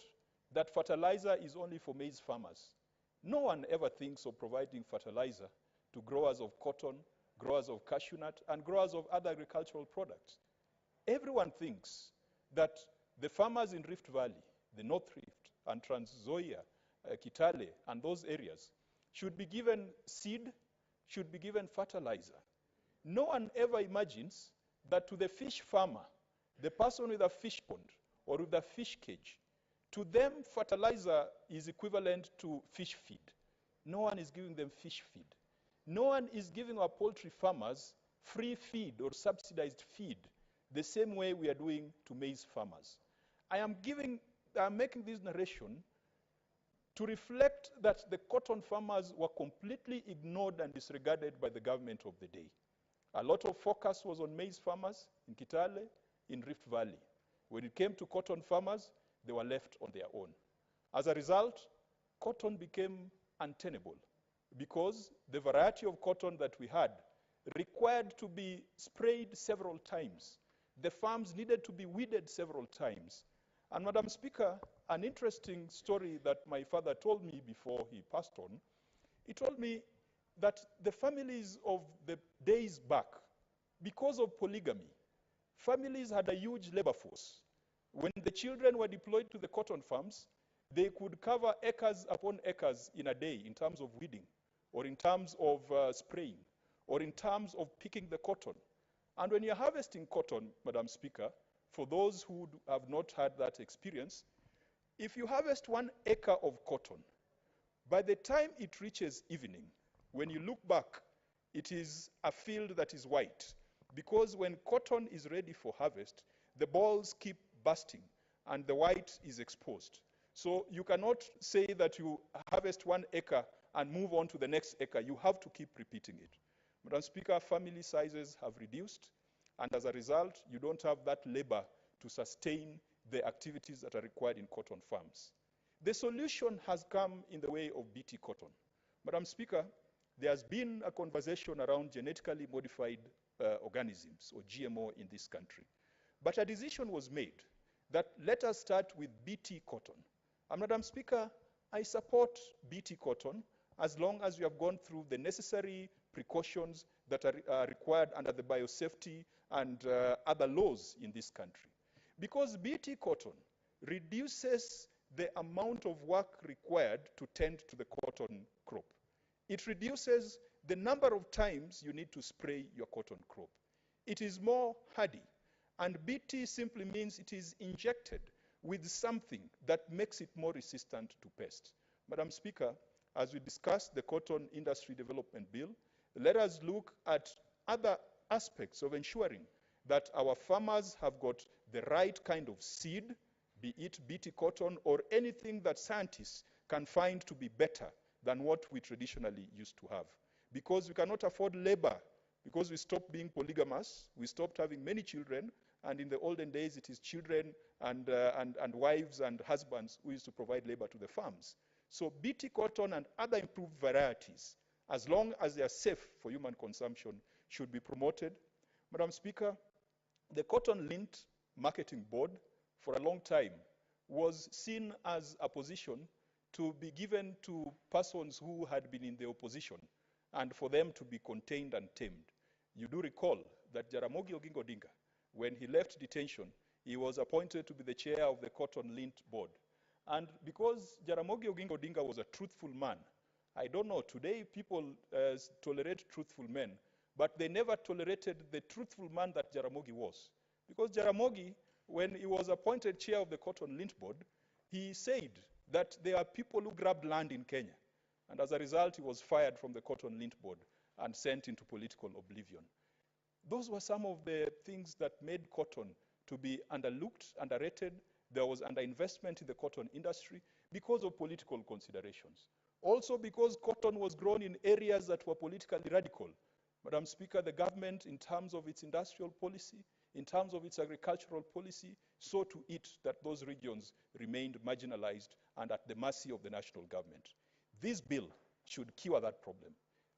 S9: that fertilizer is only for maize farmers. No one ever thinks of providing fertilizer to growers of cotton, growers of cashew nut, and growers of other agricultural products. Everyone thinks that the farmers in Rift Valley, the North Rift, and Trans-Nzoia, Kitale, and those areas should be given seed, should be given fertilizer. No one ever imagines that to the fish farmer, the person with a fish pond or with a fish cage, to them fertilizer is equivalent to fish feed. No one is giving them fish feed. No one is giving our poultry farmers free feed or subsidized feed the same way we are doing to maize farmers. I'm making this narration to reflect that the cotton farmers were completely ignored and disregarded by the government of the day. A lot of focus was on maize farmers in Kitale, in Rift Valley. When it came to cotton farmers, they were left on their own. As a result, cotton became untenable because the variety of cotton that we had required to be sprayed several times. The farms needed to be weeded several times. And Madam Speaker, an interesting story that my father told me before he passed on, he told me that the families of the days back, because of polygamy, families had a huge labor force. When the children were deployed to the cotton farms, they could cover acres upon acres in a day in terms of weeding, or in terms of spraying, or in terms of picking the cotton. And when you're harvesting cotton, Madam Speaker, for those who have not had that experience, if you harvest 1 acre of cotton, by the time it reaches evening, when you look back, it is a field that is white. Because when cotton is ready for harvest, the balls keep bursting and the white is exposed. So you cannot say that you harvest 1 acre and move on to the next acre. You have to keep repeating it. Madam Speaker, family sizes have reduced, and as a result, you don't have that labor to sustain the activities that are required in cotton farms. The solution has come in the way of BT cotton. Madam Speaker, there has been a conversation around genetically modified organisms, or GMO, in this country. But a decision was made that let us start with BT cotton. And Madam Speaker, I support BT cotton as long as we have gone through the necessary precautions that are required under the biosafety and other laws in this country. Because BT cotton reduces the amount of work required to tend to the cotton crop. It reduces the number of times you need to spray your cotton crop. It is more hardy, and BT simply means it is injected with something that makes it more resistant to pests. Madam Speaker, as we discuss the Cotton Industry Development Bill, let us look at other aspects of ensuring that our farmers have got the right kind of seed, be it BT cotton or anything that scientists can find to be better than what we traditionally used to have. Because we cannot afford labor, because we stopped being polygamous, we stopped having many children, and in the olden days it is children and wives and husbands who used to provide labor to the farms. So BT cotton and other improved varieties, as long as they are safe for human consumption, should be promoted. Madam Speaker, the Cotton Lint Marketing Board, for a long time, was seen as a position to be given to persons who had been in the opposition, and for them to be contained and tamed. You do recall that Jaramogi Oginga Odinga, when he left detention, he was appointed to be the chair of the Cotton Lint Board. And because Jaramogi Oginga Odinga was a truthful man, I don't know, today people tolerate truthful men, but they never tolerated the truthful man that Jaramogi was. Because Jaramogi, when he was appointed chair of the Cotton Lint Board, he said that there are people who grabbed land in Kenya. And as a result, he was fired from the Cotton Lint Board and sent into political oblivion. Those were some of the things that made cotton to be underlooked, underrated. There was underinvestment in the cotton industry because of political considerations. Also because cotton was grown in areas that were politically radical. Madam Speaker, the government, in terms of its industrial policy, in terms of its agricultural policy, saw to it that those regions remained marginalized and at the mercy of the national government. This bill should cure that problem.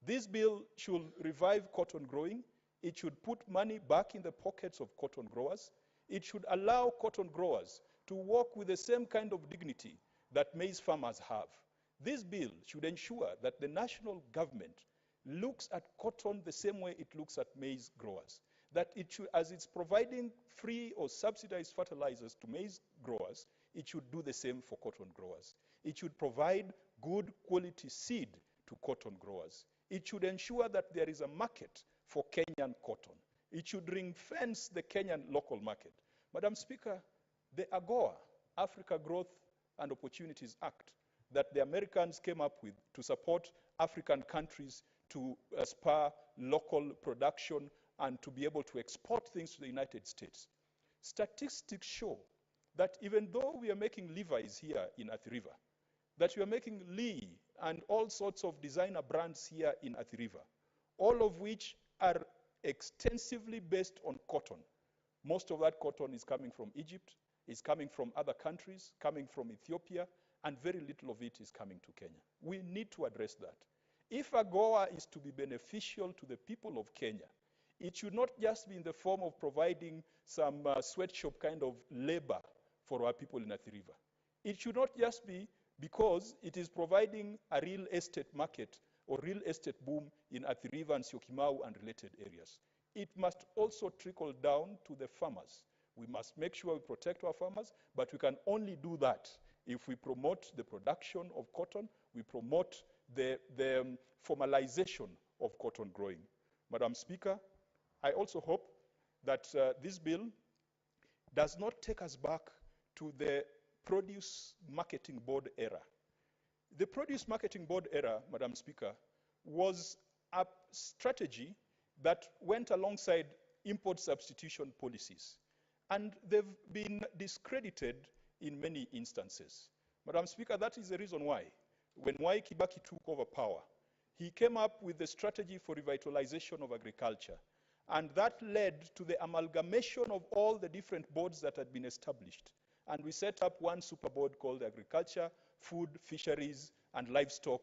S9: This bill should revive cotton growing. It should put money back in the pockets of cotton growers. It should allow cotton growers to work with the same kind of dignity that maize farmers have. This bill should ensure that the national government looks at cotton the same way it looks at maize growers. That it should, as it's providing free or subsidized fertilizers to maize growers, it should do the same for cotton growers. It should provide good quality seed to cotton growers. It should ensure that there is a market for Kenyan cotton. It should ring-fence the Kenyan local market. Madam Speaker, the AGOA, Africa Growth and Opportunities Act, that the Americans came up with to support African countries to spur local production and to be able to export things to the United States. Statistics show that even though we are making Levi's here in Athi River, that we are making Lee and all sorts of designer brands here in Athi River, all of which are extensively based on cotton. Most of that cotton is coming from Egypt, is coming from other countries, coming from Ethiopia, and very little of it is coming to Kenya. We need to address that. If AGOA is to be beneficial to the people of Kenya, it should not just be in the form of providing some sweatshop kind of labor for our people in Athi River. It should not just be because it is providing a real estate market or real estate boom in Athi River and Syokimau and related areas. It must also trickle down to the farmers. We must make sure we protect our farmers, but we can only do that if we promote the production of cotton, we promote the formalization of cotton growing. Madam Speaker, I also hope that this bill does not take us back to the Produce Marketing Board era. The Produce Marketing Board era, Madam Speaker, was a strategy that went alongside import substitution policies. And they've been discredited in many instances. Madam Speaker, that is the reason why, when Mwai Kibaki took over power, he came up with the strategy for revitalization of agriculture. And that led to the amalgamation of all the different boards that had been established. And we set up one super board called Agriculture, Food, Fisheries, and Livestock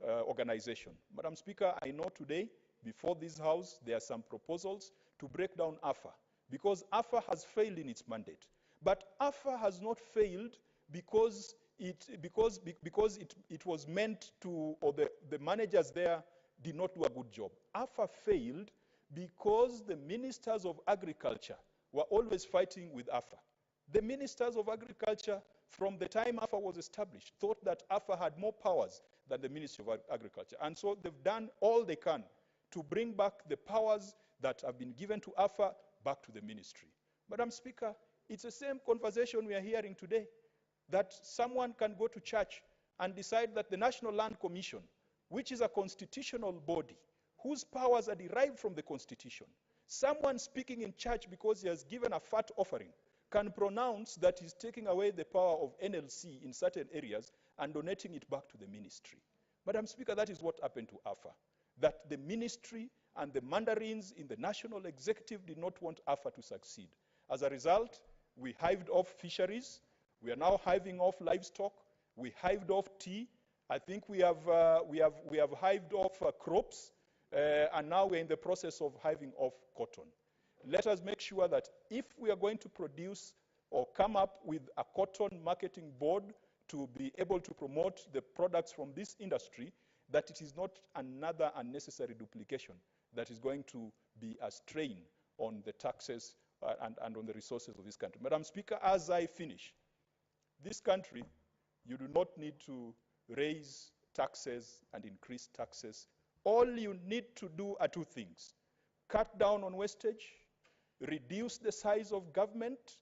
S9: Organization. Madam Speaker, I know today, before this House, there are some proposals to break down AFA, because AFA has failed in its mandate. But AFA has not failed because it was meant to, or the managers there did not do a good job. AFA failed because the ministers of agriculture were always fighting with AFA. The ministers of agriculture, from the time AFA was established, thought that AFA had more powers than the Ministry of Agriculture. And so they've done all they can to bring back the powers that have been given to AFA back to the ministry. Madam Speaker, it's the same conversation we are hearing today, that someone can go to church and decide that the National Land Commission, which is a constitutional body, whose powers are derived from the Constitution, someone speaking in church because he has given a fat offering, can pronounce that he's taking away the power of NLC in certain areas and donating it back to the ministry. Madam Speaker, that is what happened to AFA, that the ministry and the mandarins in the national executive did not want AFA to succeed. As a result, we hived off fisheries. We are now hiving off livestock. We hived off tea. I think we have hived off crops, and now we're in the process of hiving off cotton. Let us make sure that if we are going to produce or come up with a cotton marketing board to be able to promote the products from this industry, that it is not another unnecessary duplication that is going to be a strain on the taxes and on the resources of this country. Madam Speaker, as I finish, this country, you do not need to raise taxes and increase taxes. All you need to do are two things: cut down on wastage, reduce the size of government,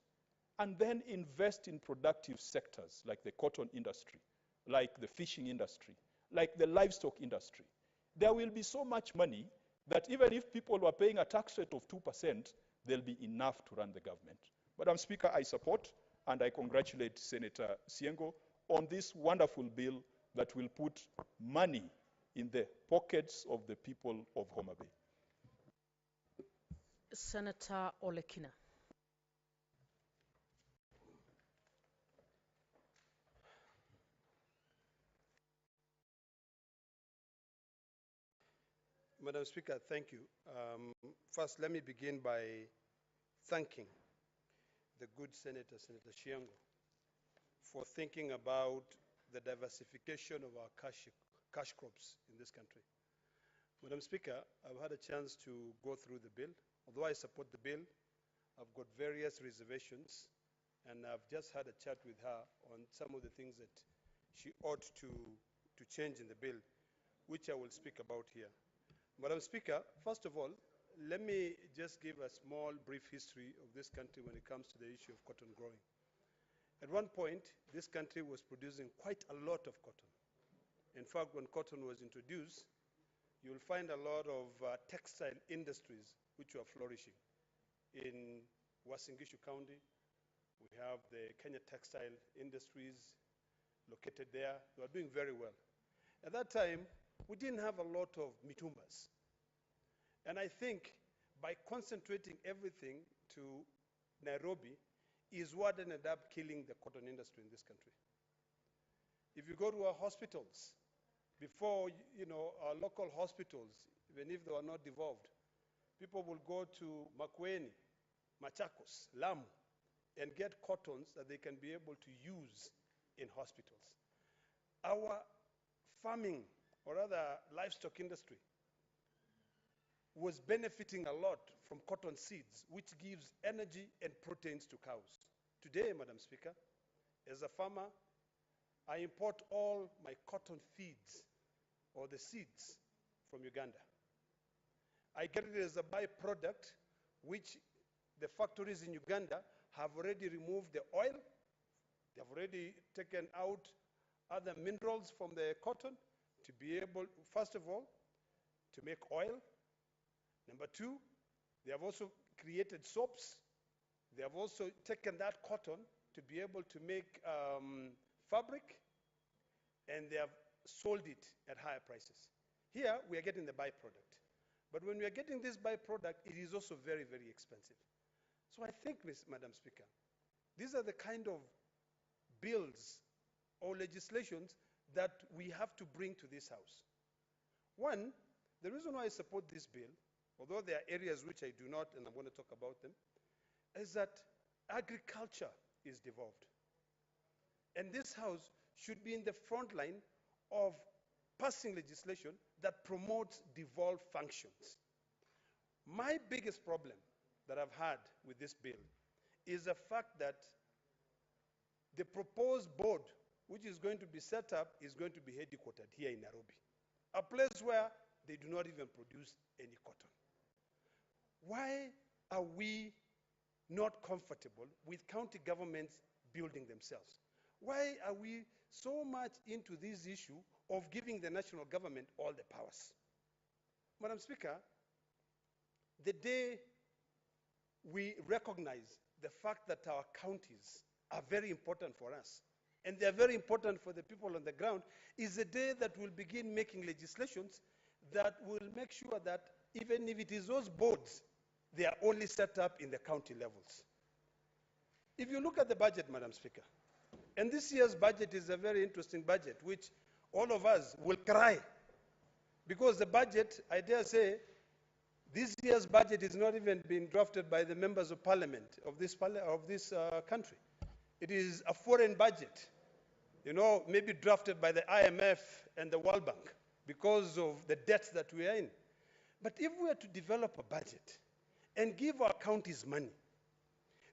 S9: and then invest in productive sectors like the cotton industry, like the fishing industry, like the livestock industry. There will be so much money that even if people were paying a tax rate of 2%, there'll be enough to run the government. Madam Speaker, I support and I congratulate Senator Siengo on this wonderful bill that will put money in the pockets of the people of Homa Bay.
S5: Senator Olekina.
S20: Madam Speaker, thank you. First, let me begin by thanking the good Senator Shiango, for thinking about the diversification of our cash crops in this country. Madam Speaker, I've had a chance to go through the bill. Although I support the bill, I've got various reservations, and I've just had a chat with her on some of the things that she ought to change in the bill, which I will speak about here. Madam Speaker, first of all, let me just give a small brief history of this country when it comes to the issue of cotton growing. At one point, this country was producing quite a lot of cotton. In fact, when cotton was introduced,
S2: you'll find a lot of textile industries which are flourishing. In Uasin Gishu County, we have the Kenya Textile Industries located there. They are doing very well. At that time, we didn't have a lot of mitumbas. And I think by concentrating everything to Nairobi is what ended up killing the cotton industry in this country. If you go to our hospitals, before, our local hospitals, even if they were not devolved, people will go to Makueni, Machakos, Lamu, and get cottons that they can be able to use in hospitals. Our farming, or rather livestock industry, was benefiting a lot from cotton seeds, which gives energy and proteins to cows. Today, Madam Speaker, as a farmer, I import all my cotton feeds, or the seeds, from Uganda. I get it as a byproduct, which the factories in Uganda have already removed the oil. They've already taken out other minerals from the cotton to be able, first of all, to make oil. Number two, they have also created soaps. They have also taken that cotton to be able to make fabric, and they have sold it at higher prices. Here, we are getting the byproduct. But when we are getting this byproduct, it is also very, very expensive. So I think, Madam Speaker, these are the kind of bills or legislations that we have to bring to this House. One, the reason why I support this bill, although there are areas which I do not, and I'm going to talk about them, is that agriculture is devolved. And this House should be in the front line of passing legislation that promotes devolved functions. My biggest problem that I've had with this bill is the fact that the proposed board, which is going to be set up, is going to be headquartered here in Nairobi, a place where they do not even produce any cotton. Why are we not comfortable with county governments building themselves? Why are we so much into this issue of giving the national government all the powers? Madam Speaker, the day we recognize the fact that our counties are very important for us, and they are very important for the people on the ground, is the day that we'll begin making legislations that will make sure that even if it is those boards, they are only set up in the county levels. If you look at the budget, Madam Speaker, and this year's budget is a very interesting budget, which all of us will cry, because the budget, I dare say, this year's budget is not even being drafted by the members of parliament of this country. It is a foreign budget, maybe drafted by the IMF and the World Bank because of the debts that we are in. But if we are to develop a budget and give our counties money,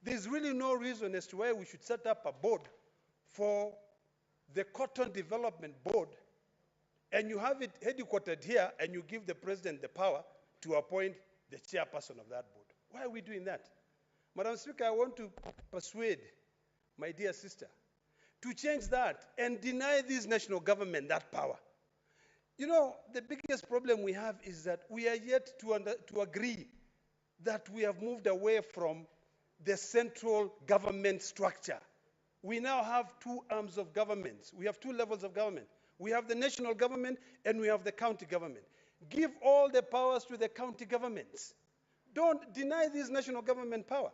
S2: there's really no reason as to why we should set up a board for the Cotton Development Board, and you have it headquartered here, and you give the president the power to appoint the chairperson of that board. Why are we doing that? Madam Speaker, I want to persuade my dear sister to change that and deny this national government that power. The biggest problem we have is that we are yet to agree that we have moved away from the central government structure. We now have two arms of government. We have two levels of government. We have the national government and we have the county government. Give all the powers to the county governments. Don't deny this national government power.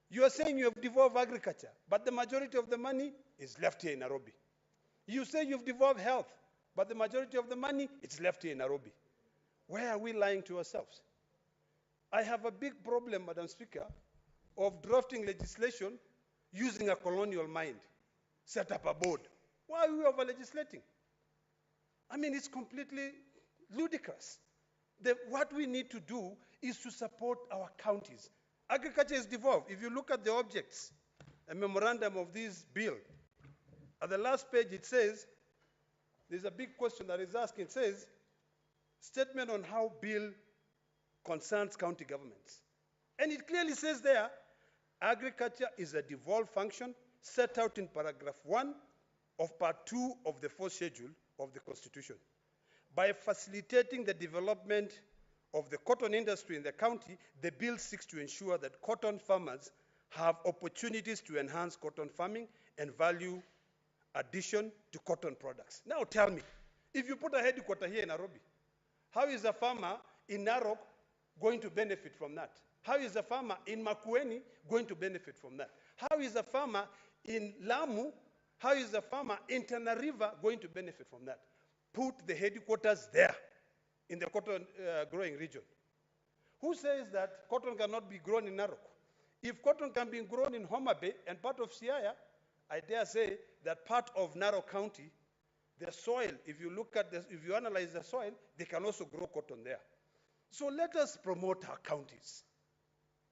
S2: You are saying you have devolved agriculture, but the majority of the money is left here in Nairobi. You say you've devolved health, but the majority of the money is left here in Nairobi. Why are we lying to ourselves? I have a big problem, Madam Speaker, of drafting legislation using a colonial mind. Set up a board. Why are we over-legislating? I mean, it's completely ludicrous. What we need to do is to support our counties. Agriculture is devolved. If you look at the objects, a memorandum of this bill, at the last page it says, there's a big question that is asked. It says, statement on how bill concerns county governments. And it clearly says there, agriculture is a devolved function set out in paragraph 1 of part 2 of the 4th schedule of the Constitution.
S17: By facilitating the development of the cotton industry in the county, the bill seeks to ensure that cotton farmers have opportunities to enhance cotton farming and value addition to cotton products. Now tell me, if you put a headquarter here in Nairobi, how is a farmer in Narok going to benefit from that? How is a farmer in Makueni going to benefit from that? How is a farmer in Lamu, how is a farmer in Tana River going to benefit from that? Put the headquarters there in the cotton growing region. Who says that cotton cannot be grown in Narok? If cotton can be grown in Homa Bay and part of Siaya, I dare say that part of Narok County, the soil, if you look at this, if you analyze the soil, they can also grow cotton there. So let us promote our counties.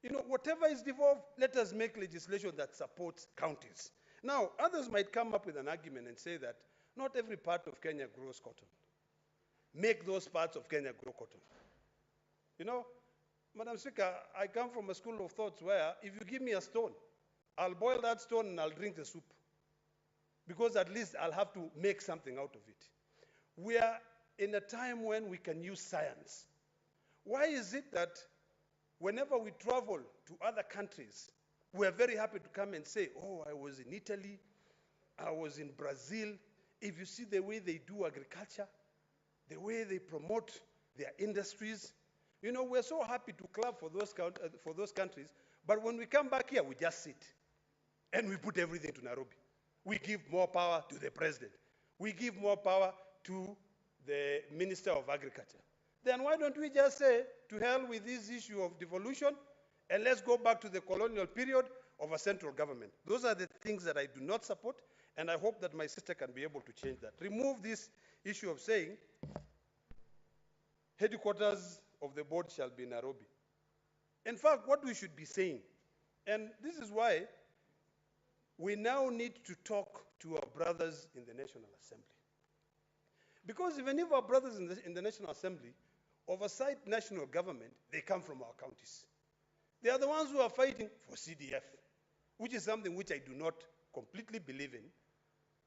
S17: You know, whatever is devolved, let us make legislation that supports counties. Now, others might come up with an argument and say that not every part of Kenya grows cotton. Make those parts of Kenya grow cotton. You know, Madam Speaker, I come from a school of thoughts where if you give me a stone, I'll boil that stone and I'll drink the soup. Because at least I'll have to make something out of it. We are in a time when we can use science. Why is it that whenever we travel to other countries, we are very happy to come and say, oh, I was in Italy, I was in Brazil. If you see the way they do agriculture, the way they promote their industries, you know, we're so happy to clap for those countries, but when we come back here, we just sit and we put everything to Nairobi. We give more power to the president. We give more power to the Minister of Agriculture. Then why don't we just say, to hell with this issue of devolution, and let's go back to the colonial period of a central government. Those are the things that I do not support, and I hope that my sister can be able to change that. Remove this issue of saying, headquarters of the board shall be Nairobi. In fact, what we should be saying, and this is why we now need to talk to our brothers in the National Assembly. Because even if our brothers in the National Assembly oversight national government, they come from our counties. They are the ones who are fighting for CDF, which is something which I do not completely believe in,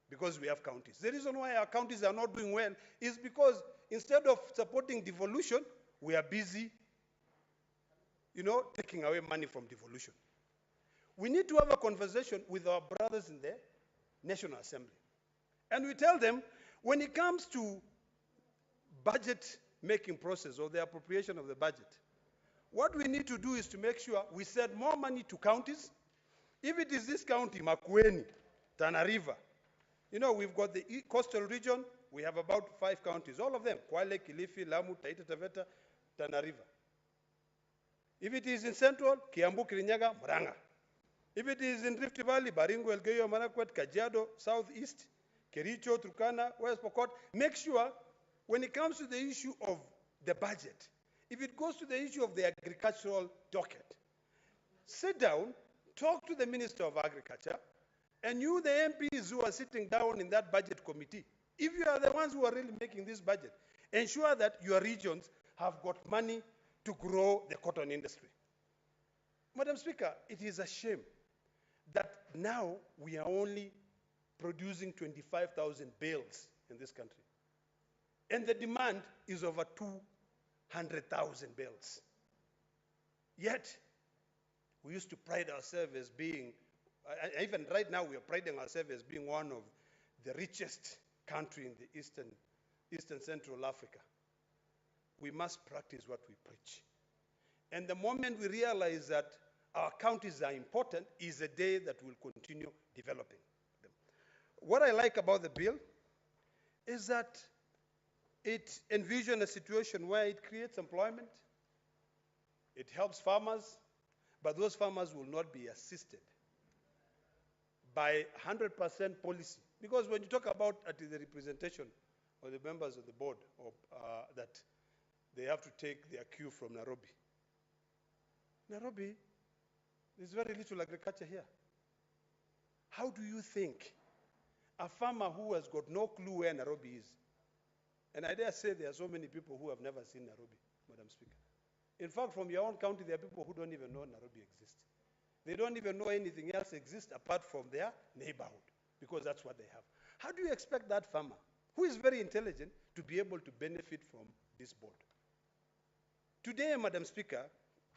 S17: because we have counties. The reason why our counties are not doing well is because instead of supporting devolution, we are busy, you know, taking away money from devolution. We need to have a conversation with our brothers in the National Assembly. And we tell them, when it comes to budget making process or the appropriation of the budget, what we need to do is to make sure we send more money to counties. If it is this county, Makueni, Tana River, you know, we've got the coastal region, we have about 5 counties, all of them, Kwale, Kilifi, Lamu, Taita Taveta, Tana River. If it is in central, Kiambu, Kirinyaga, Murang'a. If it is in Rift Valley, Baringo, Elgeyo Marakwet, Kajiado, Southeast, Kericho, Turkana, West Pokot, make sure when it comes to the issue of the budget, if it goes to the issue of the agricultural docket, sit down, talk to the Minister of Agriculture, and you, the MPs who are sitting down in that budget committee, if you are the ones who are really making this budget, ensure that your regions have got money to grow the cotton industry. Madam Speaker, it is a shame that now we are only producing 25,000 bales in this country. And the demand is over 200,000 bales. Yet, we used to pride ourselves as being, even right now we are priding ourselves as being one of the richest country in the Eastern Central Africa. We must practice what we preach. And the moment we realize that our counties are important is the day that we'll continue developing them. What I like about the bill is that it envisions a situation where it creates employment, it helps farmers, but those farmers will not be assisted by 100% policy. Because when you talk about the representation of the members of the board, that they have to take their cue from Nairobi. Nairobi, there's very little agriculture here. How do you think a farmer who has got no clue where Nairobi is, and I dare say there are so many people who have never seen Nairobi, Madam Speaker. In fact, from your own county, there are people who don't even know Nairobi exists. They don't even know anything else exists apart from their neighborhood, because that's what they have. How do you expect that farmer, who is very intelligent to be able to benefit from this board. Today, Madam Speaker,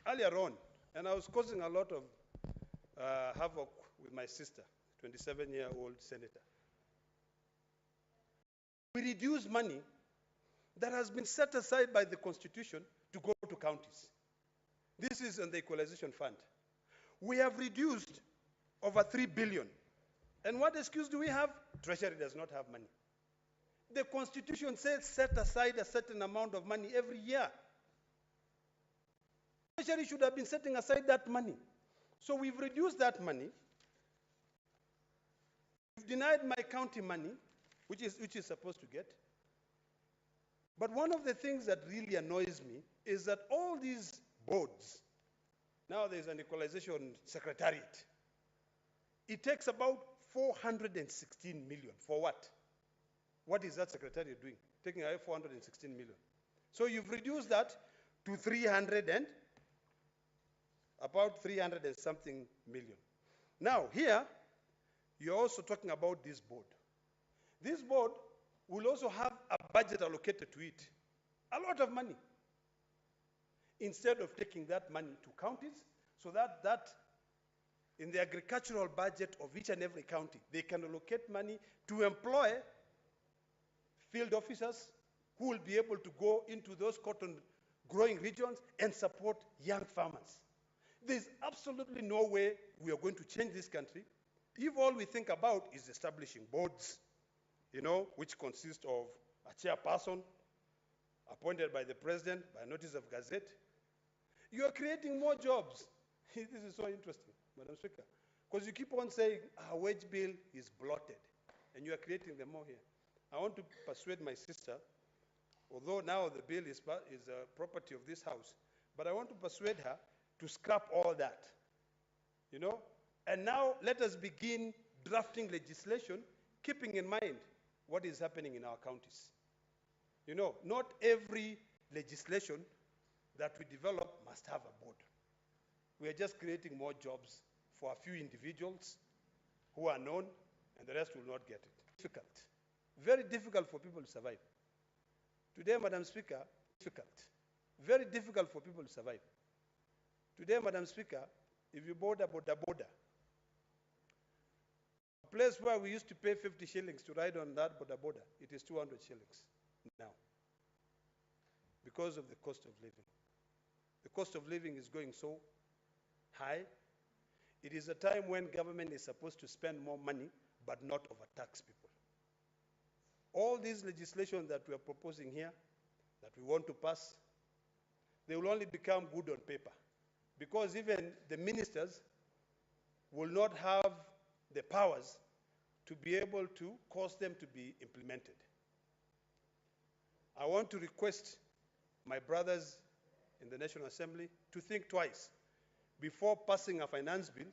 S17: earlier on, and I was causing a lot of havoc with my sister, 27-year-old senator. We reduce money that has been set aside by the Constitution to go to counties. This is on the equalization fund. We have reduced over 3 billion. And what excuse do we have? Treasury does not have money. The Constitution says set aside a certain amount of money every year. Treasury should have been setting aside that money. So we've reduced that money. We've denied my county money, which is supposed to get. But one of the things that really annoys me is that all these boards, now there's an equalization secretariat. It takes about 416 million. For what? What is that secretariat doing? Taking away 416 million. So you've reduced that to about 300 and something million. Now here, you're also talking about this board. This board will also have a budget allocated to it. A lot of money. Instead of taking that money to counties, so that in the agricultural budget of each and every county, they can allocate money to employ field officers who will be able to go into those cotton growing regions and support young farmers. There's absolutely no way we are going to change this country if all we think about is establishing boards, which consist of a chairperson appointed by the president by notice of gazette. You are creating more jobs. This is so interesting, Madam Speaker, because you keep on saying our wage bill is bloated, and you are creating them more here. I want to persuade my sister, although now the bill is a property of this House, but I want to persuade her to scrap all that, And now let us begin drafting legislation, keeping in mind what is happening in our counties. Not every legislation that we develop must have a board. We are just creating more jobs for a few individuals who are known, and the rest will not get it. Difficult. Very difficult for people to survive. Today, Madam Speaker, difficult. Very difficult for people to survive. Today, Madam Speaker, if you border, a place where we used to pay 50 shillings to ride on that border, it is 200 shillings now because of the cost of living. The cost of living is going so high. It is a time when government is supposed to spend more money but not overtax people. All these legislation that we are proposing here, that we want to pass, they will only become good on paper, because even the ministers will not have the powers to be able to cause them to be implemented. I want to request my brothers in the National Assembly to think twice before passing a finance bill,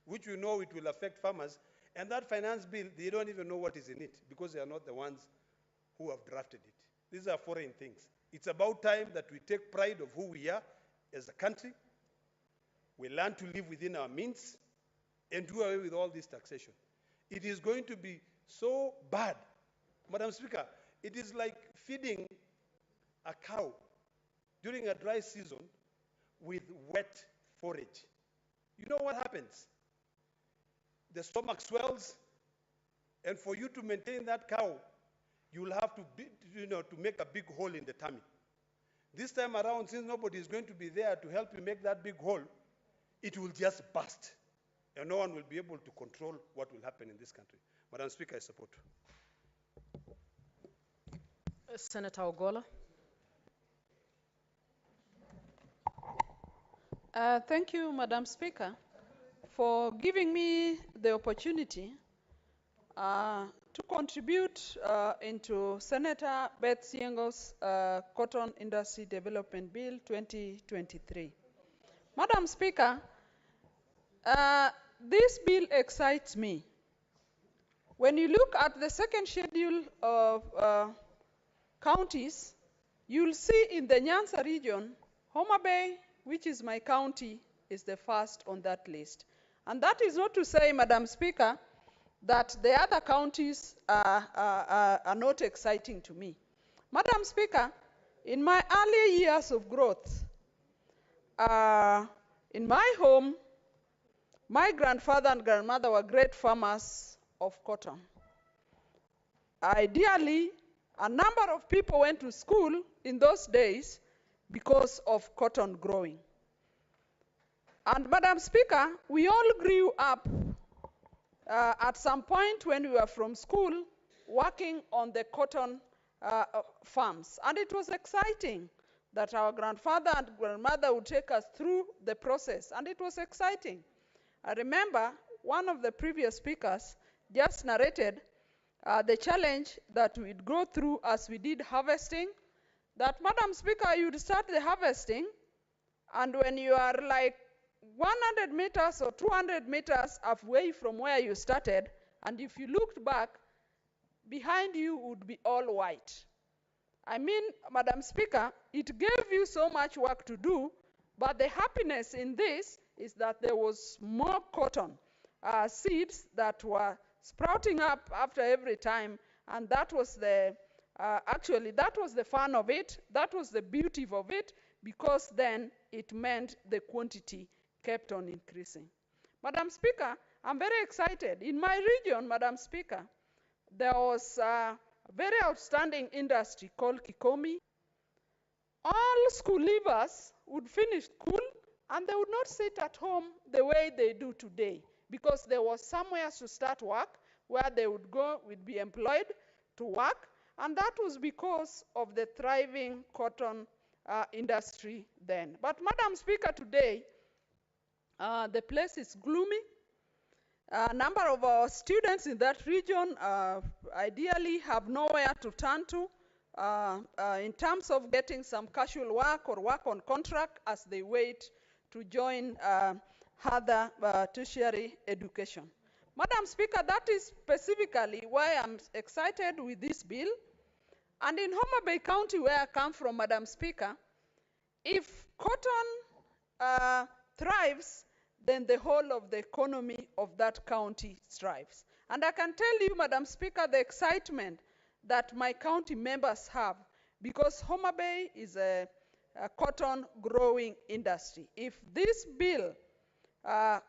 S17: which we know it will affect farmers, and that finance bill, they don't even know what is in it, because they are not the ones who have drafted it. These are foreign things. It's about time that we take pride of who we are as a country. We learn to live within our means and do away with all this taxation. It is going to be so bad. Madam Speaker, it is like feeding a cow during a dry season with wet forage. You know what happens? The stomach swells, and for you to maintain that cow, you'll have to make a big hole in the tummy. This time around, since nobody is going to be there to help you make that big hole, it will just burst, and no one will be able to control what will happen in this country. Madam Speaker, I support.
S5: Senator Ogola.
S7: Thank you, Madam Speaker, for giving me the opportunity to contribute into Senator Beth Siengo's Cotton Industry Development Bill 2023. Madam Speaker, this bill excites me. When you look at the second schedule of counties, you'll see in the Nyanza region, Homa Bay, which is my county, is the first on that list. And that is not to say, Madam Speaker, that the other counties are not exciting to me. Madam Speaker, in my early years of growth, in my home, my grandfather and grandmother were great farmers of cotton. Ideally, a number of people went to school in those days because of cotton growing. And Madam Speaker, we all grew up at some point when we were from school working on the cotton farms. And it was exciting that our grandfather and grandmother would take us through the process. And it was exciting. I remember one of the previous speakers just narrated the challenge that we'd go through as we did harvesting. That, Madam Speaker, you'd start the harvesting, and when you are like 100 meters or 200 meters away from where you started, and if you looked back, behind you would be all white. I mean, Madam Speaker, it gave you so much work to do, but the happiness in this is that there was more cotton seeds that were sprouting up after every time, and that was the actually, that was the fun of it. That was the beauty of it, because then it meant the quantity kept on increasing. Madam Speaker, I'm very excited. In my region, Madam Speaker, there was a very outstanding industry called Kikomi. All school leavers would finish school and they would not sit at home the way they do today, because there was somewhere to start work where they would go, would be employed to work, and that was because of the thriving cotton industry then. But Madam Speaker, today, the place is gloomy. A number of our students in that region ideally have nowhere to turn to in terms of getting some casual work or work on contract as they wait to join other tertiary education. Madam Speaker, that is specifically why I'm excited with this bill. And in Homa Bay County, where I come from, Madam Speaker, if cotton thrives, then the whole of the economy of that county thrives. And I can tell you, Madam Speaker, the excitement that my county members have, because Homa Bay is a cotton growing industry. If this bill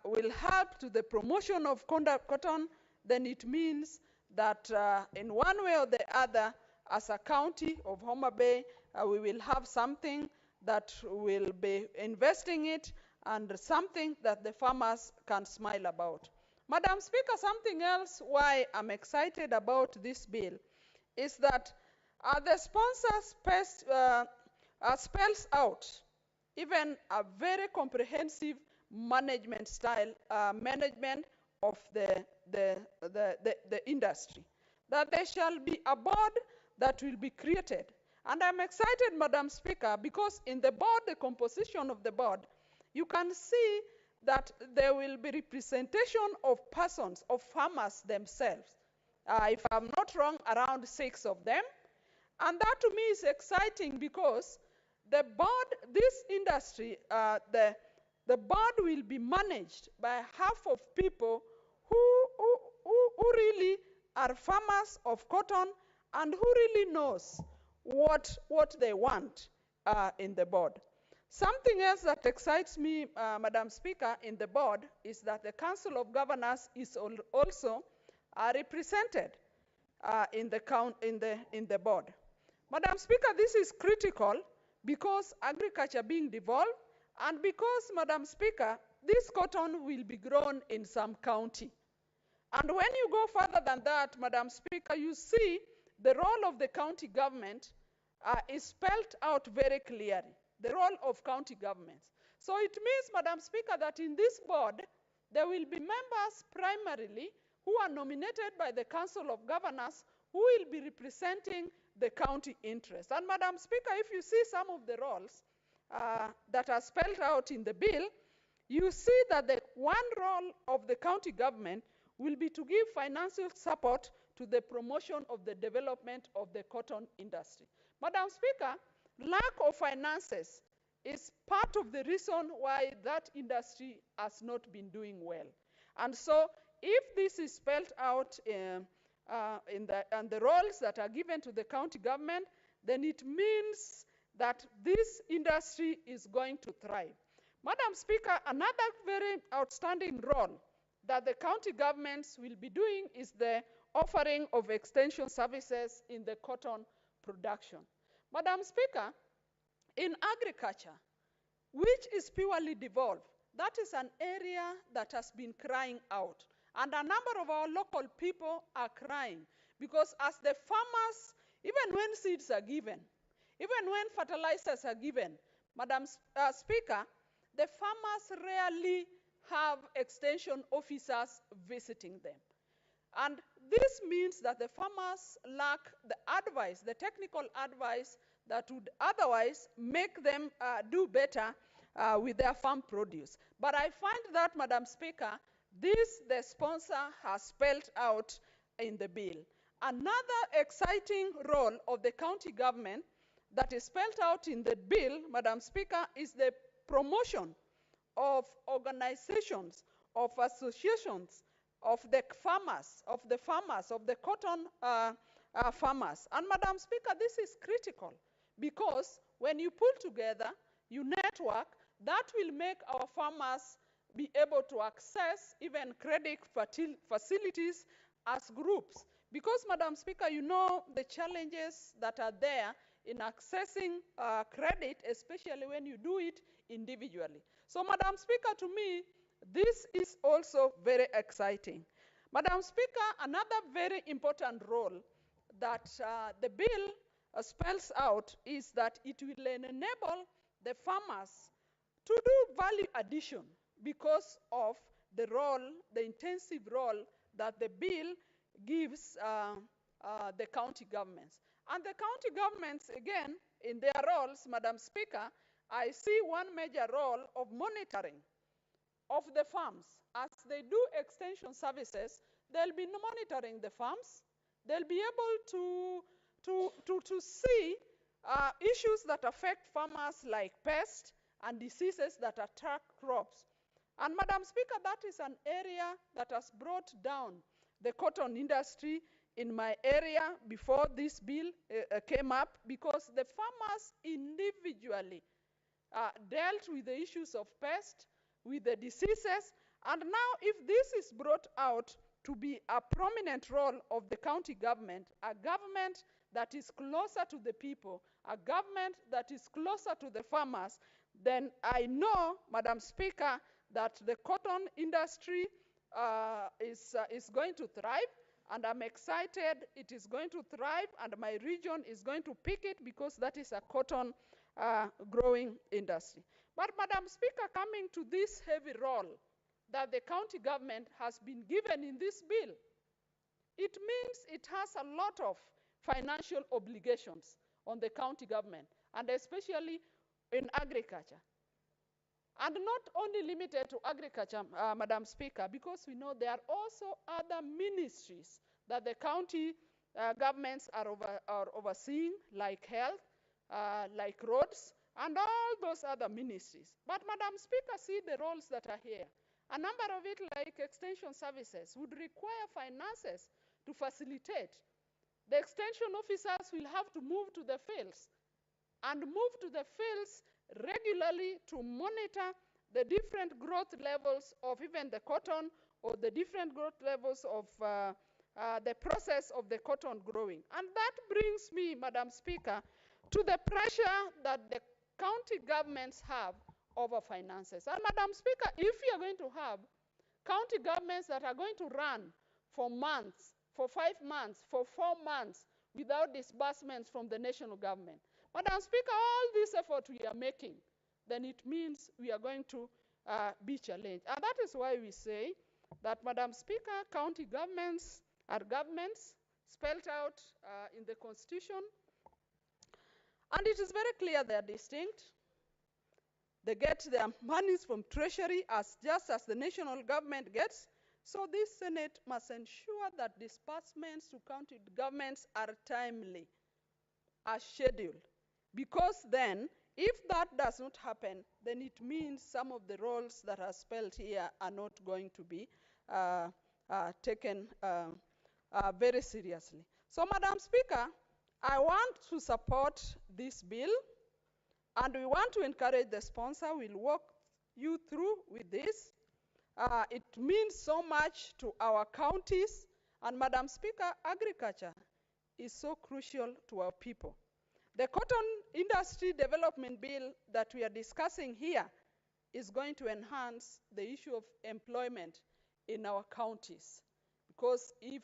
S7: will help to the promotion of cotton, then it means that in one way or the other, as a county of Homa Bay, we will have something that will be investing it and something that the farmers can smile about. Madam Speaker, something else why I'm excited about this bill is that the sponsor spells out even a very comprehensive management style, management of the industry. That there shall be a board that will be created. And I'm excited, Madam Speaker, because in the board, the composition of the board, you can see that there will be representation of persons, of farmers themselves. If I'm not wrong, around 6 of them. And that to me is exciting because the board, this industry, the board will be managed by half of people who really are farmers of cotton and who really knows what they want in the board. Something else that excites me, Madam Speaker, in the board is that the Council of Governors is also represented in the board. Madam Speaker, this is critical because agriculture being devolved and because, Madam Speaker, this cotton will be grown in some county. And when you go further than that, Madam Speaker, you see the role of the county government is spelled out very clearly, the role of county governments. So it means, Madam Speaker, that in this board, there will be members primarily who are nominated by the Council of Governors who will be representing the county interest. And Madam Speaker, if you see some of the roles that are spelled out in the bill, you see that the one role of the county government will be to give financial support to the promotion of the development of the cotton industry. Madam Speaker, lack of finances is part of the reason why that industry has not been doing well. And so if this is spelled out and the roles that are given to the county government, then it means that this industry is going to thrive. Madam Speaker, another very outstanding role that the county governments will be doing is the offering of extension services in the cotton production. Madam Speaker, in agriculture, which is purely devolved, that is an area that has been crying out. And a number of our local people are crying because as the farmers, even when seeds are given, even when fertilizers are given, Madam Speaker, the farmers rarely have extension officers visiting them. And this means that the farmers lack the advice, the technical advice that would otherwise make them do better with their farm produce. But I find that, Madam Speaker, this the sponsor has spelled out in the bill. Another exciting role of the county government that is spelled out in the bill, Madam Speaker, is the promotion of organizations, of associations, of the farmers, of the cotton farmers. And Madam Speaker, this is critical because when you pull together, you network, that will make our farmers be able to access even credit facilities as groups. Because, Madam Speaker, you know the challenges that are there in accessing credit, especially when you do it individually. So, Madam Speaker, to me, this is also very exciting. Madam Speaker, another very important role that the bill spells out is that it will enable the farmers to do value addition because of the role, the intensive role that the bill gives the county governments. And the county governments, again, in their roles, Madam Speaker, I see one major role of monitoring of the farms. As they do extension services, they'll be monitoring the farms. They'll be able to see issues that affect farmers like pests and diseases that attack crops. And Madam Speaker, that is an area that has brought down the cotton industry in my area before this bill came up, because the farmers individually dealt with the issues of pests, with the diseases, and now if this is brought out to be a prominent role of the county government, a government that is closer to the people, a government that is closer to the farmers, then I know, Madam Speaker, that the cotton industry is going to thrive, and I'm excited it is going to thrive, and my region is going to pick it because that is a cotton growing industry. But Madam Speaker, coming to this heavy role that the county government has been given in this bill, it means it has a lot of financial obligations on the county government, and especially in agriculture. And not only limited to agriculture, Madam Speaker, because we know there are also other ministries that the county governments are overseeing, like health, like roads, and all those other ministries. But Madam Speaker, see the roles that are here. A number of it, like extension services, would require finances to facilitate. The extension officers will have to move to the fields and move to the fields regularly to monitor the different growth levels of even the cotton, or the different growth levels of the process of the cotton growing. And that brings me, Madam Speaker, to the pressure that the county governments have over finances. And Madam Speaker, if we are going to have county governments that are going to run for months, for 5 months, for 4 months, without disbursements from the national government, Madam Speaker, all this effort we are making, then it means we are going to be challenged. And that is why we say that, Madam Speaker, county governments are governments spelled out in the Constitution. And it is very clear they are distinct. They get their monies from Treasury just as the national government gets. So this Senate must ensure that disbursements to county governments are timely, as scheduled. Because then, if that does not happen, then it means some of the roles that are spelled here are not going to be taken very seriously. So, Madam Speaker, I want to support this bill, and we want to encourage the sponsor. We'll walk you through with this. It means so much to our counties, and Madam Speaker, agriculture is so crucial to our people. The cotton industry development bill that we are discussing here is going to enhance the issue of employment in our counties. Because if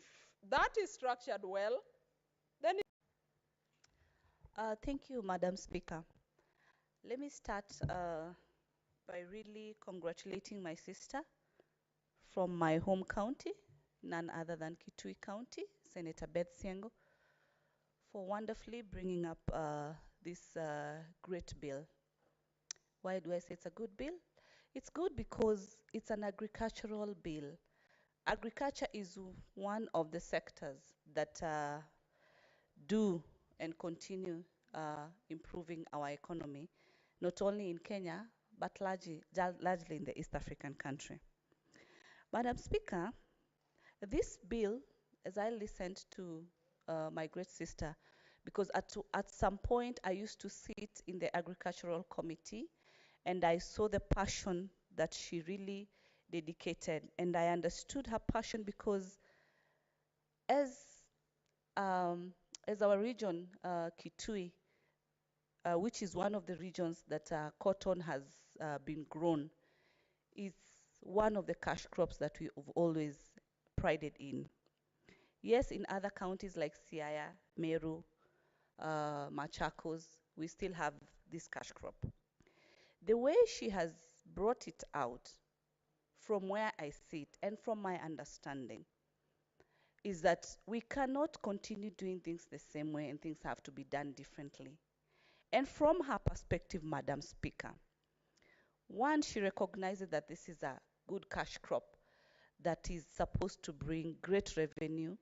S7: that is structured well, then
S12: Thank you, Madam Speaker. Let me start by really congratulating my sister from my home county, none other than Kitui County, Senator Beth Siengo, for wonderfully bringing up this great bill. Why do I say it's a good bill? It's good because it's an agricultural bill. Agriculture is one of the sectors that do and continue improving our economy, not only in Kenya, but largely in the East African country. Madam Speaker, this bill, as I listened to my great sister, because at some point I used to sit in the agricultural committee, and I saw the passion that she really dedicated, and I understood her passion because as our region, Kitui, which is one of the regions that cotton has been grown, is one of the cash crops that we've always prided in. Yes, in other counties like Siaya, Meru, Machakos, we still have this cash crop. The way she has brought it out, from where I sit and from my understanding, is that we cannot continue doing things the same way and things have to be done differently. And from her perspective, Madam Speaker, one, she recognizes that this is a good cash crop that is supposed to bring great revenue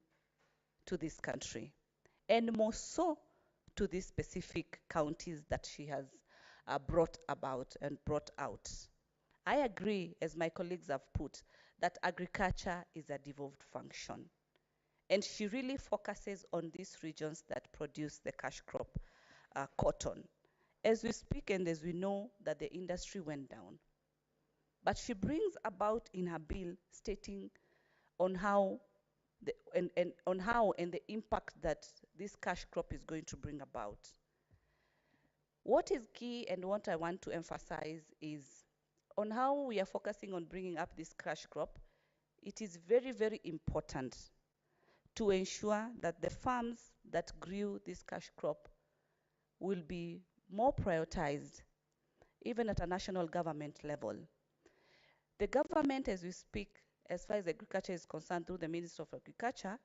S12: to this country, and more so to these specific counties that she has brought about and brought out. I agree, as my colleagues have put, that agriculture is a devolved function. And she really focuses on these regions that produce the cash crop, cotton. As we speak and as we know that the industry went down. But she brings about in her bill stating on how and the impact that this cash crop is going to bring about. What is key and what I want to emphasize is on how we are focusing on bringing up this cash crop. It is very, very important to ensure that the farms that grew this cash crop will be more prioritized, even at a national government level. The government, as we speak, as far as agriculture is concerned, through the Minister of Agriculture,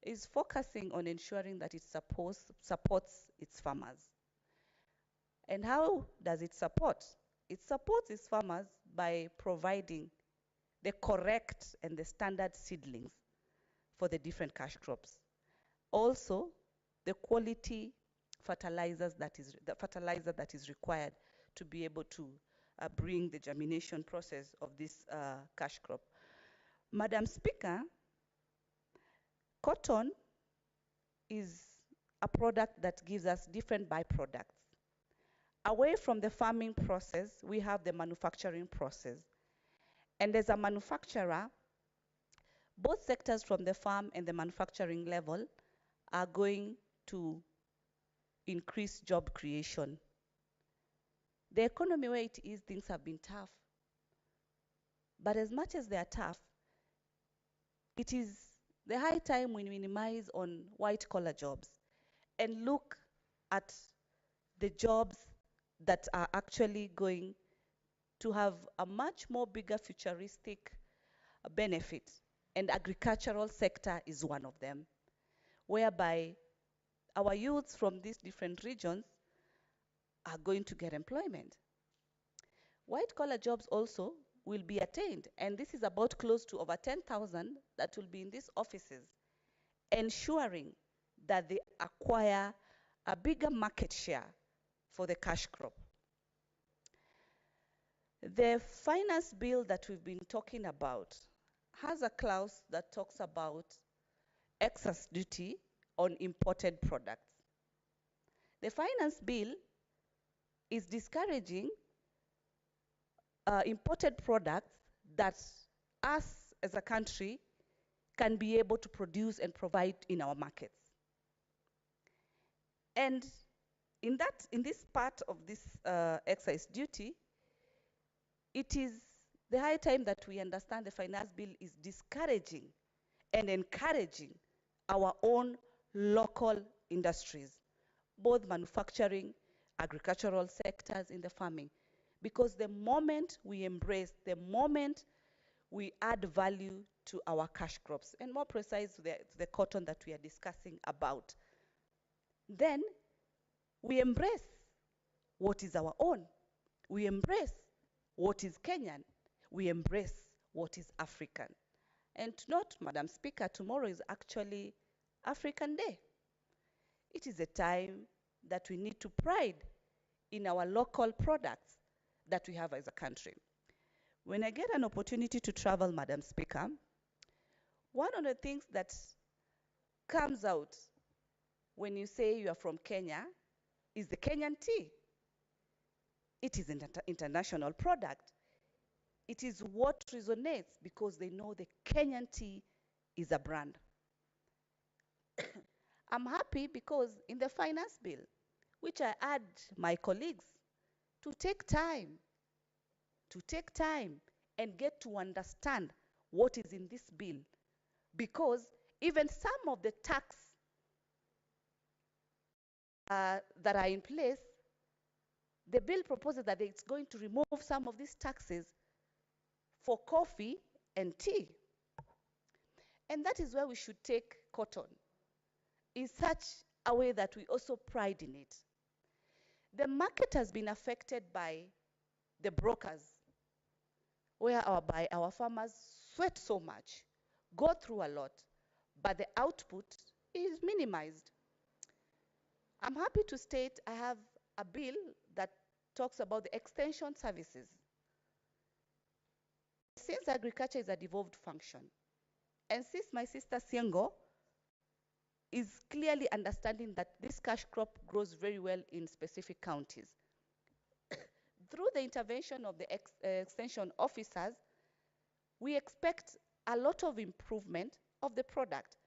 S12: is focusing on ensuring that it supports its farmers. And how does it support? It supports its farmers by providing the correct and the standard seedlings for the different cash crops. Also, the quality fertilizer that is required to be able to bring the germination process of this cash crop. Madam Speaker, cotton is a product that gives us different byproducts. Away from the farming process, we have the manufacturing process. And as a manufacturer, both sectors from the farm and the manufacturing level are going to increase job creation. The economy where it is, things have been tough. But as much as they are tough, it is the high time we minimize on white-collar jobs and look at the jobs that are actually going to have a much more bigger futuristic benefit. And agricultural sector is one of them, whereby our youths from these different regions are going to get employment. White-collar jobs also will be attained, and this is about close to over 10,000 that will be in these offices, ensuring that they acquire a bigger market share for the cash crop. The finance bill that we've been talking about, has a clause that talks about excess duty on imported products. The finance bill is discouraging imported products that us as a country can be able to produce and provide in our markets. And in this part of this excise duty, it is the high time that we understand the finance bill is discouraging and encouraging our own local industries, both manufacturing, agricultural sectors, in the farming. Because the moment we embrace, the moment we add value to our cash crops, and more precise to the cotton that we are discussing about, then we embrace what is our own. We embrace what is Kenyan. We embrace what is African. And note, Madam Speaker, tomorrow is actually African Day. It is a time that we need to pride in our local products that we have as a country. When I get an opportunity to travel, Madam Speaker, one of the things that comes out when you say you are from Kenya is the Kenyan tea. It is an international product. It is what resonates because they know the Kenyan tea is a brand. I'm happy because in the finance bill, which I urge my colleagues to take time and get to understand what is in this bill, because even some of the tax that are in place, the bill proposes that it's going to remove some of these taxes for coffee and tea. And that is where we should take cotton, in such a way that we also pride in it. The market has been affected by the brokers, whereby our farmers sweat so much, go through a lot, but the output is minimized. I'm happy to state I have a bill that talks about the extension services. Since agriculture is a devolved function, and since my sister Siengo is clearly understanding that this cash crop grows very well in specific counties, through the intervention of the extension officers, we expect a lot of improvement of the product,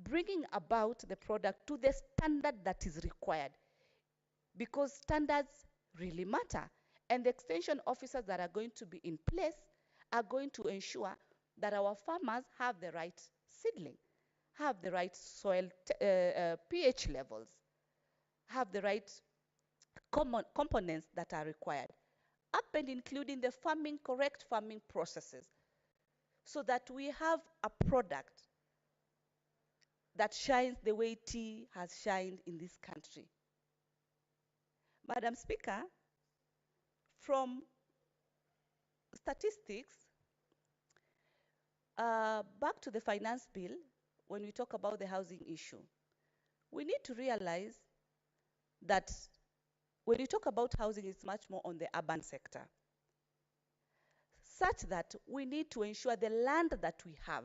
S12: bringing about the product to the standard that is required, because standards really matter. And the extension officers that are going to be in place are going to ensure that our farmers have the right seedling, have the right soil pH levels, have the right components that are required, up and including the correct farming processes, so that we have a product that shines the way tea has shined in this country. Madam Speaker, from statistics, back to the finance bill, when we talk about the housing issue, we need to realize that when you talk about housing, it's much more on the urban sector, such that we need to ensure the land that we have,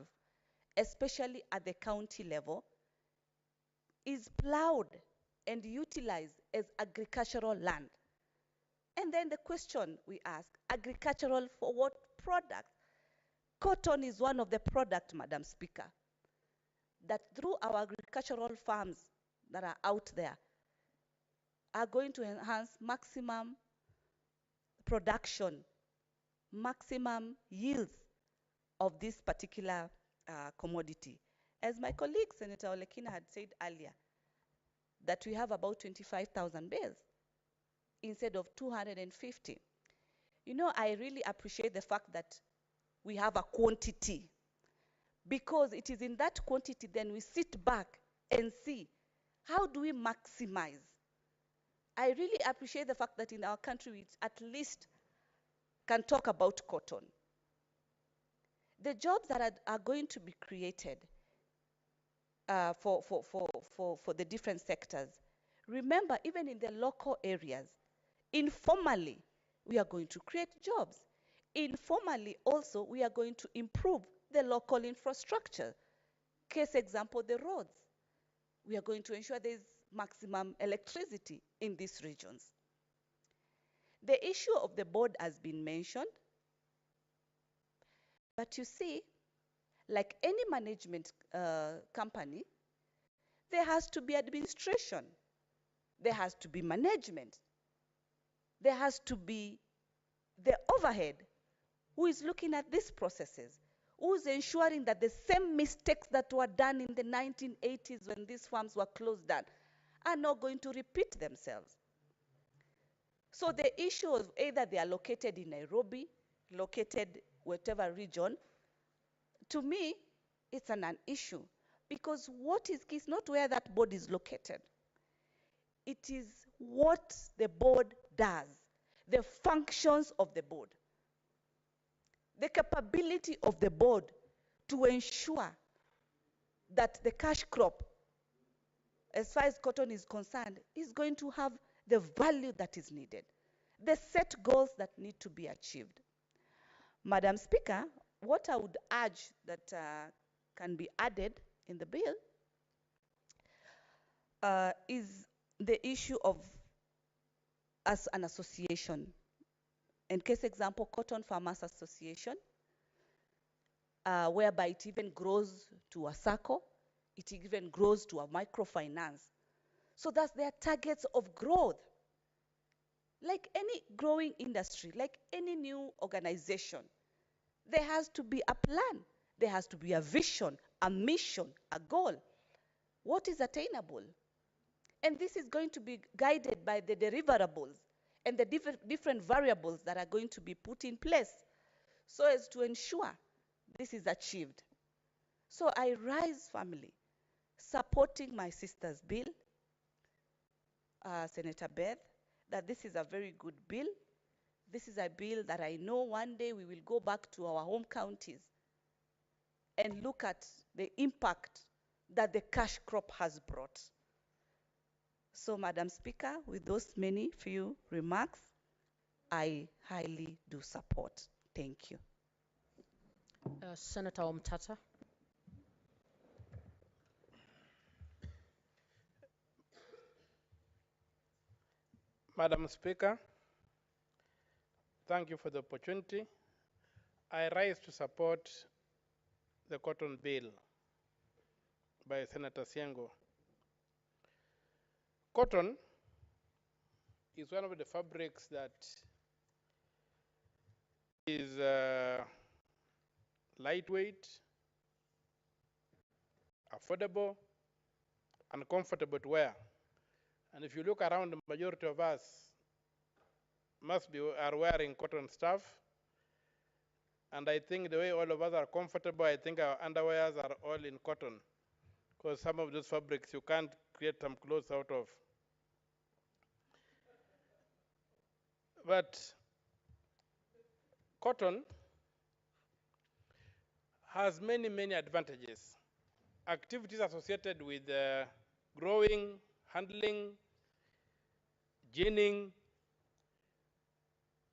S12: especially at the county level, is plowed and utilized as agricultural land. And then the question we ask, agricultural for what product? Cotton is one of the products, Madam Speaker, that through our agricultural farms that are out there are going to enhance maximum production, maximum yields of this particular commodity. As my colleague, Senator Olekina, had said earlier, that we have about 25,000 bales instead of 250. You know, I really appreciate the fact that we have a quantity, because it is in that quantity then we sit back and see how do we maximize. I really appreciate the fact that in our country we at least can talk about cotton. The jobs that are going to be created for the different sectors. Remember, even in the local areas, informally, we are going to create jobs. Informally, also, we are going to improve the local infrastructure. Case example, the roads. We are going to ensure there is maximum electricity in these regions. The issue of the board has been mentioned. But you see, like any management company, there has to be administration. There has to be management. There has to be the overhead who is looking at these processes, who is ensuring that the same mistakes that were done in the 1980s when these farms were closed down are not going to repeat themselves. So the issue of either they are located in Nairobi, located whatever region, to me, it's an issue, because what is key is not where that board is located. It is what the board does, the functions of the board, the capability of the board to ensure that the cash crop, as far as cotton is concerned, is going to have the value that is needed, the set goals that need to be achieved. Madam Speaker, what I would urge that can be added in the bill is the issue of as an association. In case example, Cotton Farmers Association, whereby it even grows to a SACCO, it even grows to a microfinance. So that's their targets of growth. Like any growing industry, like any new organization, there has to be a plan. There has to be a vision, a mission, a goal. What is attainable? And this is going to be guided by the deliverables and the different variables that are going to be put in place so as to ensure this is achieved. So I rise, family, supporting my sister's bill, Senator Beth, that this is a very good bill. This is a bill that I know one day we will go back to our home counties and look at the impact that the cash crop has brought. So, Madam Speaker, with those many few remarks, I highly do support. Thank you.
S5: Senator Omtata.
S8: Madam Speaker, thank you for the opportunity. I rise to support the cotton bill by Senator Siango. Cotton is one of the fabrics that is lightweight, affordable, and comfortable to wear. And if you look around, the majority of us are wearing cotton stuff. And I think the way all of us are comfortable, I think our underwears are all in cotton, because some of those fabrics you can't create some clothes out of. But cotton has many, many advantages. Activities associated with growing, handling, ginning.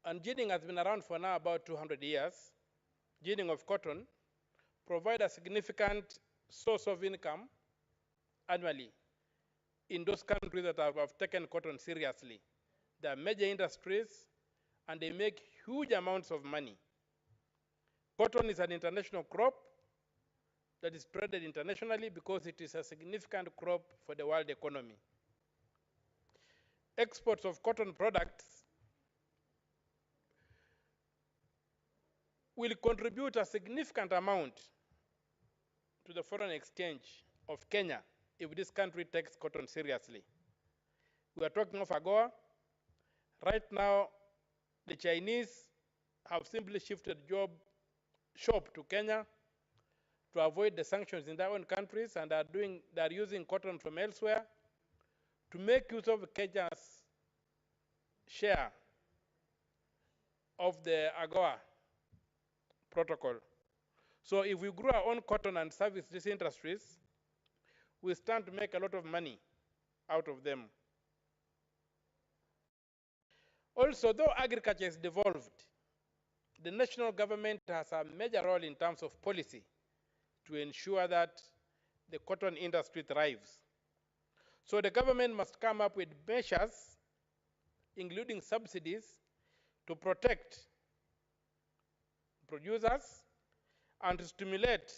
S8: And ginning has been around for now about 200 years. Ginning of cotton provide a significant source of income annually in those countries that have taken cotton seriously. They are major industries, and they make huge amounts of money. Cotton is an international crop that is traded internationally because it is a significant crop for the world economy. Exports of cotton products will contribute a significant amount to the foreign exchange of Kenya if this country takes cotton seriously. We are talking of AGOA. Right now, the Chinese have simply shifted shop to Kenya to avoid the sanctions in their own countries, and they are using cotton from elsewhere to make use of Kenya's share of the AGOA protocol. So if we grow our own cotton and service these industries, we stand to make a lot of money out of them. Also, though agriculture is devolved, the national government has a major role in terms of policy to ensure that the cotton industry thrives. So the government must come up with measures, including subsidies, to protect producers and to stimulate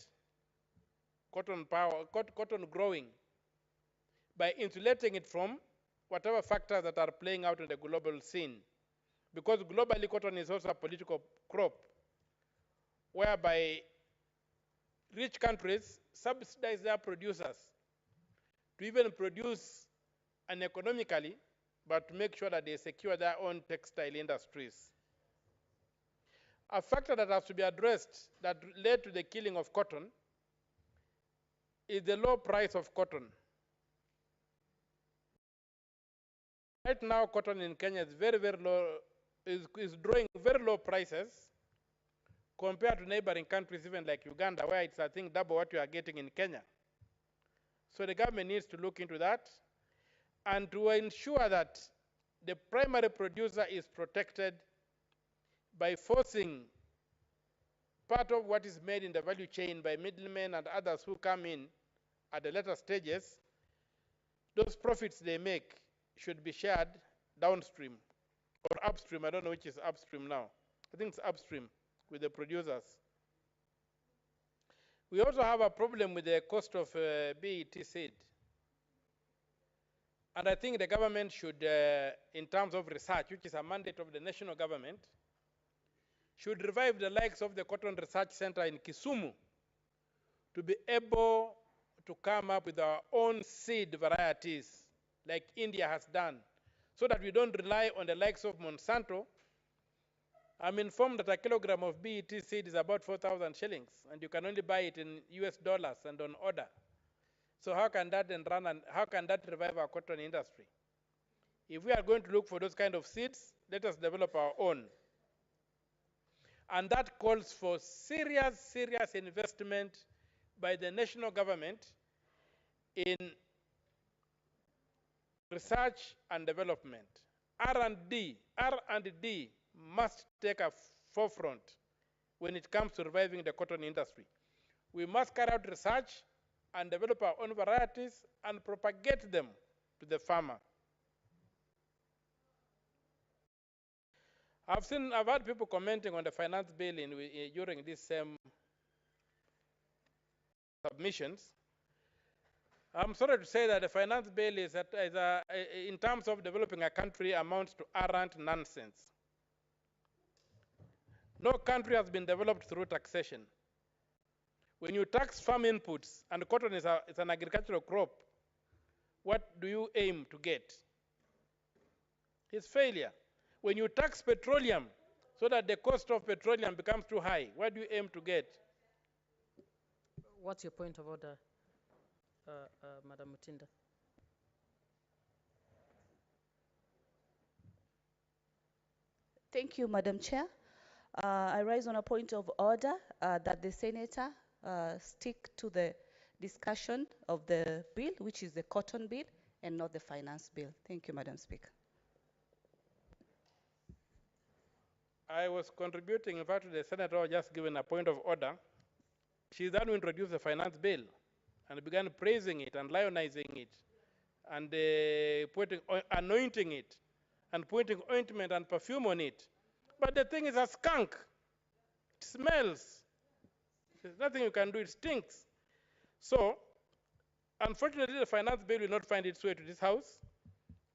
S8: cotton growing by insulating it from whatever factors that are playing out in the global scene. Because globally, cotton is also a political crop, whereby rich countries subsidize their producers to even produce uneconomically, but to make sure that they secure their own textile industries. A factor that has to be addressed that led to the killing of cotton is the low price of cotton. Right now, cotton in Kenya is very, very low, is drawing very low prices compared to neighboring countries, even like Uganda, where it's, I think, double what you are getting in Kenya. So the government needs to look into that and to ensure that the primary producer is protected by forcing part of what is made in the value chain by middlemen and others who come in at the later stages. Those profits they make should be shared downstream or upstream. I don't know which is upstream now. I think it's upstream with the producers. We also have a problem with the cost of BET seed. And I think the government should, in terms of research, which is a mandate of the national government, should revive the likes of the Cotton Research Center in Kisumu to be able to come up with our own seed varieties like India has done, so that we don't rely on the likes of Monsanto. I'm informed that a kilogram of BET seed is about 4,000 shillings, and you can only buy it in US dollars and on order. So how can that then run, and how can that revive our cotton industry? If we are going to look for those kind of seeds, let us develop our own. And that calls for serious, serious investment by the national government in research and development. R&D must take a forefront when it comes to reviving the cotton industry. We must carry out research and develop our own varieties and propagate them to the farmer. I've had people commenting on the finance bill during these same submissions. I'm sorry to say that the finance bill is in terms of developing a country, amounts to arrant nonsense. No country has been developed through taxation. When you tax farm inputs, and cotton is an agricultural crop, what do you aim to get? It's failure. When you tax petroleum so that the cost of petroleum becomes too high, what do you aim to get?
S5: What's your point of order, Madam Mutinda?
S12: Thank you, Madam Chair. I rise on a point of order that the Senator stick to the discussion of the bill, which is the cotton bill, and not the finance bill. Thank you, Madam Speaker.
S8: I was contributing, in fact, to the Senator just given a point of order. She then introduced the finance bill and began praising it and lionizing it and anointing it and putting ointment and perfume on it. But the thing is a skunk. It smells. There's nothing you can do. It stinks. So, unfortunately, the finance bill will not find its way to this House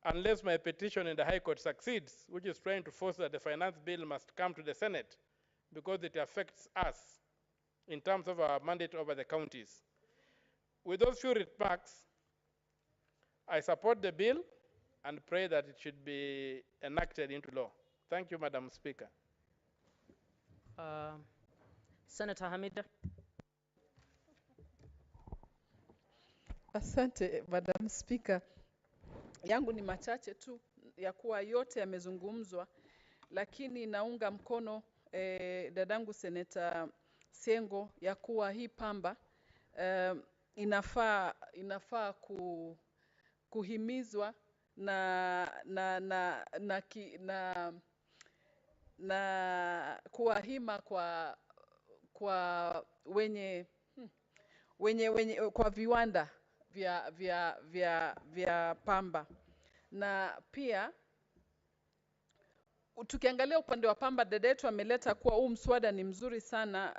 S8: unless my petition in the High Court succeeds, which is trying to force that the finance bill must come to the Senate because it affects us in terms of our mandate over the counties. With those few remarks, I support the bill and pray that it should be enacted into law. Thank you, Madam Speaker.
S5: Senator Hamida.
S7: Asante, Madam Speaker. Yangu ni machache tu ya kuwa yote yamezungumzwa, lakini naunga mkono dadangu Seneta Sengo ya kuwa hii pamba inafaa kuhimizwa na na kuwahima kwa kwa viwanda vya pamba. Na pia tukiangalia upande wa pamba, dada yetu ameleta kuwa huu mswada ni mzuri sana.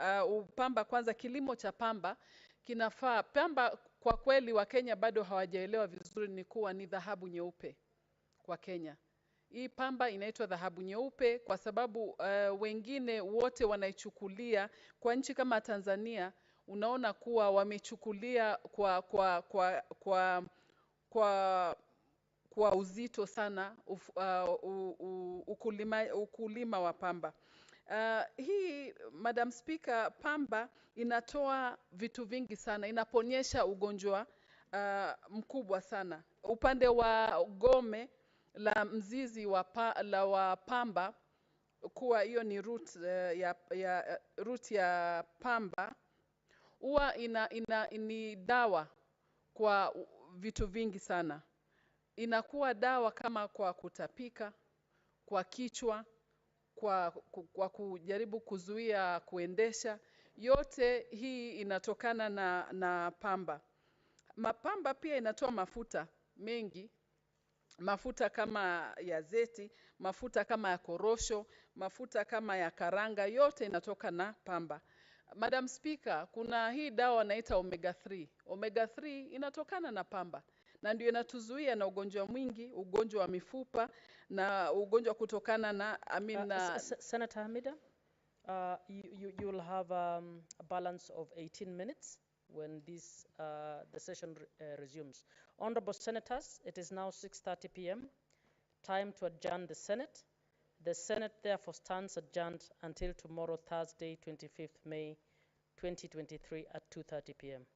S7: Pamba kwanza, kilimo cha pamba kinafaa. Pamba kwa kweli Wakenya bado hawajaelewa vizuri ni kuwa ni dhahabu nyeupe kwa Kenya. Hii pamba inaitwa dhahabu nyeupe kwa sababu wengine wote wanaichukulia kwa nchi kama Tanzania, unaona kuwa wamechukulia kwa uzito sana ukulima wa pamba. Hii Madam Speaker, pamba inatoa vitu vingi sana, inaponyesha ugonjwa mkubwa sana. Upande wa gome la mzizi wa pamba, kuwa hiyo ni root ya pamba, huwa ni dawa kwa vitu vingi sana. Inakuwa dawa kama kwa kutapika, kwa kichwa, kwa kujaribu kuzuia kuendesha. Yote hii inatokana na pamba. Mapamba pia inatoa mafuta mengi, mafuta kama ya zeti, mafuta kama ya korosho, mafuta kama ya karanga, yote inatoka na pamba. Madam Speaker, kuna hii dawa wanaita omega 3. Omega 3 inatokana na pamba, na ndio inatuzuia na ugonjwa mwingi, ugonjwa wa mifupa na ugonjwa kutokana na
S5: Senator Hamida, you will have a balance of 18 minutes when the session resumes. Honorable Senators, it is now 6:30 p.m. Time to adjourn the Senate. The Senate therefore stands adjourned until tomorrow, Thursday, 25th May 2023 at 2:30 p.m.